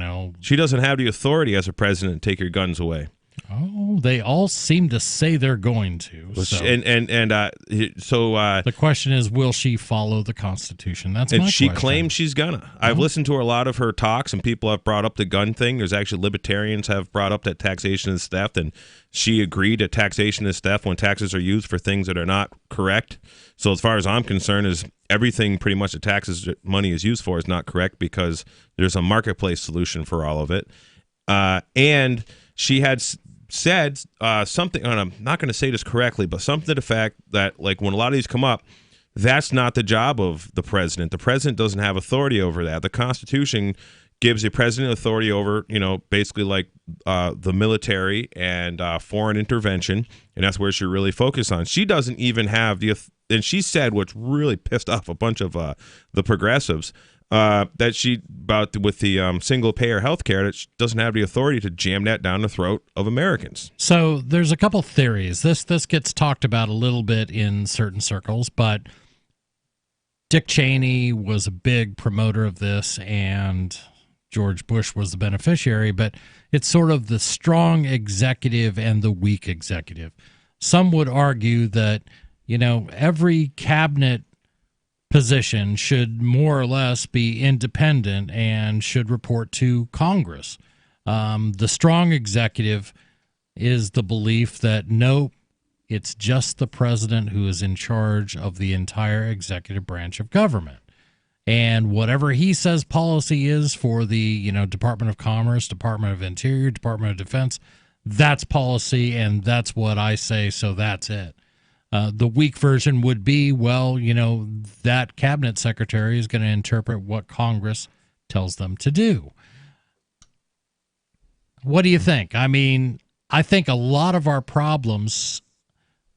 She doesn't have the authority as a president to take your guns away. Oh, they all seem to say they're going to. So. The question is, will she follow the Constitution? That's my question. And she claims she's gonna. I've listened to a lot of her talks, and people have brought up the gun thing. There's actually libertarians have brought up that taxation is theft, and she agreed that taxation is theft when taxes are used for things that are not correct. So as far as I'm concerned, is everything pretty much the taxes money is used for is not correct because there's a marketplace solution for all of it. And she had said something, and I'm not going to say this correctly, but something to the fact that, like, when a lot of these come up, that's not the job of the president. The president doesn't have authority over that. The Constitution gives the president authority over, basically like the military and foreign intervention, and that's where she really focused on. She doesn't even have and she said what's really pissed off a bunch of the progressives, that with the single payer health care, that she doesn't have the authority to jam that down the throat of Americans. So there's a couple theories. This gets talked about a little bit in certain circles, but Dick Cheney was a big promoter of this, and George Bush was the beneficiary, but it's sort of the strong executive and the weak executive. Some would argue that, every cabinet position should more or less be independent and should report to Congress. The strong executive is the belief that no, it's just the president who is in charge of the entire executive branch of government. And whatever he says policy is for the, Department of Commerce, Department of Interior, Department of Defense, that's policy, and that's what I say, so that's it. The weak version would be, that cabinet secretary is going to interpret what Congress tells them to do. What do you think? I mean, I think a lot of our problems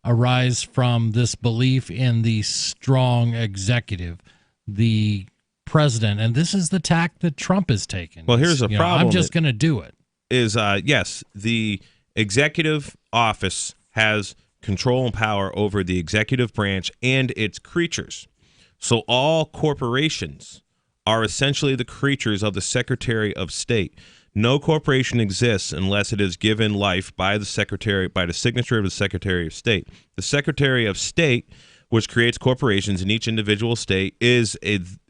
arise from this belief in the strong executive, the president, and this is the tack that Trump has taken. Well, here's a problem. I'm just going to do it. Yes, the executive office has control and power over the executive branch and its creatures. So all corporations are essentially the creatures of the Secretary of State. No corporation exists unless it is given life by the signature of the Secretary of State. The Secretary of State, which creates corporations in each individual state, is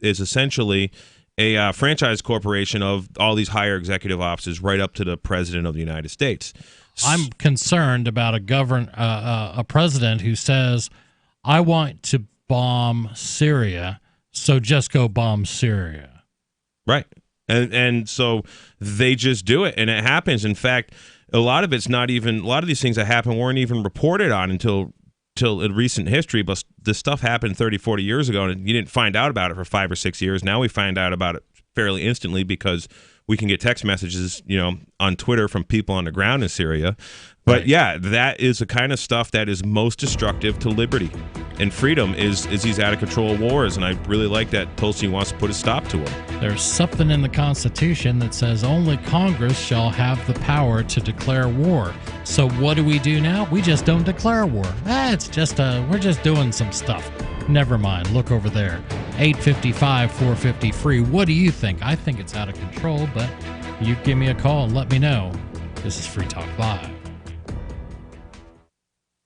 essentially a franchise corporation of all these higher executive offices right up to the President of the United States. I'm concerned about a president who says, I want to bomb Syria, so just go bomb Syria. Right. And so they just do it, and it happens. In fact, a lot of these things that happen weren't even reported on until in recent history, but this stuff happened 30, 40 years ago, and you didn't find out about it for 5 or 6 years. Now we find out about it fairly instantly because we can get text messages, on Twitter from people on the ground in Syria. But yeah, that is the kind of stuff that is most destructive to liberty and freedom is these out of control wars. And I really like that Tulsi wants to put a stop to them. There's something in the Constitution that says only Congress shall have the power to declare war. So what do we do now? We just don't declare war. It's just we're just doing some stuff. Never mind. Look over there. 855-450 free. What do you think? I think it's out of control, but you give me a call and let me know. This is Free Talk Live.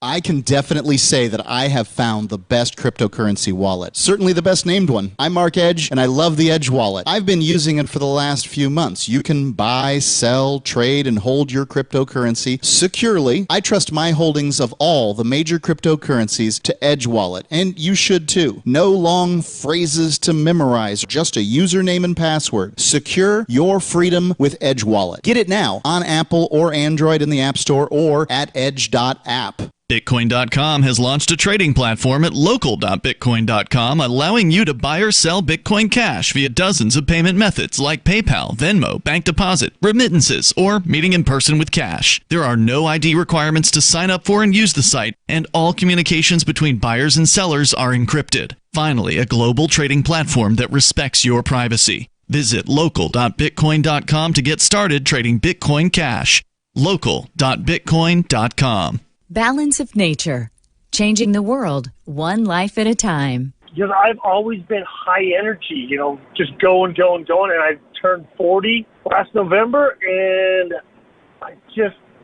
I can definitely say that I have found the best cryptocurrency wallet. Certainly the best named one. I'm Mark Edge, and I love the Edge wallet. I've been using it for the last few months. You can buy, sell, trade, and hold your cryptocurrency securely. I trust my holdings of all the major cryptocurrencies to Edge wallet, and you should too. No long phrases to memorize, just a username and password. Secure your freedom with Edge wallet. Get it now on Apple or Android in the App Store or at edge.app. Bitcoin.com has launched a trading platform at local.bitcoin.com, allowing you to buy or sell Bitcoin Cash via dozens of payment methods like PayPal, Venmo, bank deposit, remittances, or meeting in person with cash. There are no ID requirements to sign up for and use the site, and all communications between buyers and sellers are encrypted. Finally, a global trading platform that respects your privacy. Visit local.bitcoin.com to get started trading Bitcoin Cash. local.bitcoin.com. Balance of nature, changing the world one life at a time. I've always been high energy, just going. And I turned 40 last November, and I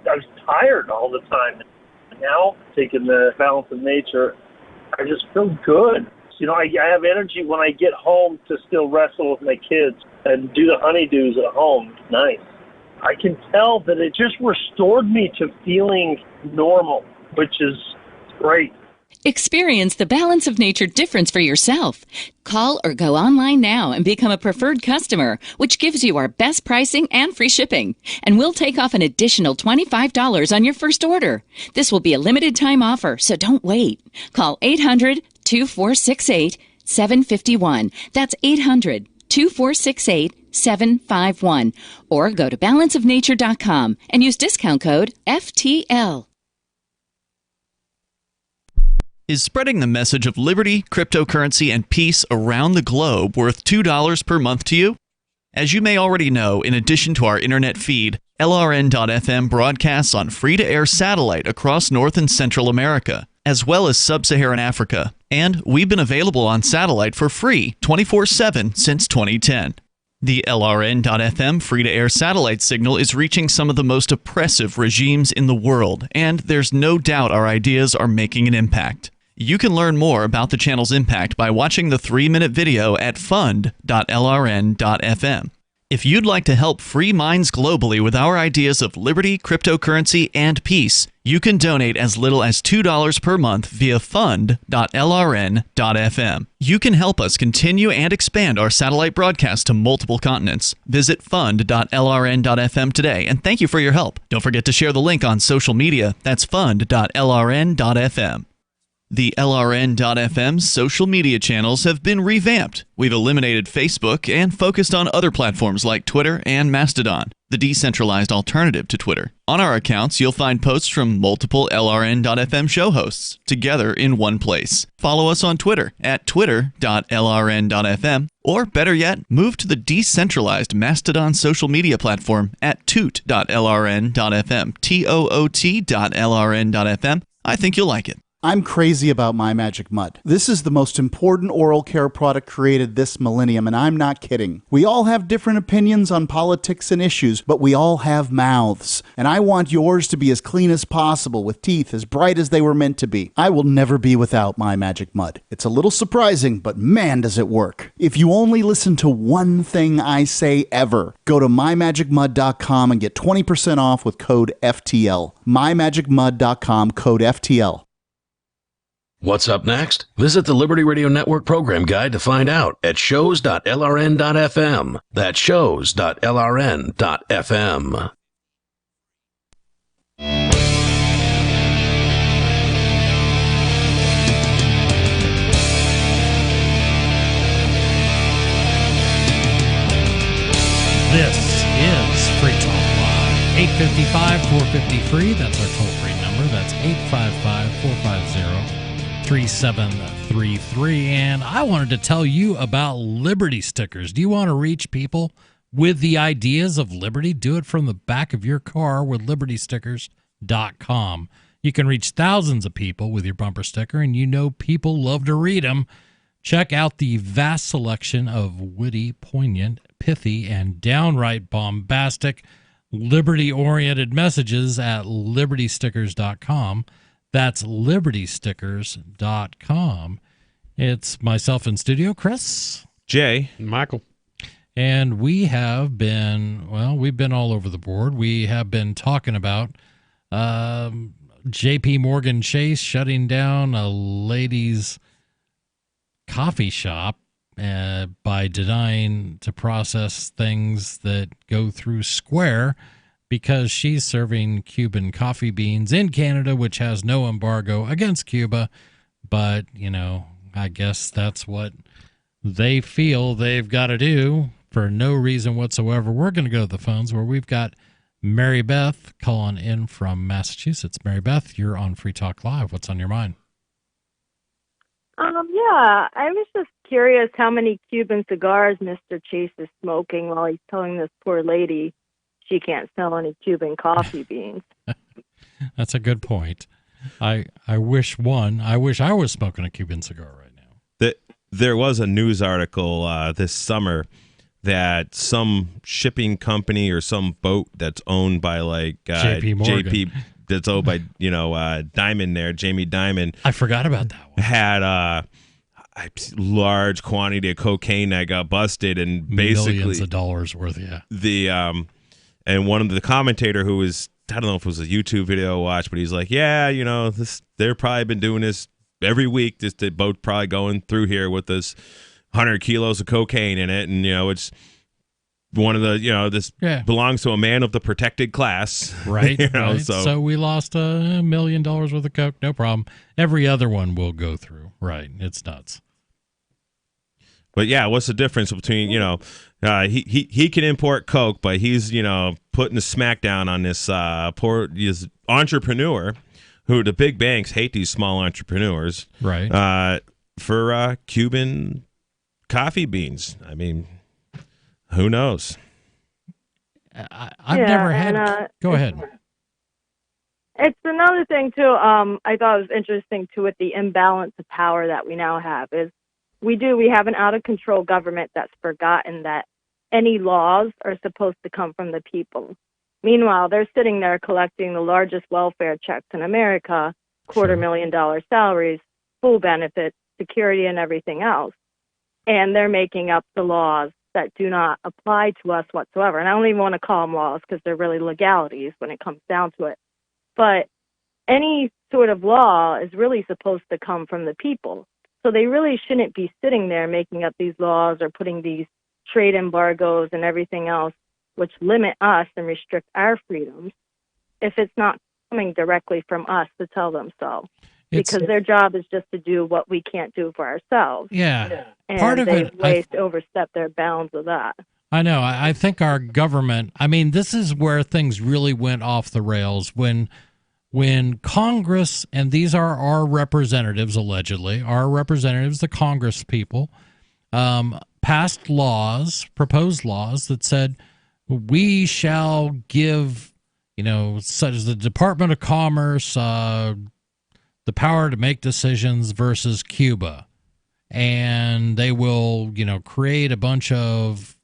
was tired all the time. Now, taking the balance of nature, I just feel good. I have energy when I get home to still wrestle with my kids and do the honeydews at home. It's nice. I can tell that it just restored me to feeling normal, which is great. Experience the Balance of Nature difference for yourself. Call or go online now and become a preferred customer, which gives you our best pricing and free shipping. And we'll take off an additional $25 on your first order. This will be a limited time offer, so don't wait. Call 800-2468-751. That's 800-2468-751. Or go to balanceofnature.com and use discount code FTL. Is spreading the message of liberty, cryptocurrency, and peace around the globe worth $2 per month to you? As you may already know, in addition to our internet feed, LRN.FM broadcasts on free-to-air satellite across North and Central America, as well as Sub-Saharan Africa. And we've been available on satellite for free 24/7 since 2010. The LRN.FM free-to-air satellite signal is reaching some of the most oppressive regimes in the world, and there's no doubt our ideas are making an impact. You can learn more about the channel's impact by watching the 3-minute video at fund.lrn.fm. If you'd like to help free minds globally with our ideas of liberty, cryptocurrency, and peace, you can donate as little as $2 per month via fund.lrn.fm. You can help us continue and expand our satellite broadcast to multiple continents. Visit fund.lrn.fm today, and thank you for your help. Don't forget to share the link on social media. That's fund.lrn.fm. The LRN.FM social media channels have been revamped. We've eliminated Facebook and focused on other platforms like Twitter and Mastodon, the decentralized alternative to Twitter. On our accounts, you'll find posts from multiple LRN.FM show hosts together in one place. Follow us on Twitter at twitter.lrn.fm, or better yet, move to the decentralized Mastodon social media platform at toot.lrn.fm, toot.lrn.fm. I think you'll like it. I'm crazy about My Magic Mud. This is the most important oral care product created this millennium, and I'm not kidding. We all have different opinions on politics and issues, but we all have mouths. And I want yours to be as clean as possible, with teeth as bright as they were meant to be. I will never be without My Magic Mud. It's a little surprising, but man, does it work. If you only listen to one thing I say ever, go to mymagicmud.com and get 20% off with code FTL. mymagicmud.com, code FTL. What's up next? Visit the Liberty Radio Network program guide to find out at shows.lrn.fm. That's shows.lrn.fm. This 855-450-FREE. That's our toll-free number. That's 855-450-3733. And I wanted to tell you about Liberty stickers. Do you want to reach people with the ideas of liberty? Do it from the back of your car with libertystickers.com. You can reach thousands of people with your bumper sticker, and you know people love to read them. Check out the vast selection of witty, poignant, pithy, and downright bombastic liberty-oriented messages at libertystickers.com. That's libertystickers.com. It's myself in studio, Chris, Jay, and Michael. And we have been, we've been all over the board. We have been talking about J.P. Morgan Chase shutting down a ladies' coffee shop by denying to process things that go through Square because she's serving Cuban coffee beans in Canada, which has no embargo against Cuba. But, I guess that's what they feel they've got to do for no reason whatsoever. We're going to go to the phones where we've got Mary Beth calling in from Massachusetts. Mary Beth, you're on Free Talk Live. What's on your mind? Yeah, I was just curious how many Cuban cigars Mr. Chase is smoking while he's telling this poor lady she can't sell any Cuban coffee beans. That's a good point. I wish I was smoking a Cuban cigar right now. There was a news article this summer that some shipping company or some boat that's owned by J.P. Morgan. That's owned by Diamond there, Jamie Dimon. I forgot about that one. Had a large quantity of cocaine that got busted, and basically millions of dollars worth. Yeah. And one of the commentator who was, I don't know if it was a YouTube video I watched, but he's like, they're probably been doing this every week. The boat probably going through here with this 100 kilos of cocaine in it, and it's one of the this belongs to a man of the protected class, right? Right. So we lost $1 million worth of coke, no problem. Every other one will go through, right? It's nuts. But what's the difference between he can import coke, but he's putting the smackdown on this this entrepreneur who the big banks hate these small entrepreneurs, right? For Cuban coffee beans. I mean, who knows? I've never had. Go ahead. It's another thing too. I thought it was interesting too with the imbalance of power that we now have. We have an out of control government that's forgotten that any laws are supposed to come from the people. Meanwhile, they're sitting there collecting the largest welfare checks in America, $250,000 salaries, full benefits, security, and everything else. And they're making up the laws that do not apply to us whatsoever. And I don't even want to call them laws because they're really legalities when it comes down to it. But any sort of law is really supposed to come from the people. So they really shouldn't be sitting there making up these laws or putting these trade embargoes and everything else which limit us and restrict our freedoms if it's not coming directly from us to tell them so. Because their job is just to do what we can't do for ourselves. Yeah. And part of they it, overstep their bounds of that. I know. I think our government, this is where things really went off the rails when Congress, and these are our representatives, allegedly, our representatives, the Congress people, passed proposed laws that said we shall give, such as the Department of Commerce, the power to make decisions versus Cuba. And they will, create a bunch of,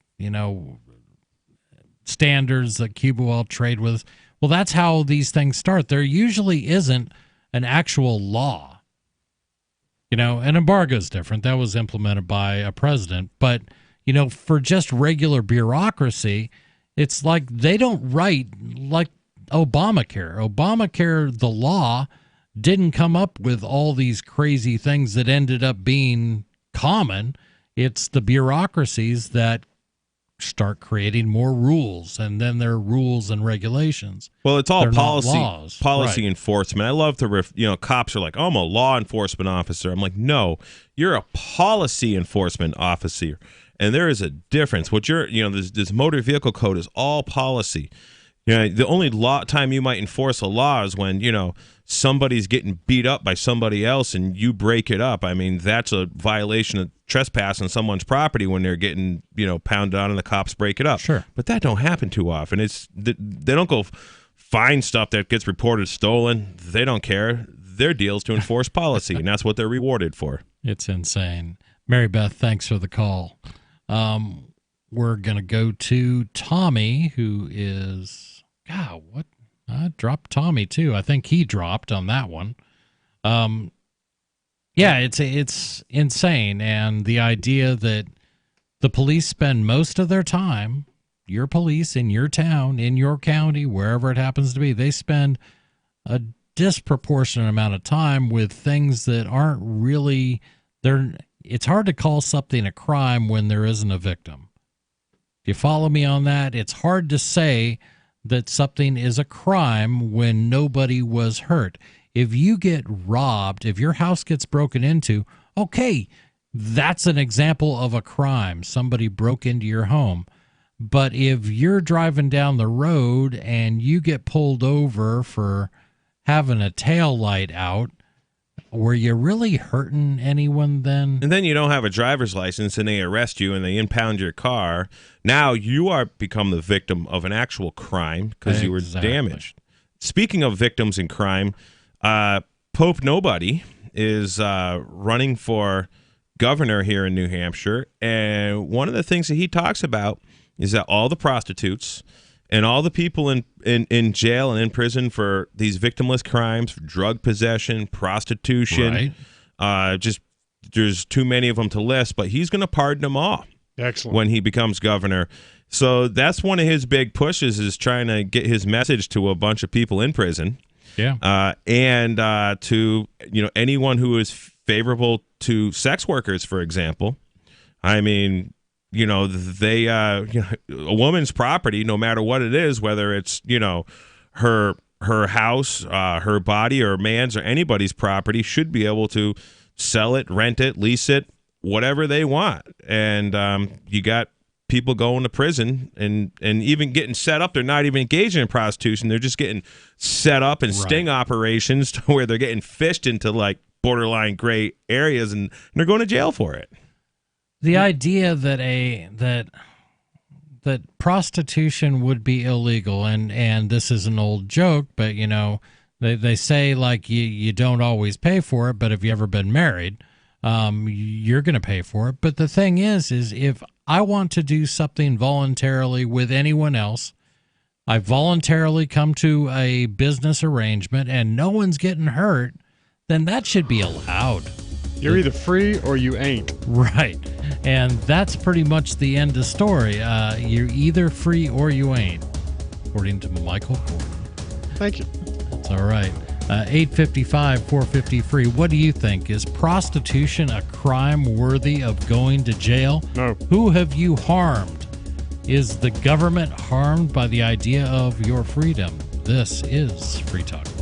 standards that Cuba will trade with. Well, that's how these things start. There usually isn't an actual law. An embargo is different. That was implemented by a president. But, for just regular bureaucracy, it's like they don't write like Obamacare. Obamacare, the law, didn't come up with all these crazy things that ended up being common. It's the bureaucracies that start creating more rules, and then there are rules and regulations. Well, it's all They're policy right. enforcement. I love to, cops are like, oh, I'm a law enforcement officer. I'm like, no, you're a policy enforcement officer, and there is a difference. What this motor vehicle code is all policy. The only time you might enforce a law is when, somebody's getting beat up by somebody else and you break it up. I mean, that's a violation of trespass on someone's property when they're getting, pounded on and the cops break it up. Sure. But that don't happen too often. They don't go find stuff that gets reported stolen. They don't care. Their deal is to enforce policy, and that's what they're rewarded for. It's insane. Mary Beth, thanks for the call. We're going to go to Tommy, who is, God, what? I dropped Tommy, too. I think he dropped on that one. Yeah, it's insane. And the idea that the police spend most of their time, your police in your town, in your county, wherever it happens to be, they spend a disproportionate amount of time with things that aren't really there. It's hard to call something a crime when there isn't a victim. If you follow me on that, it's hard to say that something is a crime when nobody was hurt. If you get robbed, if your house gets broken into, okay, that's an example of a crime. Somebody broke into your home. But if you're driving down the road and you get pulled over for having a tail light out, were you really hurting anyone then? And then you don't have a driver's license and they arrest you and they impound your car. Now you are become the victim of an actual crime because you were damaged. Speaking of victims in crime, Pope Nobody is running for governor here in New Hampshire. And one of the things that he talks about is that all the prostitutes and all the people in jail and in prison for these victimless crimes, for drug possession, prostitution, just there's too many of them to list, but he's going to pardon them all. Excellent. When he becomes governor. So that's one of his big pushes, is trying to get his message to a bunch of people in prison. Yeah. And to anyone who is favorable to sex workers, for example. I mean, they a woman's property, no matter what it is, whether it's her house, her body, or man's or anybody's property, should be able to sell it, rent it, lease it, whatever they want. And you got people going to prison and even getting set up. They're not even engaging in prostitution. They're just getting set up in sting operations to where they're getting fished into like borderline gray areas, and they're going to jail for it. The idea that prostitution would be illegal, and this is an old joke, but they say like you don't always pay for it, but if you ever been married, you're going to pay for it. But the thing is if I want to do something voluntarily with anyone else, I voluntarily come to a business arrangement and no one's getting hurt, then that should be allowed. You're either free or you ain't. Right. And that's pretty much the end of the story. You're either free or you ain't, according to Michael Gordon. Thank you. That's all right. 855-450-FREE. What do you think? Is prostitution a crime worthy of going to jail? No. Who have you harmed? Is the government harmed by the idea of your freedom? This is Free Talk Live.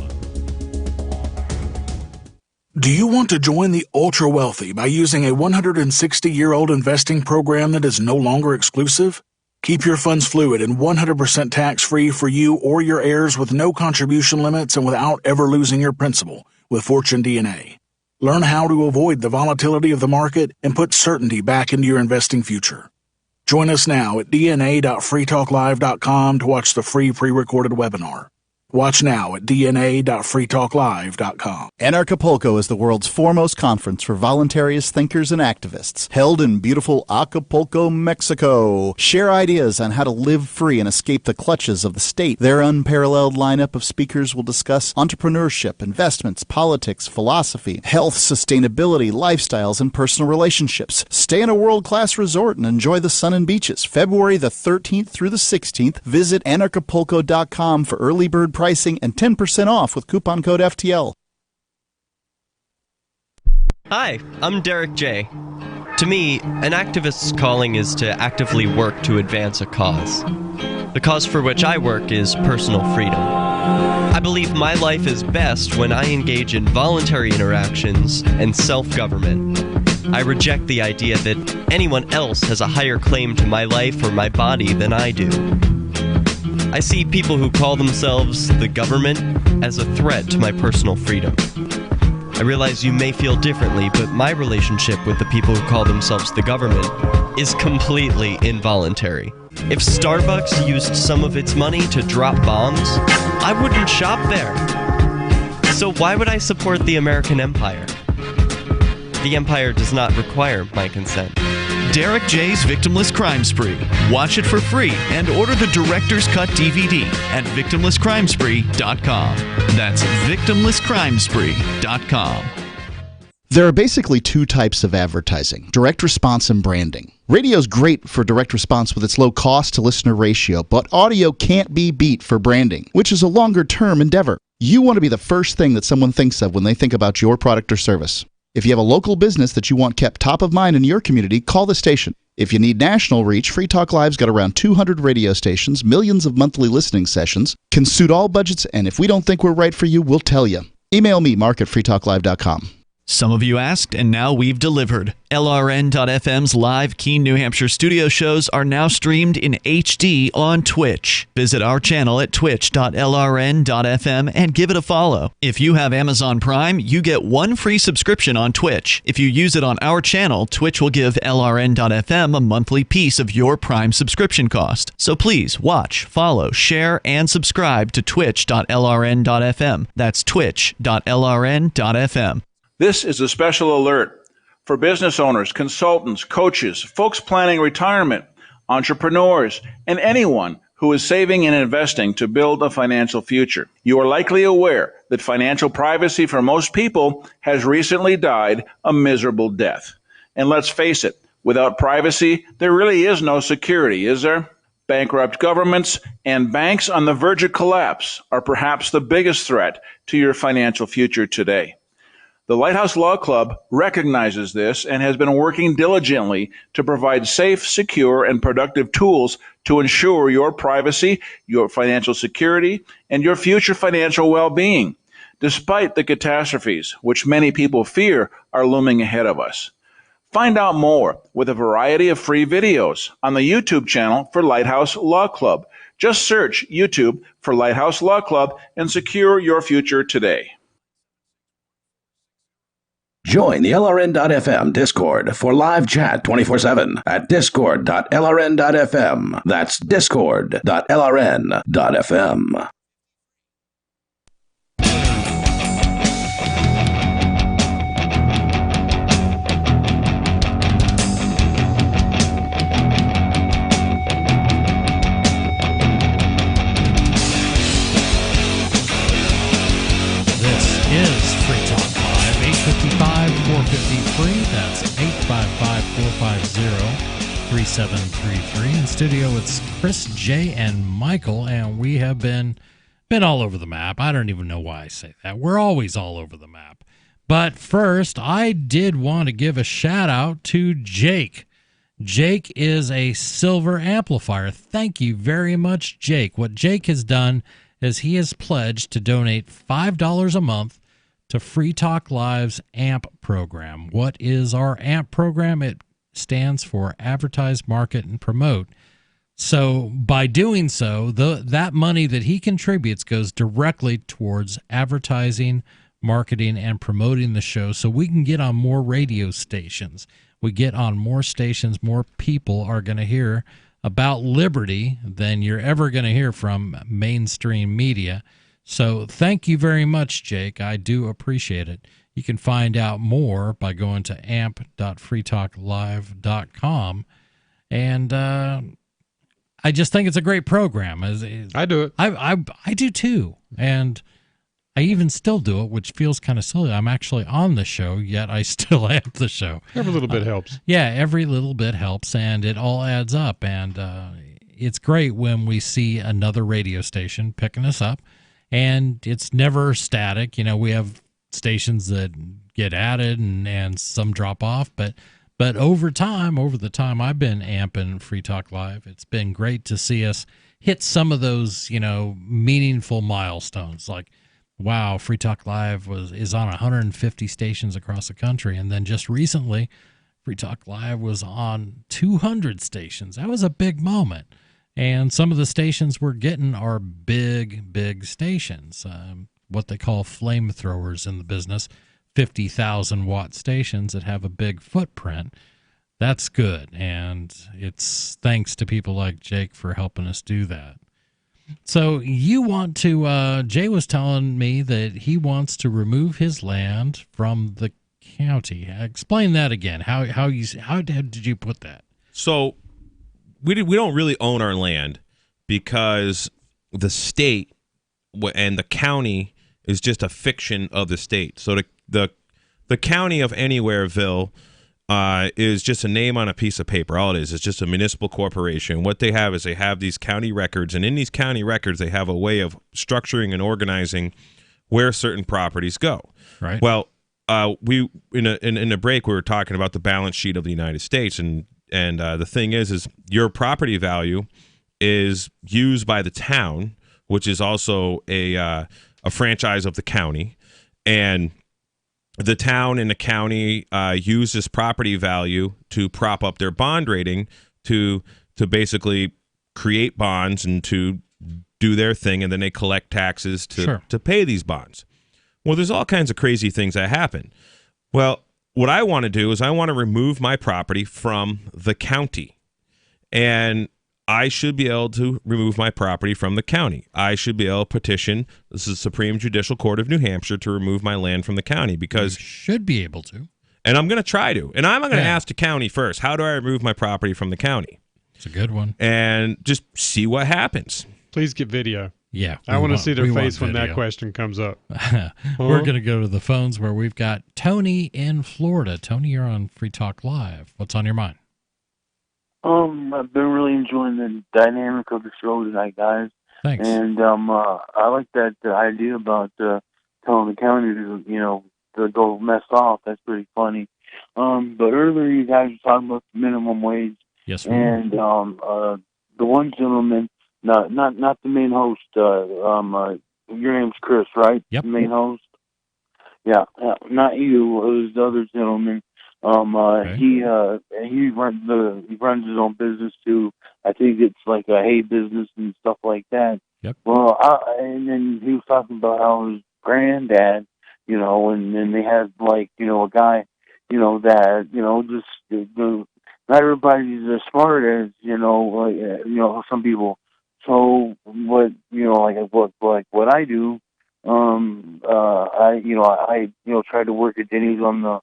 Do you want to join the ultra wealthy by using a 160-year-old investing program that is no longer exclusive? Keep your funds fluid and 100% tax-free for you or your heirs with no contribution limits and without ever losing your principal with Fortune DNA. Learn how to avoid the volatility of the market and put certainty back into your investing future. Join us now at dna.freetalklive.com to watch the free pre-recorded webinar. Watch now at dna.freetalklive.com. Anarchapulco is the world's foremost conference for voluntarist thinkers and activists, held in beautiful Acapulco, Mexico. Share ideas on how to live free and escape the clutches of the state. Their unparalleled lineup of speakers will discuss entrepreneurship, investments, politics, philosophy, health, sustainability, lifestyles, and personal relationships. Stay in a world-class resort and enjoy the sun and beaches. February the 13th through the 16th. Visit anarchapulco.com for early bird pricing and 10% off with coupon code FTL. Hi, I'm Derek J. To me, an activist's calling is to actively work to advance a cause. The cause for which I work is personal freedom. I believe my life is best when I engage in voluntary interactions and self-government. I reject the idea that anyone else has a higher claim to my life or my body than I do. I see people who call themselves the government as a threat to my personal freedom. I realize you may feel differently, but my relationship with the people who call themselves the government is completely involuntary. If Starbucks used some of its money to drop bombs, I wouldn't shop there. So why would I support the American empire? The empire does not require my consent. Derek J's Victimless Crime Spree. Watch it for free and order the Director's Cut DVD at victimlesscrimespree.com. That's victimlesscrimespree.com. There are basically two types of advertising, direct response and branding. Radio's great for direct response with its low cost to listener ratio, but audio can't be beat for branding, which is a longer-term endeavor. You want to be the first thing that someone thinks of when they think about your product or service. If you have a local business that you want kept top of mind in your community, call the station. If you need national reach, Free Talk Live's got around 200 radio stations, millions of monthly listening sessions, can suit all budgets, and if we don't think we're right for you, we'll tell you. Email me, mark@freetalklive.com. Some of you asked, and now we've delivered. LRN.FM's live Keene, New Hampshire studio shows are now streamed in HD on Twitch. Visit our channel at twitch.lrn.fm and give it a follow. If you have Amazon Prime, you get one free subscription on Twitch. If you use it on our channel, Twitch will give LRN.FM a monthly piece of your Prime subscription cost. So please watch, follow, share, and subscribe to twitch.lrn.fm. That's twitch.lrn.fm. This is a special alert for business owners, consultants, coaches, folks planning retirement, entrepreneurs, and anyone who is saving and investing to build a financial future. You are likely aware that financial privacy for most people has recently died a miserable death. And let's face it, without privacy, there really is no security, is there? Bankrupt governments and banks on the verge of collapse are perhaps the biggest threat to your financial future today. The Lighthouse Law Club recognizes this and has been working diligently to provide safe, secure, and productive tools to ensure your privacy, your financial security, and your future financial well-being, despite the catastrophes which many people fear are looming ahead of us. Find out more with a variety of free videos on the YouTube channel for Lighthouse Law Club. Just search YouTube for Lighthouse Law Club and secure your future today. Join the LRN.FM Discord for live chat 24/7 at discord.lrn.fm. That's discord.lrn.fm. This is Free Talk Live, 855-450-FREE. That's 855-450-3733. In studio, it's Chris, Jay, and Michael, and we have been all over the map. I don't even know why I say that. We're always all over the map. But first, I did want to give a shout-out to Jake. Jake is a silver amplifier. Thank you very much, Jake. What Jake has done is he has pledged to donate $5 a month to Free Talk Live's AMP program. What is our AMP program? It stands for Advertise, Market, and Promote. So by doing so, that money that he contributes goes directly towards advertising, marketing, and promoting the show so we can get on more radio stations. We get on more stations, more people are going to hear about liberty than you're ever going to hear from mainstream media. So thank you very much, Jake. I do appreciate it. You can find out more by going to amp.freetalklive.com. And I just think it's a great program. I do it. I do too. And I even still do it, which feels kind of silly. I'm actually on the show, yet I still amp the show. Every little bit helps. Yeah, every little bit helps, and it all adds up. And it's great when we see another radio station picking us up, and it's never static. You know, we have stations that get added and some drop off, but over the time I've been amping Free Talk Live, it's been great to see us hit some of those, meaningful milestones. Like, wow, Free Talk Live is on 150 stations across the country. And then just recently, Free Talk Live was on 200 stations. That was a big moment. And some of the stations we're getting are big stations, what they call flamethrowers in the business, 50,000 watt stations that have a big footprint. That's good. And it's thanks to people like Jake for helping us do that. So you want to, Jay was telling me that he wants to remove his land from the county. Explain that again. How did you put that? So we don't really own our land because the state and the county is just a fiction of the state. So the county of Anywhereville is just a name on a piece of paper. All it is just a municipal corporation. What they have is they have these county records, and in these county records they have a way of structuring and organizing where certain properties go. Right. Well, we in a break we were talking about the balance sheet of the United States, and the thing is your property value is used by the town, which is also a franchise of the county, and the town and the county use this property value to prop up their bond rating to basically create bonds and to do their thing, and then they collect taxes to pay these bonds. Well, there's all kinds of crazy things that happen. Well, what I want to do is I want to remove my property from the county, and I should be able to remove my property from the county. I should be able to petition the Supreme Judicial Court of New Hampshire to remove my land from the county because you should be able to. And I'm going to try to. And I'm going to ask the county first. How do I remove my property from the county? It's a good one. And just see what happens. Please get video. Yeah. I want to see their face when that question comes up. We're going to go to the phones where we've got Tony in Florida. Tony, you're on Free Talk Live. What's on your mind? I've been really enjoying the dynamic of the show tonight, guys. Thanks. And I like that idea about telling the county to go mess off. That's pretty funny. But earlier you guys were talking about the minimum wage. Yes, and the one gentleman, not the main host. Your name's Chris, right? Yep. The main host. Yeah, not you. It was the other gentleman. Okay. He runs his own business too. I think it's like a hay business and stuff like that. Yep. Well, and then he was talking about how his granddad, and then they had like, a guy, that, just not everybody's as smart as, some people. So what, what I do, I try to work at Denny's on the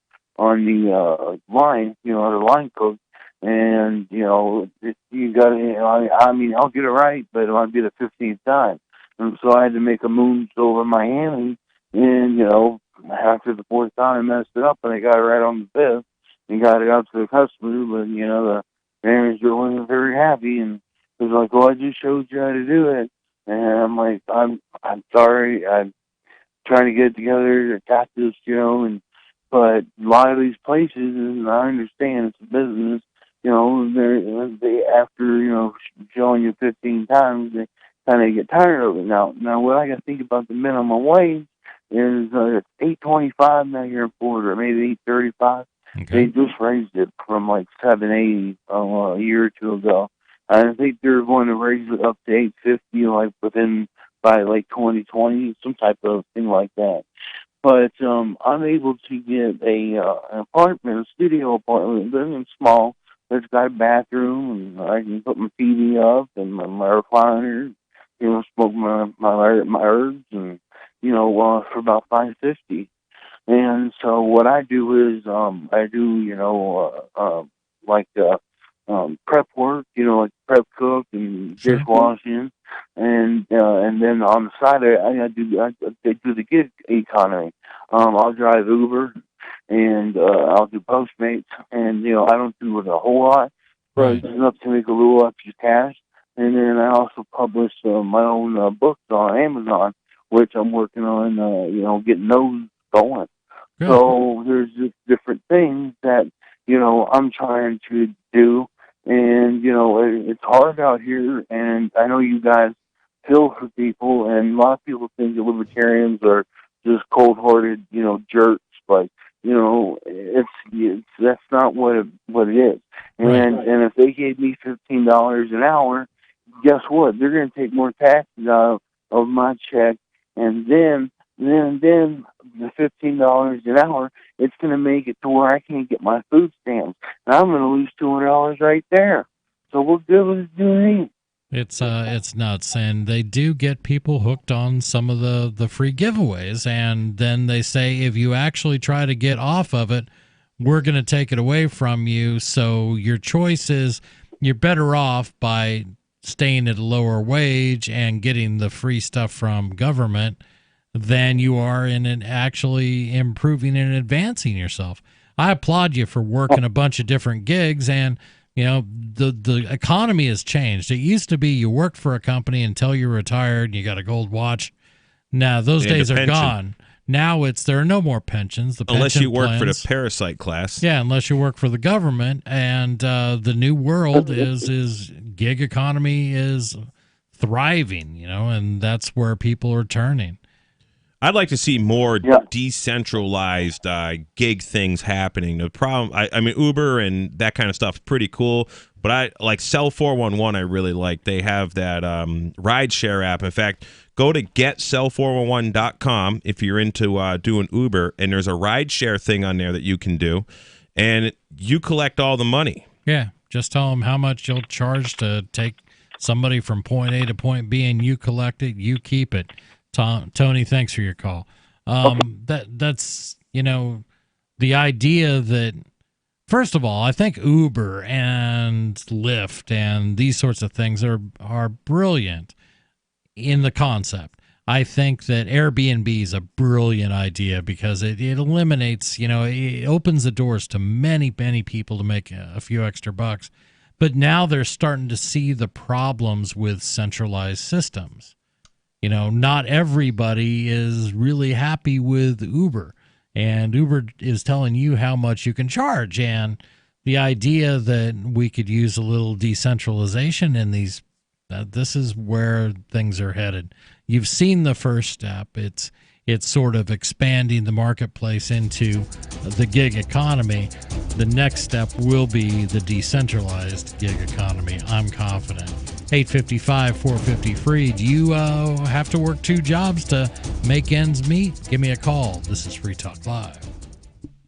line, the line cook, and you got to, I'll get it right, but it might be the 15th time, and so I had to make a moon over my hand, and after the 4th time I messed it up, and I got it right on the 5th, and got it out to the customer, but the manager wasn't very happy, and he was like, "Well, I just showed you how to do it," and I'm like, "I'm sorry, I'm trying to get it together, I got this, But a lot of these places, and I understand it's a business, they after, showing you 15 times, they kind of get tired of it. Now what I got to think about the minimum wage is it's $8.25 now here in Florida, or maybe $8.35. Okay. They just raised it from like $7.80 a year or two ago. I think they're going to raise it up to $8.50, by 2020, some type of thing like that. But I'm able to get an apartment, a studio apartment, very small. It's got a bathroom, and I can put my TV up and my recliner, smoke my herbs, and for about $5.50. And so what I do is I do prep work, like prep cook and dishwashing, and then on the side I do the gig economy. I'll drive Uber, and I'll do Postmates, and I don't do it a whole lot, but it's enough to make a little extra cash. And then I also publish my own books on Amazon, which I'm working on, getting those going. Good. So there's just different things that I'm trying to do. And, it's hard out here, and I know you guys feel for people, and a lot of people think that libertarians are just cold-hearted, jerks, but, that's not what it is. And if they gave me $15 an hour, guess what? They're going to take more taxes out of my check, and then the $15 an hour, it's going to make it to where I can't get my food stamps, and I'm going to lose $200 right there. So what good was it doing me? It's nuts, and they do get people hooked on some of the free giveaways, and then they say if you actually try to get off of it, we're going to take it away from you. So your choice is you're better off by staying at a lower wage and getting the free stuff from government than you are in actually improving and advancing yourself. I applaud you for working a bunch of different gigs, and you know, the economy has changed. It used to be you worked for a company until you retired and you got a gold watch. Now, those days are gone. Now there are no more pensions. Unless you work for the parasite class. Yeah, unless you work for the government. And the new world is gig economy is thriving, you know, and that's where people are turning. I'd like to see more decentralized gig things happening. The problem, I mean, Uber and that kind of stuff is pretty cool, but I like Cell 411. I really like. They have that rideshare app. In fact, go to getcell411.com if you're into doing Uber, and there's a rideshare thing on there that you can do, and you collect all the money. Yeah, just tell them how much you'll charge to take somebody from point A to point B, and you collect it, you keep it. Tony, thanks for your call. That's, you know, the idea that, first of all, I think Uber and Lyft and these sorts of things are brilliant in the concept. I think that Airbnb is a brilliant idea because it eliminates, you know, it opens the doors to many, many people to make a few extra bucks. But now they're starting to see the problems with centralized systems. You know, not everybody is really happy with Uber, and Uber is telling you how much you can charge. And the idea that we could use a little decentralization in these, this is where things are headed. You've seen the first step. It's sort of expanding the marketplace into the gig economy. The next step will be the decentralized gig economy. I'm confident. 855-450-FREE. Do you have to work two jobs to make ends meet? Give me a call. This is Free Talk Live.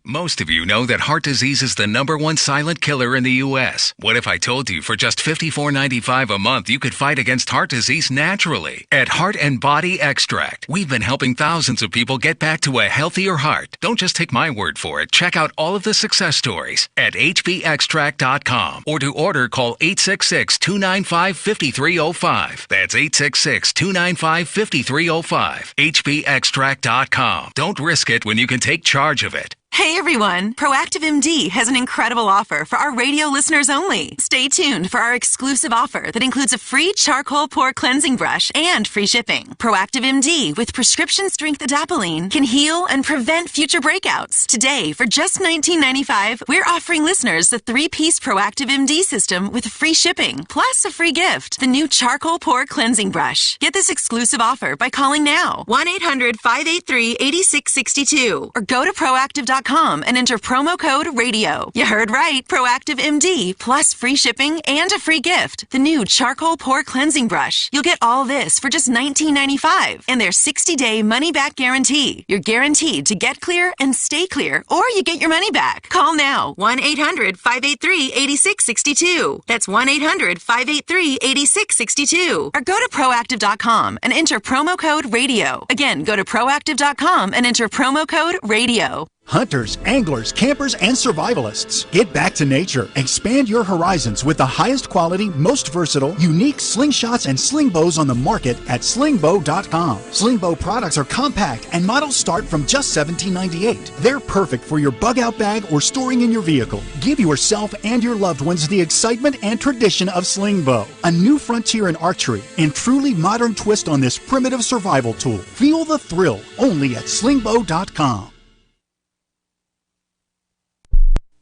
Most of you know that heart disease is the #1 silent killer in the U.S. What if I told you for just $54.95 a month you could fight against heart disease naturally? At Heart and Body Extract, we've been helping thousands of people get back to a healthier heart. Don't just take my word for it. Check out all of the success stories at hbextract.com, or to order, call 866-295-5305. That's 866-295-5305. hbextract.com. Don't risk it when you can take charge of it. Hey everyone, Proactive MD has an incredible offer for our radio listeners only. Stay tuned for our exclusive offer that includes a free charcoal pore cleansing brush and free shipping. Proactive MD with prescription strength adapalene can heal and prevent future breakouts. Today, for just $19.95, we're offering listeners the 3-piece Proactive MD system with free shipping, plus a free gift, the new charcoal pore cleansing brush. Get this exclusive offer by calling now, 1-800-583-8662, or go to proactive.com and enter promo code RADIO. You heard right, Proactive MD, plus free shipping and a free gift, the new charcoal pore cleansing brush. You'll get all this for just $19.95 and their 60-day money-back guarantee. You're guaranteed to get clear and stay clear, or you get your money back. Call now, 1-800-583-8662. That's 1-800-583-8662. Or go to proactive.com and enter promo code RADIO. Again, go to proactive.com and enter promo code RADIO. Hunters, anglers, campers, and survivalists. Get back to nature. Expand your horizons with the highest quality, most versatile, unique slingshots and sling bows on the market at slingbow.com. Slingbow products are compact and models start from just $17.98. They're perfect for your bug out bag or storing in your vehicle. Give yourself and your loved ones the excitement and tradition of slingbow. A new frontier in archery and truly modern twist on this primitive survival tool. Feel the thrill only at slingbow.com.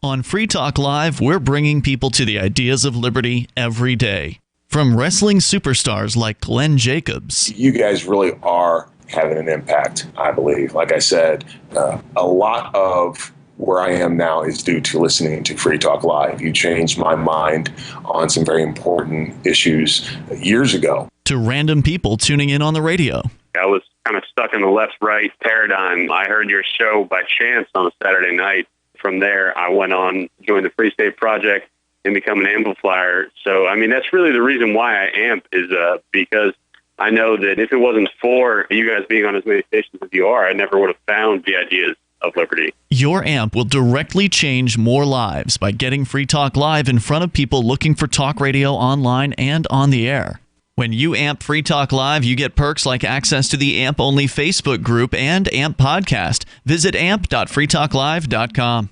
On Free Talk Live, we're bringing people to the ideas of liberty every day. From wrestling superstars like Glenn Jacobs. You guys really are having an impact, I believe. Like I said, a lot of where I am now is due to listening to Free Talk Live. You changed my mind on some very important issues years ago. To random people tuning in on the radio. I was kind of stuck in the left-right paradigm. I heard your show by chance on a Saturday night. From there, I went on, joined the Free State Project, and become an amplifier. So, I mean, that's really the reason why I amp is because I know that if it wasn't for you guys being on as many stations as you are, I never would have found the ideas of liberty. Your amp will directly change more lives by getting Free Talk Live in front of people looking for talk radio online and on the air. When you amp Free Talk Live, you get perks like access to the AMP-only Facebook group and AMP podcast. Visit amp.freetalklive.com.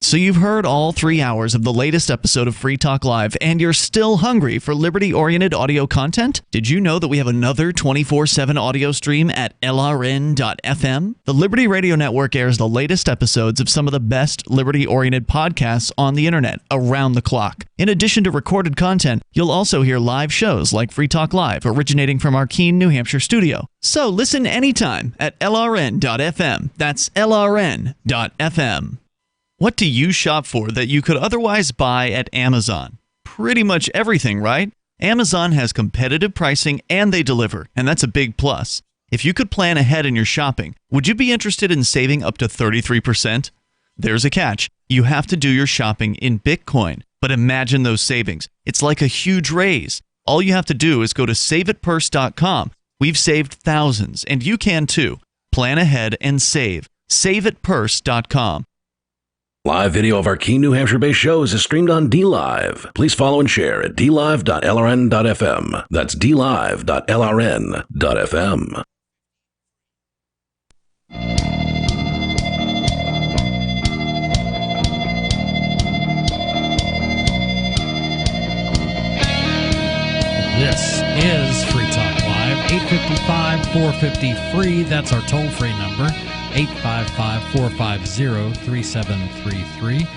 So you've heard all 3 hours of the latest episode of Free Talk Live, and you're still hungry for liberty-oriented audio content? Did you know that we have another 24/7 audio stream at LRN.FM? The Liberty Radio Network airs the latest episodes of some of the best liberty-oriented podcasts on the internet around the clock. In addition to recorded content, you'll also hear live shows like Free Talk Live, originating from our Keene, New Hampshire studio. So listen anytime at LRN.FM. That's LRN.FM. What do you shop for that you could otherwise buy at Amazon? Pretty much everything, right? Amazon has competitive pricing and they deliver, and that's a big plus. If you could plan ahead in your shopping, would you be interested in saving up to 33%? There's a catch. You have to do your shopping in Bitcoin. But imagine those savings. It's like a huge raise. All you have to do is go to saveitpurse.com. We've saved thousands, and you can too. Plan ahead and save. Saveitpurse.com. Live video of our Keene, New Hampshire-based shows is streamed on DLive. Please follow and share at dlive.lrn.fm. That's dlive.lrn.fm. This is Free Talk Live, 855-450-FREE. That's our toll-free number, 855-450-3733.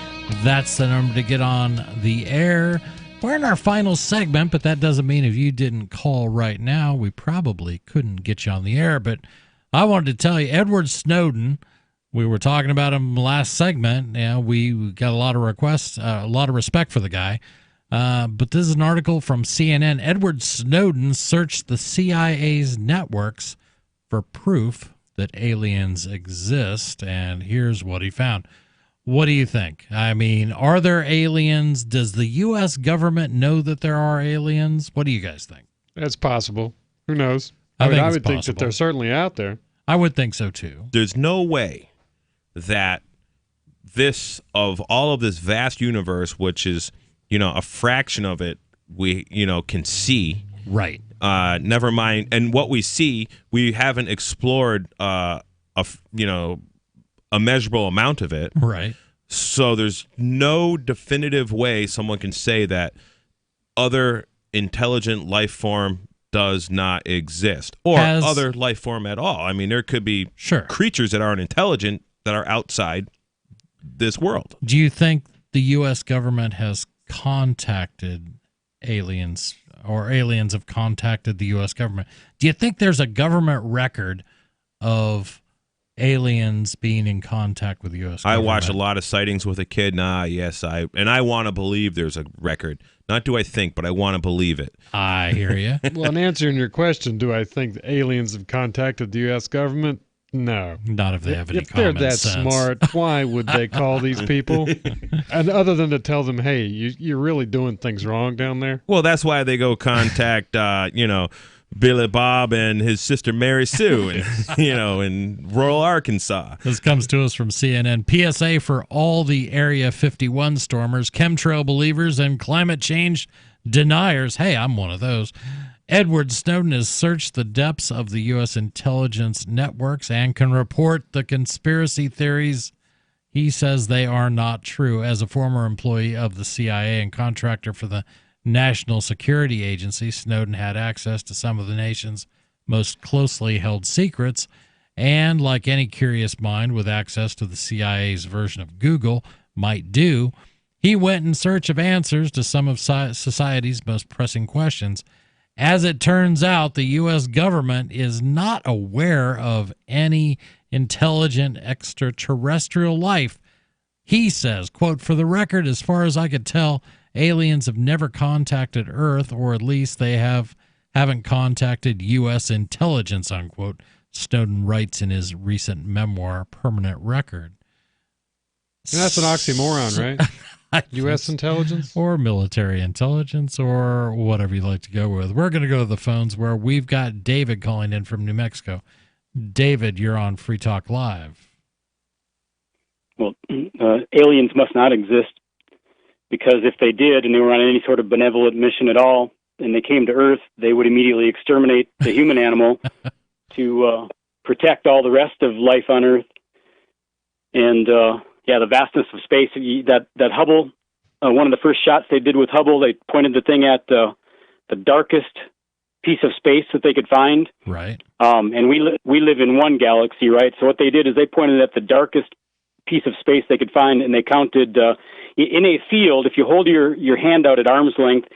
That's the number to get on the air. We're in our final segment, but that doesn't mean if you didn't call right now, we probably couldn't get you on the air. But I wanted to tell you, Edward Snowden, we were talking about him last segment. We got a lot of requests, a lot of respect for the guy. But this is an article from CNN. Edward Snowden searched the CIA's networks for proof that aliens exist, and here's what he found. What do you think? I mean, are there aliens? Does the U.S. government know that there are aliens? What do you guys think? It's possible. Who knows? I would think that they're certainly out there. I would think so, too. There's no way that of all of this vast universe, which is, a fraction of it we, can see. Right. Never mind. And what we see, we haven't explored, a measurable amount of it. Right. So there's no definitive way someone can say that other intelligent life form does not exist, or other life form at all. I mean, there could be creatures that aren't intelligent that are outside this world. Do you think the U.S. government has contacted aliens, or aliens have contacted the U.S. government? Do you think there's a government record of aliens being in contact with the U.S. government? I watched a lot of sightings with a kid. I want to believe there's a record. Not do I think, but I want to believe it. I hear you. Well, in answering your question, do I think the aliens have contacted the U.S. government? No. Not if they have any If they're common that sense. smart, why would they call these people? And other than to tell them, hey, you're really doing things wrong down there? Well, that's why they go contact, Billy Bob and his sister Mary Sue, in rural Arkansas. This comes to us from CNN. PSA for all the Area 51 stormers, chemtrail believers, and climate change deniers. Hey, I'm one of those. Edward Snowden has searched the depths of the U.S. intelligence networks and can report the conspiracy theories. He says they are not true. As a former employee of the CIA and contractor for the National Security Agency, Snowden had access to some of the nation's most closely held secrets, and like any curious mind with access to the CIA's version of Google might do, he went in search of answers to some of society's most pressing questions. As it turns out, the U.S. government is not aware of any intelligent extraterrestrial life He says, quote, "For the record, as far as I could tell, aliens have never contacted Earth, or at least they haven't contacted U.S. intelligence," unquote. Snowden writes in his recent memoir, Permanent Record. And that's an oxymoron, right? U.S. intelligence? Or military intelligence, or whatever you like to go with. We're going to go to the phones where we've got David calling in from New Mexico. David, you're on Free Talk Live. Well, aliens must not exist, because if they did and they were on any sort of benevolent mission at all and they came to Earth, they would immediately exterminate the human animal to protect all the rest of life on Earth. And the vastness of space, that Hubble, one of the first shots they did with Hubble, they pointed the thing at the darkest piece of space that they could find. Right. And we live in one galaxy, right? So what they did is they pointed at the darkest piece of space they could find, and they counted in a field. If you hold your hand out at arm's length,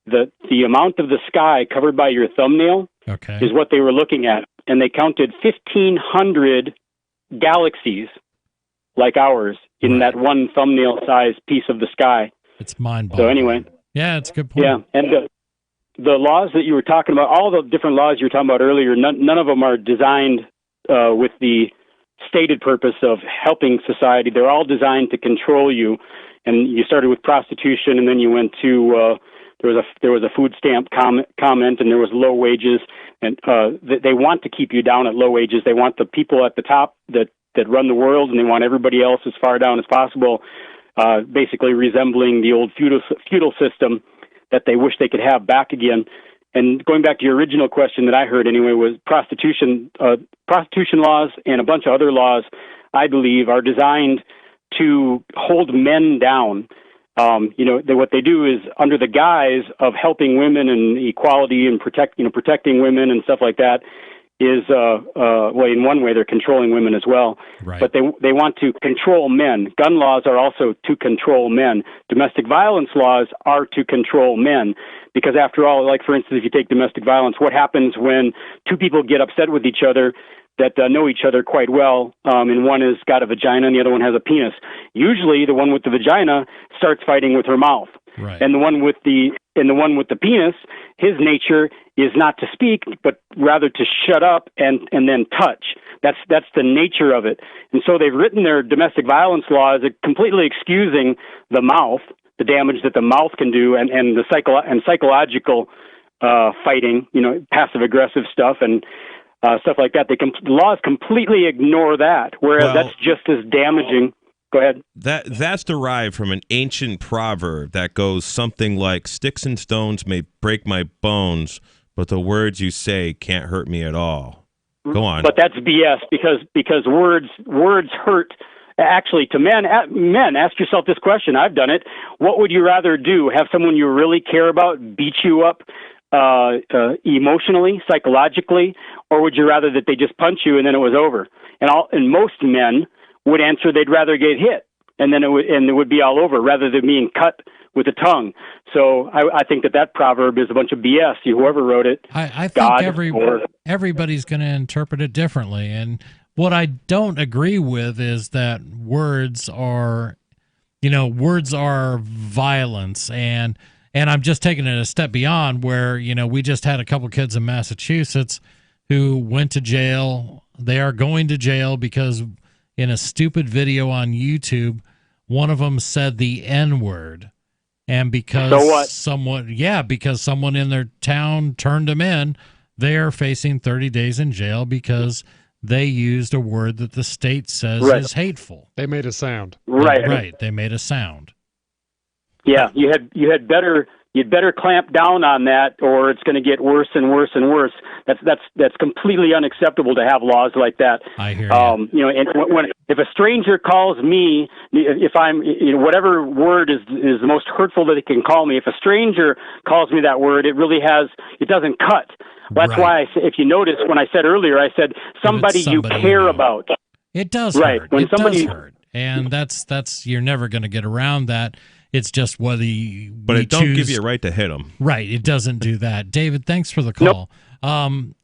the amount of the sky covered by your thumbnail is what they were looking at, and they counted 1,500 galaxies like ours in that one thumbnail size piece of the sky. It's mind-boggling. So anyway, yeah, it's a good point. Yeah, and the laws that you were talking about, all the different laws you were talking about earlier, none of them are designed with the stated purpose of helping society. They're all designed to control you. And you started with prostitution, and then you went to there was a food stamp comment, and there was low wages, and they want to keep you down at low wages. They want the people at the top that run the world, and they want everybody else as far down as possible, basically resembling the old feudal system that they wish they could have back again. And going back to your original question that I heard anyway, was prostitution laws and a bunch of other laws, I believe, are designed to hold men down. What they do is, under the guise of helping women and equality and protecting women and stuff like that, is in one way they're controlling women as well. Right. But they want to control men. Gun laws are also to control men. Domestic violence laws are to control men. Because after all, like for instance, if you take domestic violence, what happens when two people get upset with each other that know each other quite well, and one has got a vagina and the other one has a penis? Usually the one with the vagina starts fighting with her mouth. Right. And the one with the penis, his nature is not to speak, but rather to shut up and then touch. That's the nature of it. And so they've written their domestic violence laws completely excusing the mouth, the damage that the mouth can do, and the psychological fighting, passive aggressive stuff and stuff like that. The laws completely ignore that, whereas that's just as damaging. Go ahead. That's derived from an ancient proverb that goes something like, "Sticks and stones may break my bones, but the words you say can't hurt me at all." Go on. But that's BS, because words hurt. Actually, to men, ask yourself this question. I've done it. What would you rather do? Have someone you really care about beat you up emotionally, psychologically, or would you rather that they just punch you and then it was over? And most men would answer they'd rather get hit and then it would be all over rather than being cut with the tongue. So I think that proverb is a bunch of BS. Whoever wrote it, I think everybody's going to interpret it differently. And what I don't agree with is that words are violence, and I'm just taking it a step beyond where, we just had a couple kids in Massachusetts who went to jail. They are going to jail because in a stupid video on YouTube, one of them said the N-word. And because someone in their town turned them in, they're facing 30 days in jail because they used a word that the state says is hateful. They made a sound. Right. They made a sound. Yeah, you'd better clamp down on that, or it's going to get worse and worse and worse. That's completely unacceptable to have laws like that. I hear you. And if a stranger calls me, if I'm whatever word is the most hurtful that they can call me, if a stranger calls me that word, it doesn't cut. That's why if you notice when I said earlier, I said somebody you care about. It does hurt. When somebody does hurt, and that's you're never going to get around that. It's just whether you. But it don't give you a right to hit them. Right. It doesn't do that. David, thanks for the call. Nope.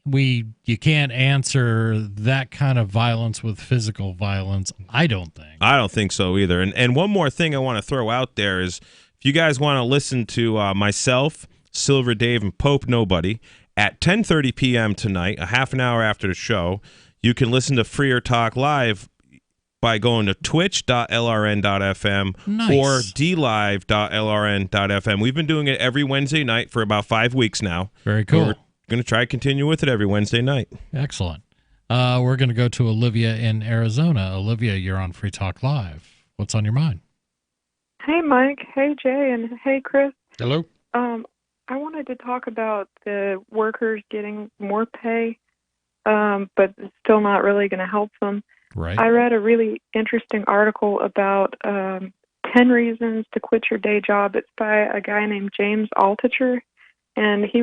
you can't answer that kind of violence with physical violence. I don't think. I don't think so either. And one more thing I want to throw out there is, if you guys want to listen to myself, Silver Dave, and Pope Nobody at 10:30 p.m. tonight, a half an hour after the show, you can listen to Freer Talk Live by going to twitch.lrn.fm or dlive.lrn.fm. We've been doing it every Wednesday night for about 5 weeks now. Very cool. We're going to try to continue with it every Wednesday night. Excellent. We're going to go to Olivia in Arizona. Olivia, you're on Free Talk Live. What's on your mind? Hey, Mike. Hey, Jay. And hey, Chris. Hello. I wanted to talk about the workers getting more pay, but it's still not really going to help them. Right. I read a really interesting article about 10 reasons to quit your day job. It's by a guy named James Altucher, and he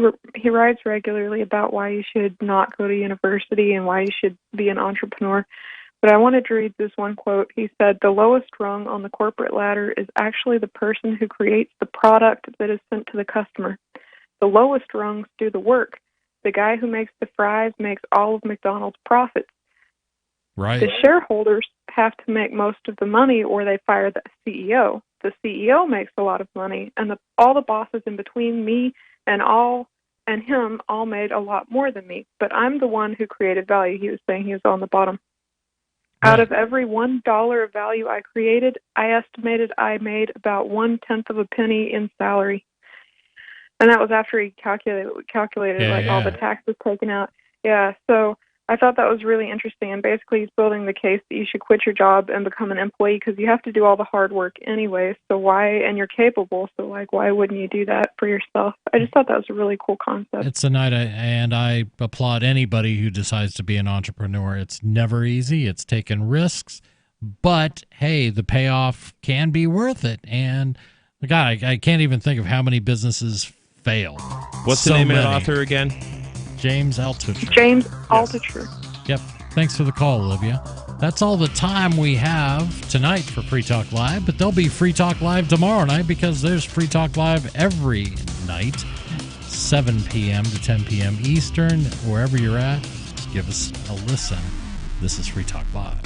writes regularly about why you should not go to university and why you should be an entrepreneur. But I wanted to read this one quote. He said, "The lowest rung on the corporate ladder is actually the person who creates the product that is sent to the customer. The lowest rungs do the work. The guy who makes the fries makes all of McDonald's profits. Right. The shareholders have to make most of the money or they fire the CEO. The CEO makes a lot of money, and all the bosses in between me and him all made a lot more than me. But I'm the one who created value." He was saying he was on the bottom. Right. Out of every $1 of value I created, I estimated I made about 1/10 of a penny in salary. And that was after he calculated all the taxes taken out. Yeah, so I thought that was really interesting. And basically he's building the case that you should quit your job and become an employee because you have to do all the hard work anyway. So and you're capable. So, why wouldn't you do that for yourself? I just thought that was a really cool concept. It's a night, and I applaud anybody who decides to be an entrepreneur. It's never easy. It's taking risks. But, hey, the payoff can be worth it. And, God, I can't even think of how many businesses fail. What's the name of the author again? James Altucher. James Altucher. Yep. Thanks for the call, Olivia. That's all the time we have tonight for Free Talk Live, but there'll be Free Talk Live tomorrow night because there's Free Talk Live every night, 7 p.m. to 10 p.m. Eastern. Wherever you're at, give us a listen. This is Free Talk Live.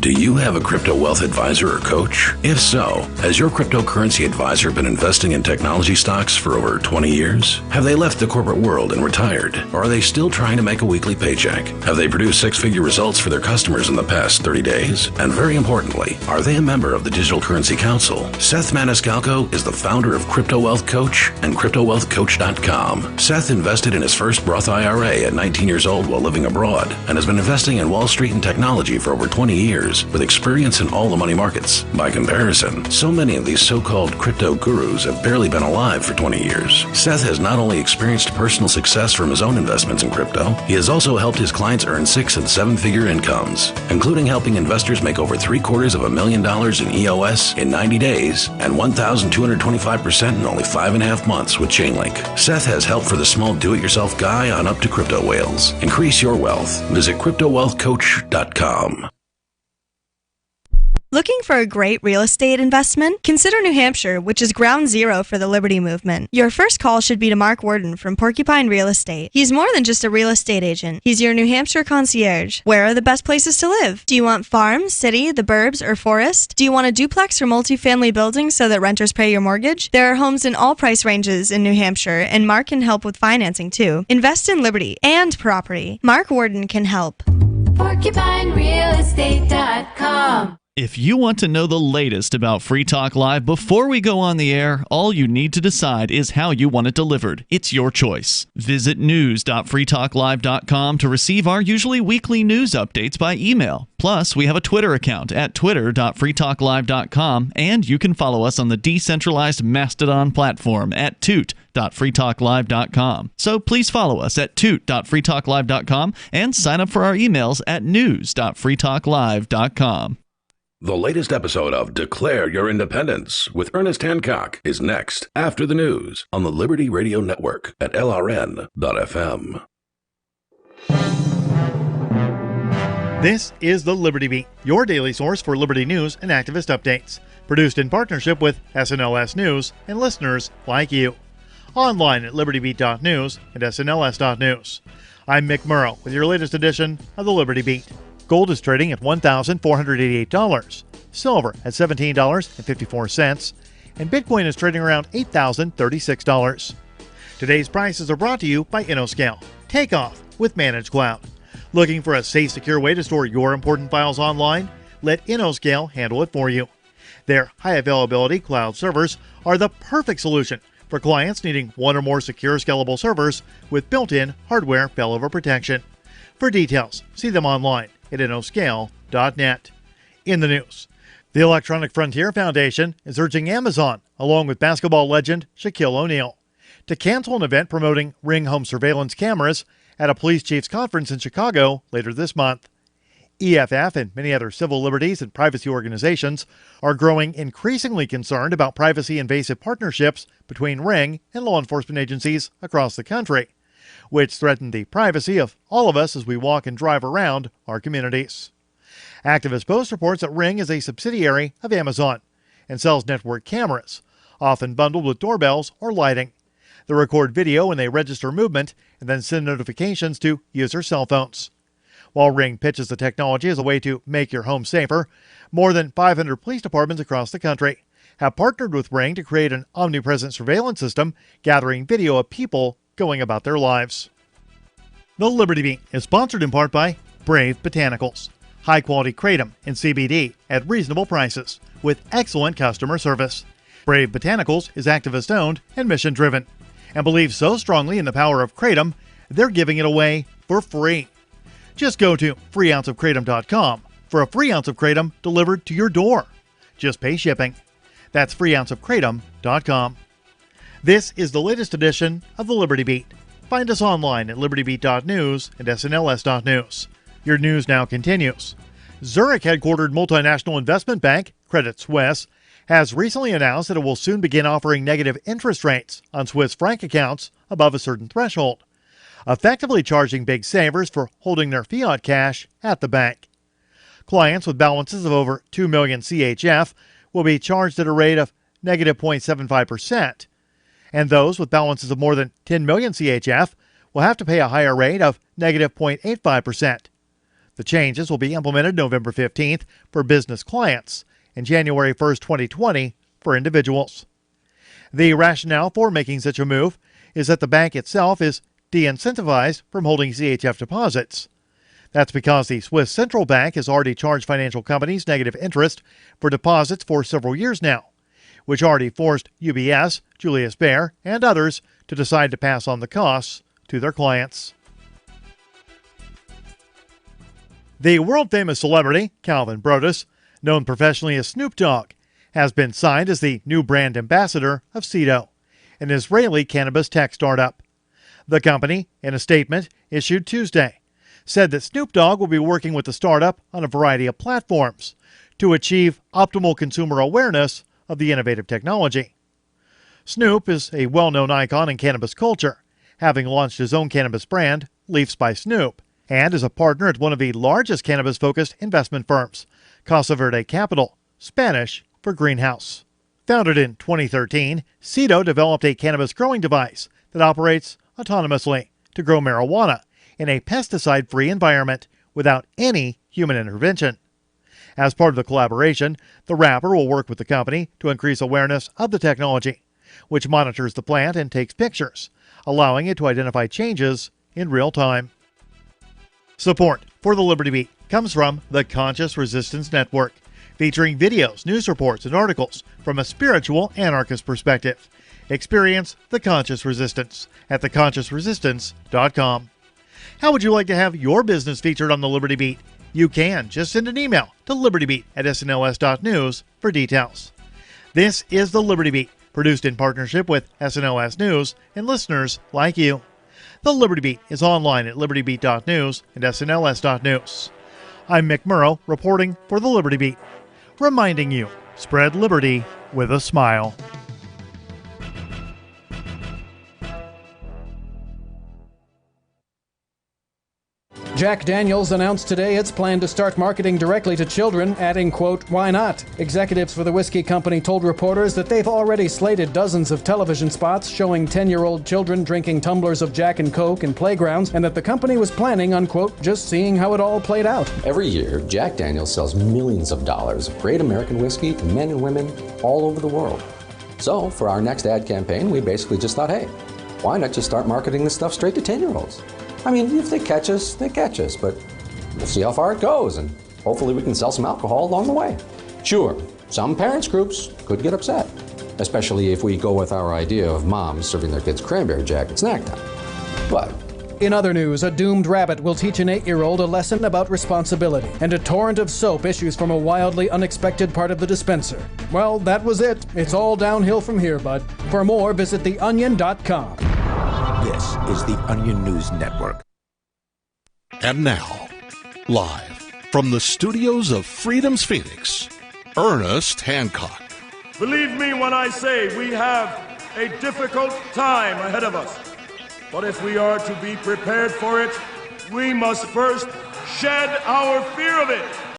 Do you have a crypto wealth advisor or coach? If so, has your cryptocurrency advisor been investing in technology stocks for over 20 years? Have they left the corporate world and retired? Or are they still trying to make a weekly paycheck? Have they produced six-figure results for their customers in the past 30 days? And very importantly, are they a member of the Digital Currency Council? Seth Maniscalco is the founder of Crypto Wealth Coach and CryptoWealthCoach.com. Seth invested in his first Roth IRA at 19 years old while living abroad and has been investing in Wall Street and technology for over 20 years with experience in all the money markets. By comparison, so many of these so-called crypto gurus have barely been alive for 20 years. Seth has not only experienced personal success from his own investments in crypto, he has also helped his clients earn 6- and 7-figure incomes, including helping investors make over $750,000 in EOS in 90 days and 1,225% in only 5.5 months with Chainlink. Seth has help for the small do-it-yourself guy on up to crypto whales. Increase your wealth. Visit CryptoWealthCoach.com. Looking for a great real estate investment? Consider New Hampshire, which is ground zero for the Liberty Movement. Your first call should be to Mark Worden from Porcupine Real Estate. He's more than just a real estate agent. He's your New Hampshire concierge. Where are the best places to live? Do you want farm, city, the burbs, or forest? Do you want a duplex or multifamily building so that renters pay your mortgage? There are homes in all price ranges in New Hampshire, and Mark can help with financing too. Invest in liberty and property. Mark Worden can help. PorcupineRealEstate.com. If you want to know the latest about Free Talk Live before we go on the air, all you need to decide is how you want it delivered. It's your choice. Visit news.freetalklive.com to receive our usually weekly news updates by email. Plus, we have a Twitter account at twitter.freetalklive.com, and you can follow us on the decentralized Mastodon platform at toot.freetalklive.com. So please follow us at toot.freetalklive.com and sign up for our emails at news.freetalklive.com. The latest episode of Declare Your Independence with Ernest Hancock is next after the news on the Liberty Radio Network at LRN.FM. This is the Liberty Beat, your daily source for liberty news and activist updates. Produced in partnership with SNLS News and listeners like you. Online at libertybeat.news and snls.news. I'm Mick Murrow with your latest edition of the Liberty Beat. Gold is trading at $1,488. Silver at $17.54. And Bitcoin is trading around $8,036. Today's prices are brought to you by InnoScale. Take off with Managed Cloud. Looking for a safe, secure way to store your important files online? Let InnoScale handle it for you. Their high availability cloud servers are the perfect solution for clients needing one or more secure, scalable servers with built-in hardware failover protection. For details, see them online at innoscale.net. In the news, the Electronic Frontier Foundation is urging Amazon, along with basketball legend Shaquille O'Neal, to cancel an event promoting Ring home surveillance cameras at a police chief's conference in Chicago later this month. EFF and many other civil liberties and privacy organizations are growing increasingly concerned about privacy-invasive partnerships between Ring and law enforcement agencies across the country, which threaten the privacy of all of us as we walk and drive around our communities. Activist Post reports that Ring is a subsidiary of Amazon and sells network cameras, often bundled with doorbells or lighting. They record video when they register movement and then send notifications to user cell phones. While Ring pitches the technology as a way to make your home safer, more than 500 police departments across the country have partnered with Ring to create an omnipresent surveillance system gathering video of people going about their lives. The Liberty Beat is sponsored in part by Brave Botanicals. High-quality kratom and CBD at reasonable prices with excellent customer service. Brave Botanicals is activist-owned and mission-driven and believes so strongly in the power of kratom, they're giving it away for free. Just go to freeounceofkratom.com for a free ounce of kratom delivered to your door. Just pay shipping. That's freeounceofkratom.com. This is the latest edition of the Liberty Beat. Find us online at libertybeat.news and snls.news. Your news now continues. Zurich-headquartered multinational investment bank Credit Suisse has recently announced that it will soon begin offering negative interest rates on Swiss franc accounts above a certain threshold, effectively charging big savers for holding their fiat cash at the bank. Clients with balances of over 2 million CHF will be charged at a rate of negative 0.75%, and those with balances of more than 10 million CHF will have to pay a higher rate of negative 0.85%. The changes will be implemented November 15th for business clients and January 1st, 2020 for individuals. The rationale for making such a move is that the bank itself is de-incentivized from holding CHF deposits. That's because the Swiss Central Bank has already charged financial companies negative interest for deposits for several years now, which already forced UBS, Julius Baer, and others to decide to pass on the costs to their clients. The world-famous celebrity, Calvin Brodus, known professionally as Snoop Dogg, has been signed as the new brand ambassador of Cedo, an Israeli cannabis tech startup. The company, in a statement issued Tuesday, said that Snoop Dogg will be working with the startup on a variety of platforms to achieve optimal consumer awareness of the innovative technology. Snoop is a well-known icon in cannabis culture, having launched his own cannabis brand, Leafs by Snoop, and is a partner at one of the largest cannabis-focused investment firms, Casa Verde Capital, Spanish for greenhouse. Founded in 2013, Cedo developed a cannabis growing device that operates autonomously to grow marijuana in a pesticide-free environment without any human intervention. As part of the collaboration, the rapper will work with the company to increase awareness of the technology, which monitors the plant and takes pictures, allowing it to identify changes in real time. Support for the Liberty Beat comes from the Conscious Resistance Network, featuring videos, news reports, and articles from a spiritual anarchist perspective. Experience the Conscious Resistance at theconsciousresistance.com. How would you like to have your business featured on the Liberty Beat? You can. Just send an email to libertybeat@snls.news for details. This is the Liberty Beat, produced in partnership with SNLS News and listeners like you. The Liberty Beat is online at libertybeat.news and snls.news. I'm Mick Murrow, reporting for the Liberty Beat, reminding you, spread liberty with a smile. Jack Daniels announced today its plan to start marketing directly to children, adding, quote, "Why not?" Executives for the whiskey company told reporters that they've already slated dozens of television spots showing 10-year-old children drinking tumblers of Jack and Coke in playgrounds, and that the company was planning on, quote, "just seeing how it all played out." Every year, Jack Daniels sells millions of dollars of great American whiskey to men and women all over the world. So, for our next ad campaign, we basically just thought, hey, why not just start marketing this stuff straight to 10-year-olds? I mean, if they catch us, they catch us, but we'll see how far it goes, and hopefully we can sell some alcohol along the way. Sure, some parents' groups could get upset, especially if we go with our idea of moms serving their kids cranberry Jack at snack time. But in other news, a doomed rabbit will teach an 8-year-old a lesson about responsibility, and a torrent of soap issues from a wildly unexpected part of the dispenser. Well, that was it. It's all downhill from here, bud. For more, visit theonion.com. This is the Onion News Network. And now, live from the studios of Freedom's Phoenix, Ernest Hancock. Believe me when I say we have a difficult time ahead of us. But if we are to be prepared for it, we must first shed our fear of it.